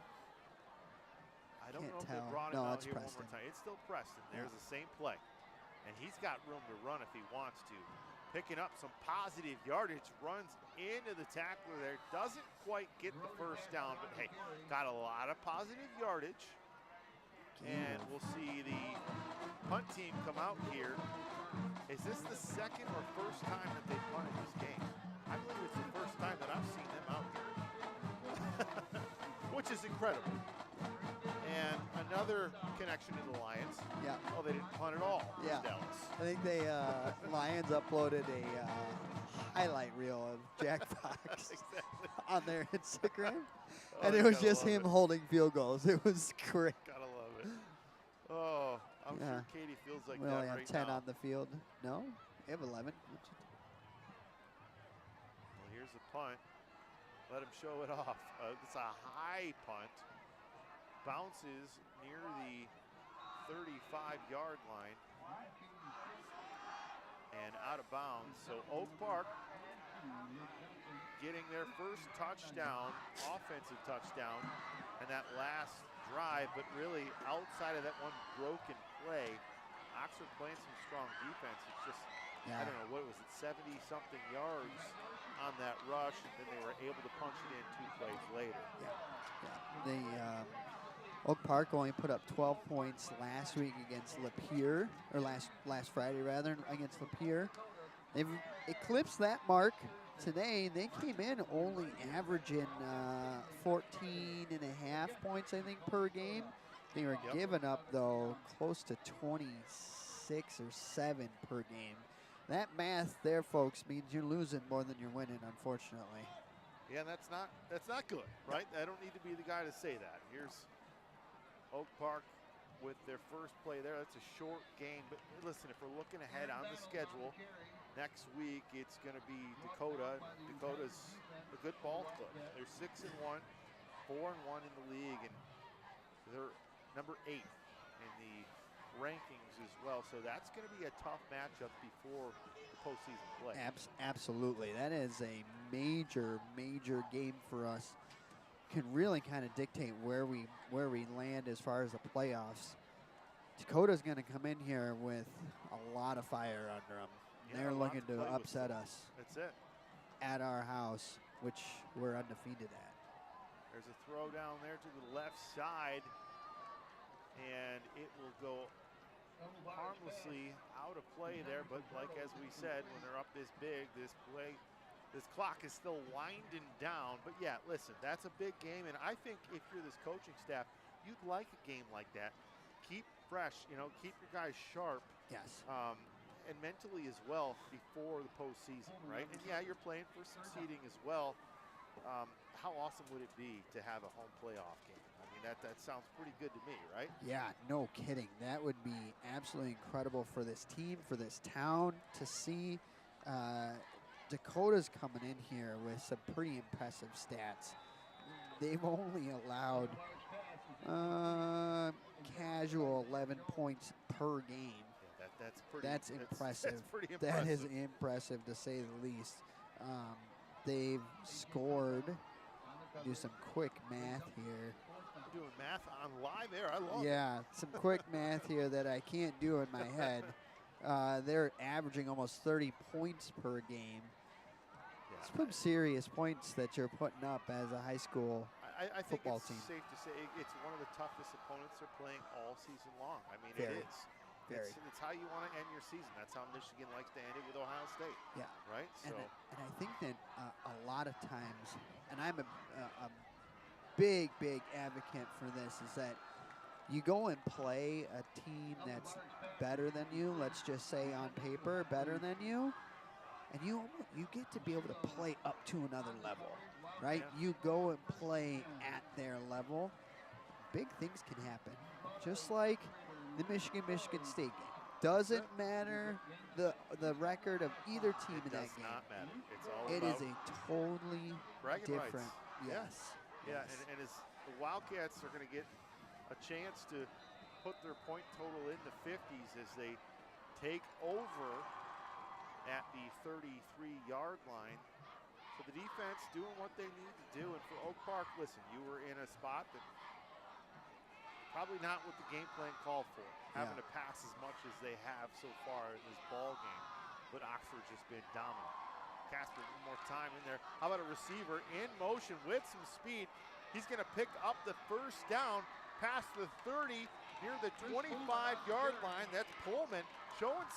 I don't know if they brought him out here Preston. one more time. It's still Preston. There's the same play. And he's got room to run if he wants to. Picking up some positive yardage, runs into the tackler there. Doesn't quite get the first down, but hey, got a lot of positive yardage. And we'll see the punt team come out here. Is this the second or first time that they've punted this game? I believe it's the first time that I've seen them out here. Which is incredible. And another connection to the Lions. Yeah. Oh, they didn't punt at all. Yeah. Dallas. I think they Lions uploaded a highlight reel of Jack Fox on their Instagram, and it was just him holding field goals. It was great. Gotta love it. Oh, I'm sure Katie feels like we that only have right 10 now. on the field. No, we have 11. Well, here's the punt. Let him show it off. It's a high punt. bounces near the 35-yard line and out of bounds. So Oak Park getting their first touchdown, offensive touchdown, and that last drive, but really outside of that one broken play, Oxford playing some strong defense. It's just, I don't know, what was it, 70-something yards on that rush, and then they were able to punch it in 2 plays later. The Oak Park only put up 12 points last week against Lapeer, or last Friday rather, against Lapeer. They've eclipsed that mark today. They came in only averaging 14.5 points, I think, per game. They were giving up, though, close to 26 or 7 per game. That math there, folks, means you're losing more than you're winning, unfortunately. Yeah, that's not good, right? I don't need to be the guy to say that. Here's Oak Park with their first play there. That's a short game, but listen, if we're looking ahead on the schedule, next week it's going to be Dakota. Dakota's a good ball club. They're 6-1, 4-1 in the league, and they're number 8 in the rankings as well. So that's going to be a tough matchup before the postseason play. Absolutely. That is a major game for us. Can really kind of dictate where we land as far as the playoffs. Dakota's going to come in here with a lot of fire under them. Yeah, they're looking to upset us. That's it. At our house, which we're undefeated at. There's a throw down there to the left side, and it will go harmlessly out of play there, but like as we said, when they're up this big, this clock is still winding down. But yeah, listen, that's a big game, and I think if you're this coaching staff, you'd like a game like that. Keep fresh, keep your guys sharp. Yes. And mentally as well before the postseason, right? And yeah, you're playing for some seeding as well. How awesome would it be to have a home playoff game? I mean, that sounds pretty good to me, right? Yeah, no kidding. That would be absolutely incredible for this team, for this town to see. Dakota's coming in here with some pretty impressive stats. They've only allowed casual 11 points per game. Yeah, that's impressive. That's pretty impressive. That is impressive, to say the least. They've scored. Do some quick math here. I'm doing math on live air. I love it. Yeah, some quick math here that I can't do in my head. They're averaging almost 30 points per game. Yeah, It's some serious points that you're putting up as a high school I think football it's team. safe to say it's one of the toughest opponents they're playing all season long. I mean, Very. it is. It's how you want to end your season. That's how Michigan likes to end it with Ohio State. Yeah. Right? And, So and I think that a lot of times, and I'm a big advocate for this, is that you go and play a team that's better than you, let's just say on paper, better than you, and you get to be able to play up to another level, right? Yeah. You go and play at their level, big things can happen. Just like the Michigan State game. Doesn't matter the record of either team in that does game. not matter. It's all It about is a totally bragging different. rights. Yes. Yeah, Yes. and as the Wildcats are going to get a chance to put their point total in the 50s as they take over at the 33-yard line. So the defense doing what they need to do. And for Oak Park, listen, you were in a spot that probably not what the game plan called for, having to pass as much as they have so far in this ball game. But Oxford's just been dominant. Casper one more time in there. How about a receiver in motion with some speed? He's going to pick up the first down past the 30 near the 25-yard line. That's Pullman showing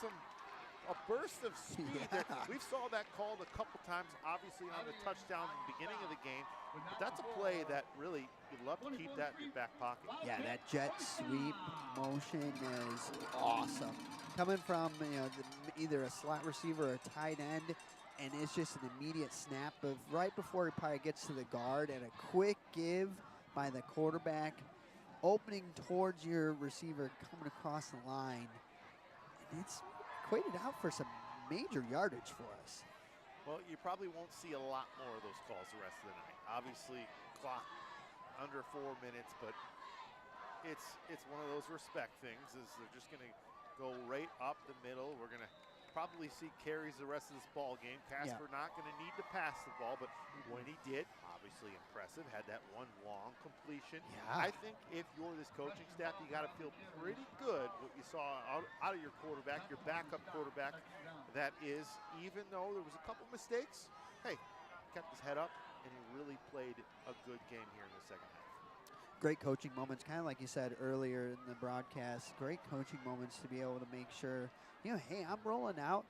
a burst of speed there. We saw that called a couple times, obviously on the touchdown in the beginning of the game. But that's a play that really, you'd love to keep that in your back pocket. Yeah, that jet sweep motion is awesome. Coming from either a slot receiver or a tight end, and it's just an immediate snap of right before he probably gets to the guard, and a quick give by the quarterback, opening towards your receiver, coming across the line. And it's equated out for some major yardage for us. Well, you probably won't see a lot more of those calls the rest of the night. Obviously, clock under 4 minutes, but it's one of those respect things. Is they're just going to go right up the middle. We're going to probably see carries the rest of this ball game. Casper not going to need to pass the ball, but when he did, obviously impressive. Had that one long completion. Yeah. I think if you're this coaching staff, you got to feel pretty good what you saw out of your quarterback, your backup quarterback. That is, even though there was a couple mistakes, hey, kept his head up, and he really played a good game here in the second half. Great coaching moments, kind of like you said earlier in the broadcast. Great coaching moments to be able to make sure, you know, hey, I'm rolling out.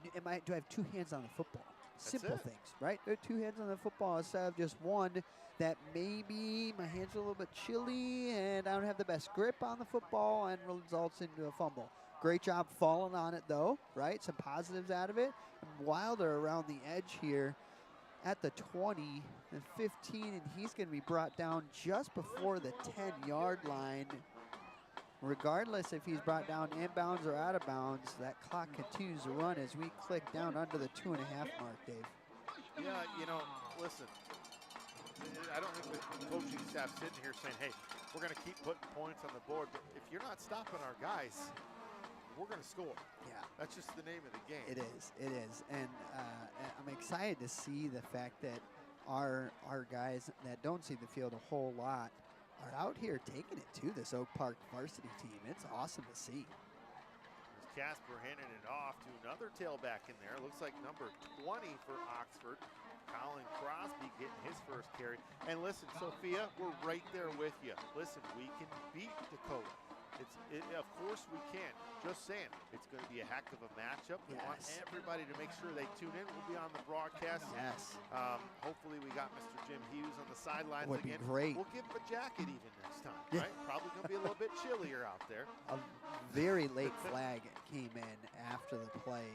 Do I have two hands on the football? Simple things, right? There are two hands on the football instead of just one. That maybe my hands are a little bit chilly and I don't have the best grip on the football and results into a fumble. Great job falling on it though, right? Some positives out of it. Wilder around the edge here at the 20 and 15, and he's going to be brought down just before the 10-yard line. Regardless if he's brought down inbounds or out of bounds, that clock continues to run as we click down under the 2.5 mark, Dave. Yeah, you know, listen, I don't think the coaching staff sitting here saying, hey, we're going to keep putting points on the board, but if you're not stopping our guys, we're going to score. Yeah. That's just the name of the game. It is. It is. And I'm excited to see the fact that our guys that don't see the field a whole lot are out here taking it to this Oak Park varsity team. It's awesome to see. As Casper handing it off to another tailback in there. Looks like number 20 for Oxford. Colin Crosby getting his first carry. And listen, Sophia, we're right there with you. Listen, we can beat Dakota. Of course we can. Just saying, it's going to be a heck of a matchup. We want everybody to make sure they tune in. We'll be on the broadcast. Yes. Hopefully we got Mr. Jim Hughes on the sidelines Would again. be great. We'll give him a jacket even next time, right? Probably going to be a little bit chillier out there. A very late flag came in after the play.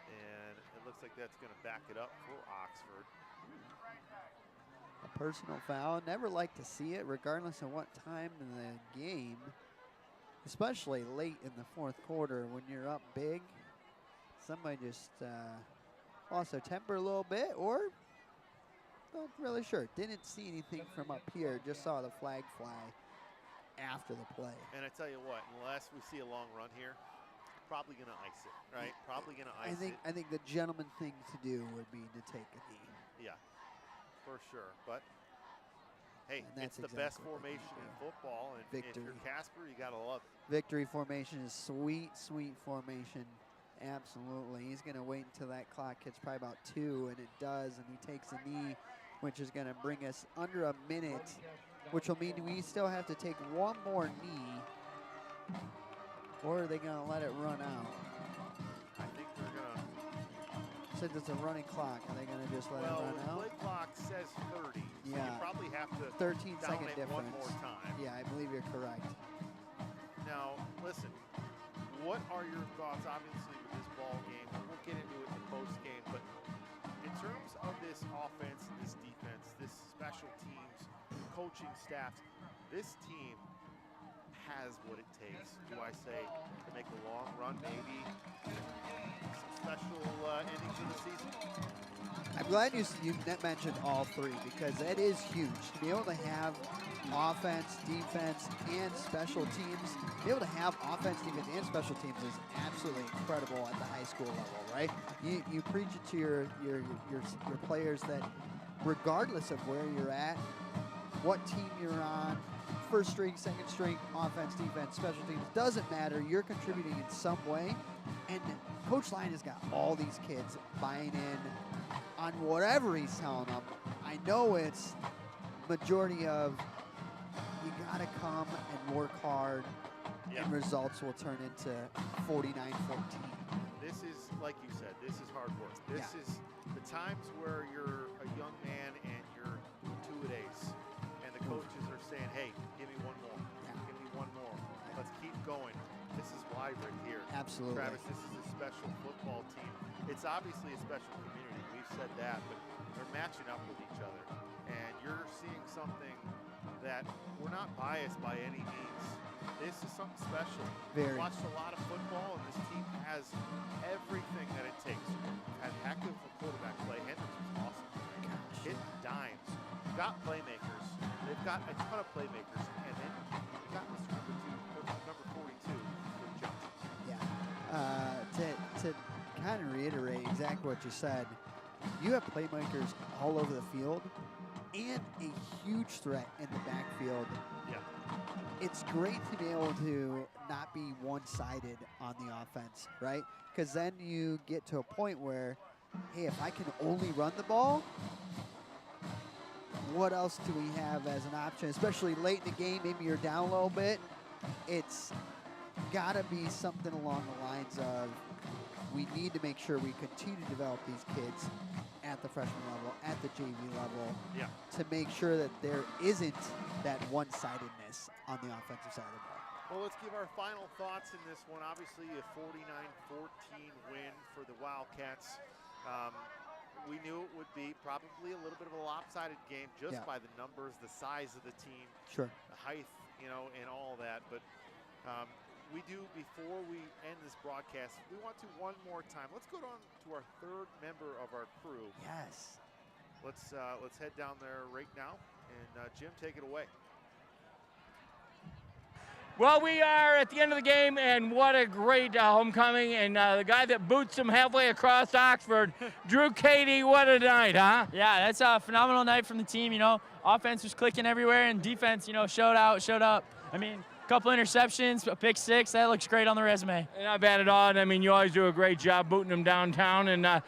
And it looks like that's going to back it up for Oxford. A personal foul. Never like to see it, regardless of what time in the game, especially late in the fourth quarter when you're up big. Somebody just lost their temper a little bit, or not really sure. Didn't see anything from up here. Just saw the flag fly after the play. And I tell you what, unless we see a long run here, probably going to ice it, right? Probably going to ice it. I think the gentleman thing to do would be to take a knee. Yeah. For sure, but hey, it's the exactly best what they formation in do. football, and if you're Casper, you gotta love it. Victory formation is sweet, sweet formation. Absolutely. He's gonna wait until that clock hits probably about 2, and it does, and he takes a knee, which is gonna bring us under a minute, which will mean we still have to take one more knee, or are they gonna let it run out? I think they're gonna. Since it's a running clock, are they going to just let it run the out? play clock says 30, so you probably have to 13-second down it difference. one more time. Yeah, I believe you're correct. Now, listen, what are your thoughts, obviously, with this ball game? We'll get into it in the post game, but in terms of this offense, this defense, this special teams, coaching staffs, this team has what it takes, do I say, to make a long run, maybe some special innings of the season? I'm glad you mentioned all three, because that is huge. To be able to have offense, defense, and special teams, to be able to have offense, defense, and special teams is absolutely incredible at the high school level, right? You preach it to your players that regardless of where you're at, what team you're on, first string, second string, offense, defense, special teams, doesn't matter. You're contributing in some way. And Coach Lyon has got all these kids buying in on whatever he's telling them. I know it's majority of you got to come and work hard, and results will turn into 49-14. This is, like you said, this is hard work. This is the times where you're a young man and you're doing two-a-days. And the coaches are saying, hey, give me one more. Give me one more. Let's keep going. This is why we're here. Absolutely. Travis, this is a special football team. It's obviously a special community. We've said that, but they're matching up with each other. And you're seeing something that we're not biased by any means. This is something special. Very. We've watched a lot of football, and this team has everything that it takes. Had heck of a quarterback play. Hendricks was awesome. Hitting dimes. Got playmakers. They've got a ton of playmakers, and then you've got Mr. Number 42, Luke Johnson. Yeah. To kind of reiterate exactly what you said, you have playmakers all over the field and a huge threat in the backfield. Yeah. It's great to be able to not be one-sided on the offense, right? Because then you get to a point where, hey, if I can only run the ball, what else do we have as an option? Especially late in the game, maybe you're down a little bit. It's got to be something along the lines of, we need to make sure we continue to develop these kids at the freshman level, at the JV level, to make sure that there isn't that one-sidedness on the offensive side of the ball. Well, let's give our final thoughts in this one. Obviously, a 49-14 win for the Wildcats. We knew it would be probably a little bit of a lopsided game just by the numbers, the size of the team, the height, you know, and all that. But we do, before we end this broadcast, we want to one more time. Let's go on to our third member of our crew. Yes. Let's head down there right now, and Jim, take it away. Well, we are at the end of the game, and what a great homecoming. And the guy that boots him halfway across Oxford, Drew Cady, what a night, huh? Yeah, that's a phenomenal night from the team. You know, offense was clicking everywhere, and defense, you know, showed up. I mean, a couple interceptions, a pick six, that looks great on the resume. Not bad at all. And I mean, you always do a great job booting them downtown. And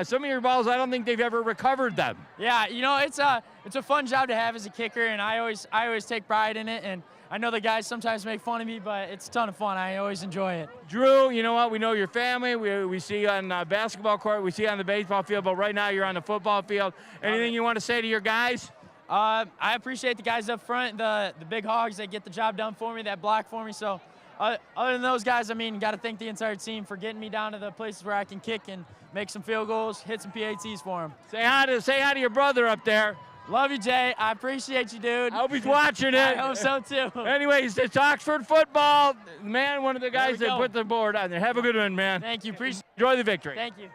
some of your balls, I don't think they've ever recovered them. Yeah, you know, it's a fun job to have as a kicker, and I always take pride in it. And I know the guys sometimes make fun of me, but it's a ton of fun. I always enjoy it. Drew, you know what? We know your family. We see you on the basketball court. We see you on the baseball field. But right now you're on the football field. Anything you want to say to your guys? I appreciate the guys up front, the big hogs that get the job done for me, that block for me. So other than those guys, I mean, got to thank the entire team for getting me down to the places where I can kick and make some field goals, hit some PATs for them. Say hi to your brother up there. Love you, Jay. I appreciate you, dude. I hope he's watching it. I hope so, too. Anyways, it's Oxford football. Man, one of the guys that put the board on there. Have a good one, man. Thank you. Enjoy the victory. Thank you.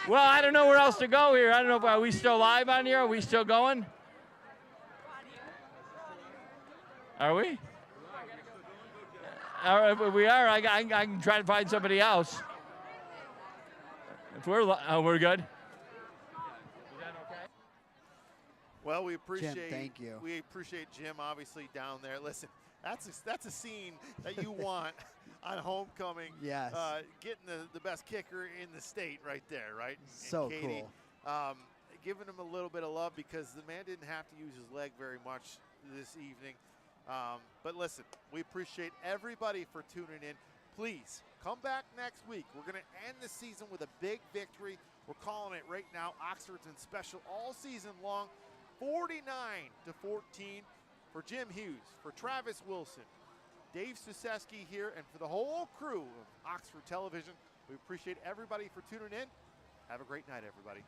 Well, I don't know where else to go here. I don't know if are we still live on here? Are we still going? Are we? All right, if we are, I can try to find somebody else. If we're good. Well, we appreciate Jim, thank you. We appreciate Jim obviously down there. Listen, that's a scene that you want on homecoming. Yes. Getting the best kicker in the state right there, right? So Cady, cool. Giving him a little bit of love because the man didn't have to use his leg very much this evening. But listen, we appreciate everybody for tuning in. Please come back next week. We're going to end the season with a big victory. We're calling it right now. Oxford's in special all season long. 49-14 for Jim Hughes, for Travis Wilson, Dave Suseski here, and for the whole crew of Oxford Television. We appreciate everybody for tuning in. Have a great night, everybody.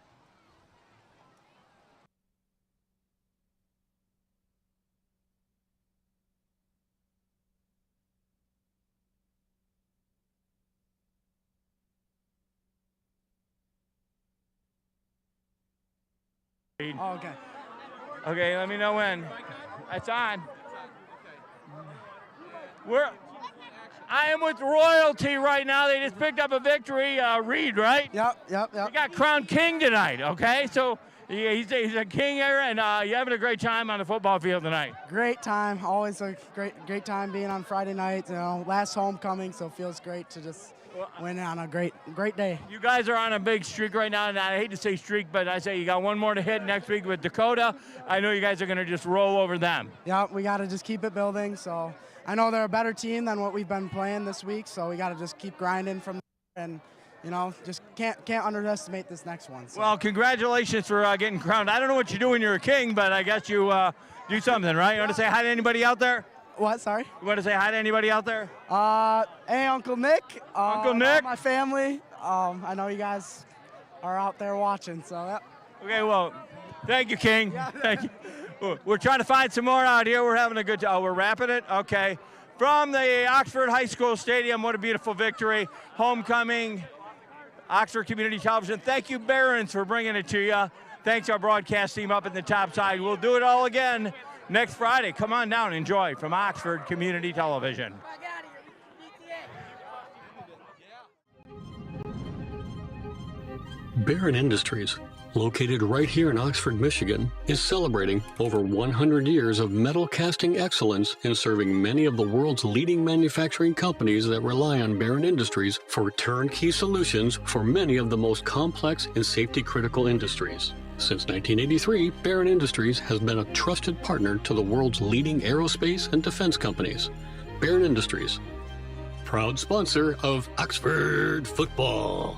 Oh, okay. Okay, let me know when. It's on. I am with royalty right now. They just picked up a victory. Reed, right? Yep. He got crowned king tonight, okay? So he's a king here, and you're having a great time on the football field tonight. Great time. Always a great time being on Friday night. You know, last homecoming, so it feels great to just win on a great day. You guys are on a big streak right now, and I hate to say streak, but I say you got one more to hit next week with Dakota. I know you guys are going to just roll over them. Yep, we got to just keep it building. So I know they're a better team than what we've been playing this week, so we got to just keep grinding from there and, you know, just can't underestimate this next one. So. Well, congratulations for getting crowned. I don't know what you do when you're a king, but I guess you do something, right? You want to say hi to anybody out there? What, sorry? You want to say hi to anybody out there? Hey, Uncle Nick. Uncle Nick. My family. I know you guys are out there watching, so yep. Okay, well, thank you, King. Thank you. We're trying to find some more out here. We're having a good time. Oh, we're wrapping it? Okay. From the Oxford High School Stadium, what a beautiful victory. Homecoming, Oxford Community Television. Thank you, Barons, for bringing it to you. Thanks to our broadcast team up in the top side. We'll do it all again next Friday. Come on down, enjoy from Oxford Community Television. Barron Industries, located right here in Oxford, Michigan, is celebrating over 100 years of metal casting excellence in serving many of the world's leading manufacturing companies that rely on Barron Industries for turnkey solutions for many of the most complex and safety-critical industries. Since 1983, Barron Industries has been a trusted partner to the world's leading aerospace and defense companies. Barron Industries, proud sponsor of Oxford football.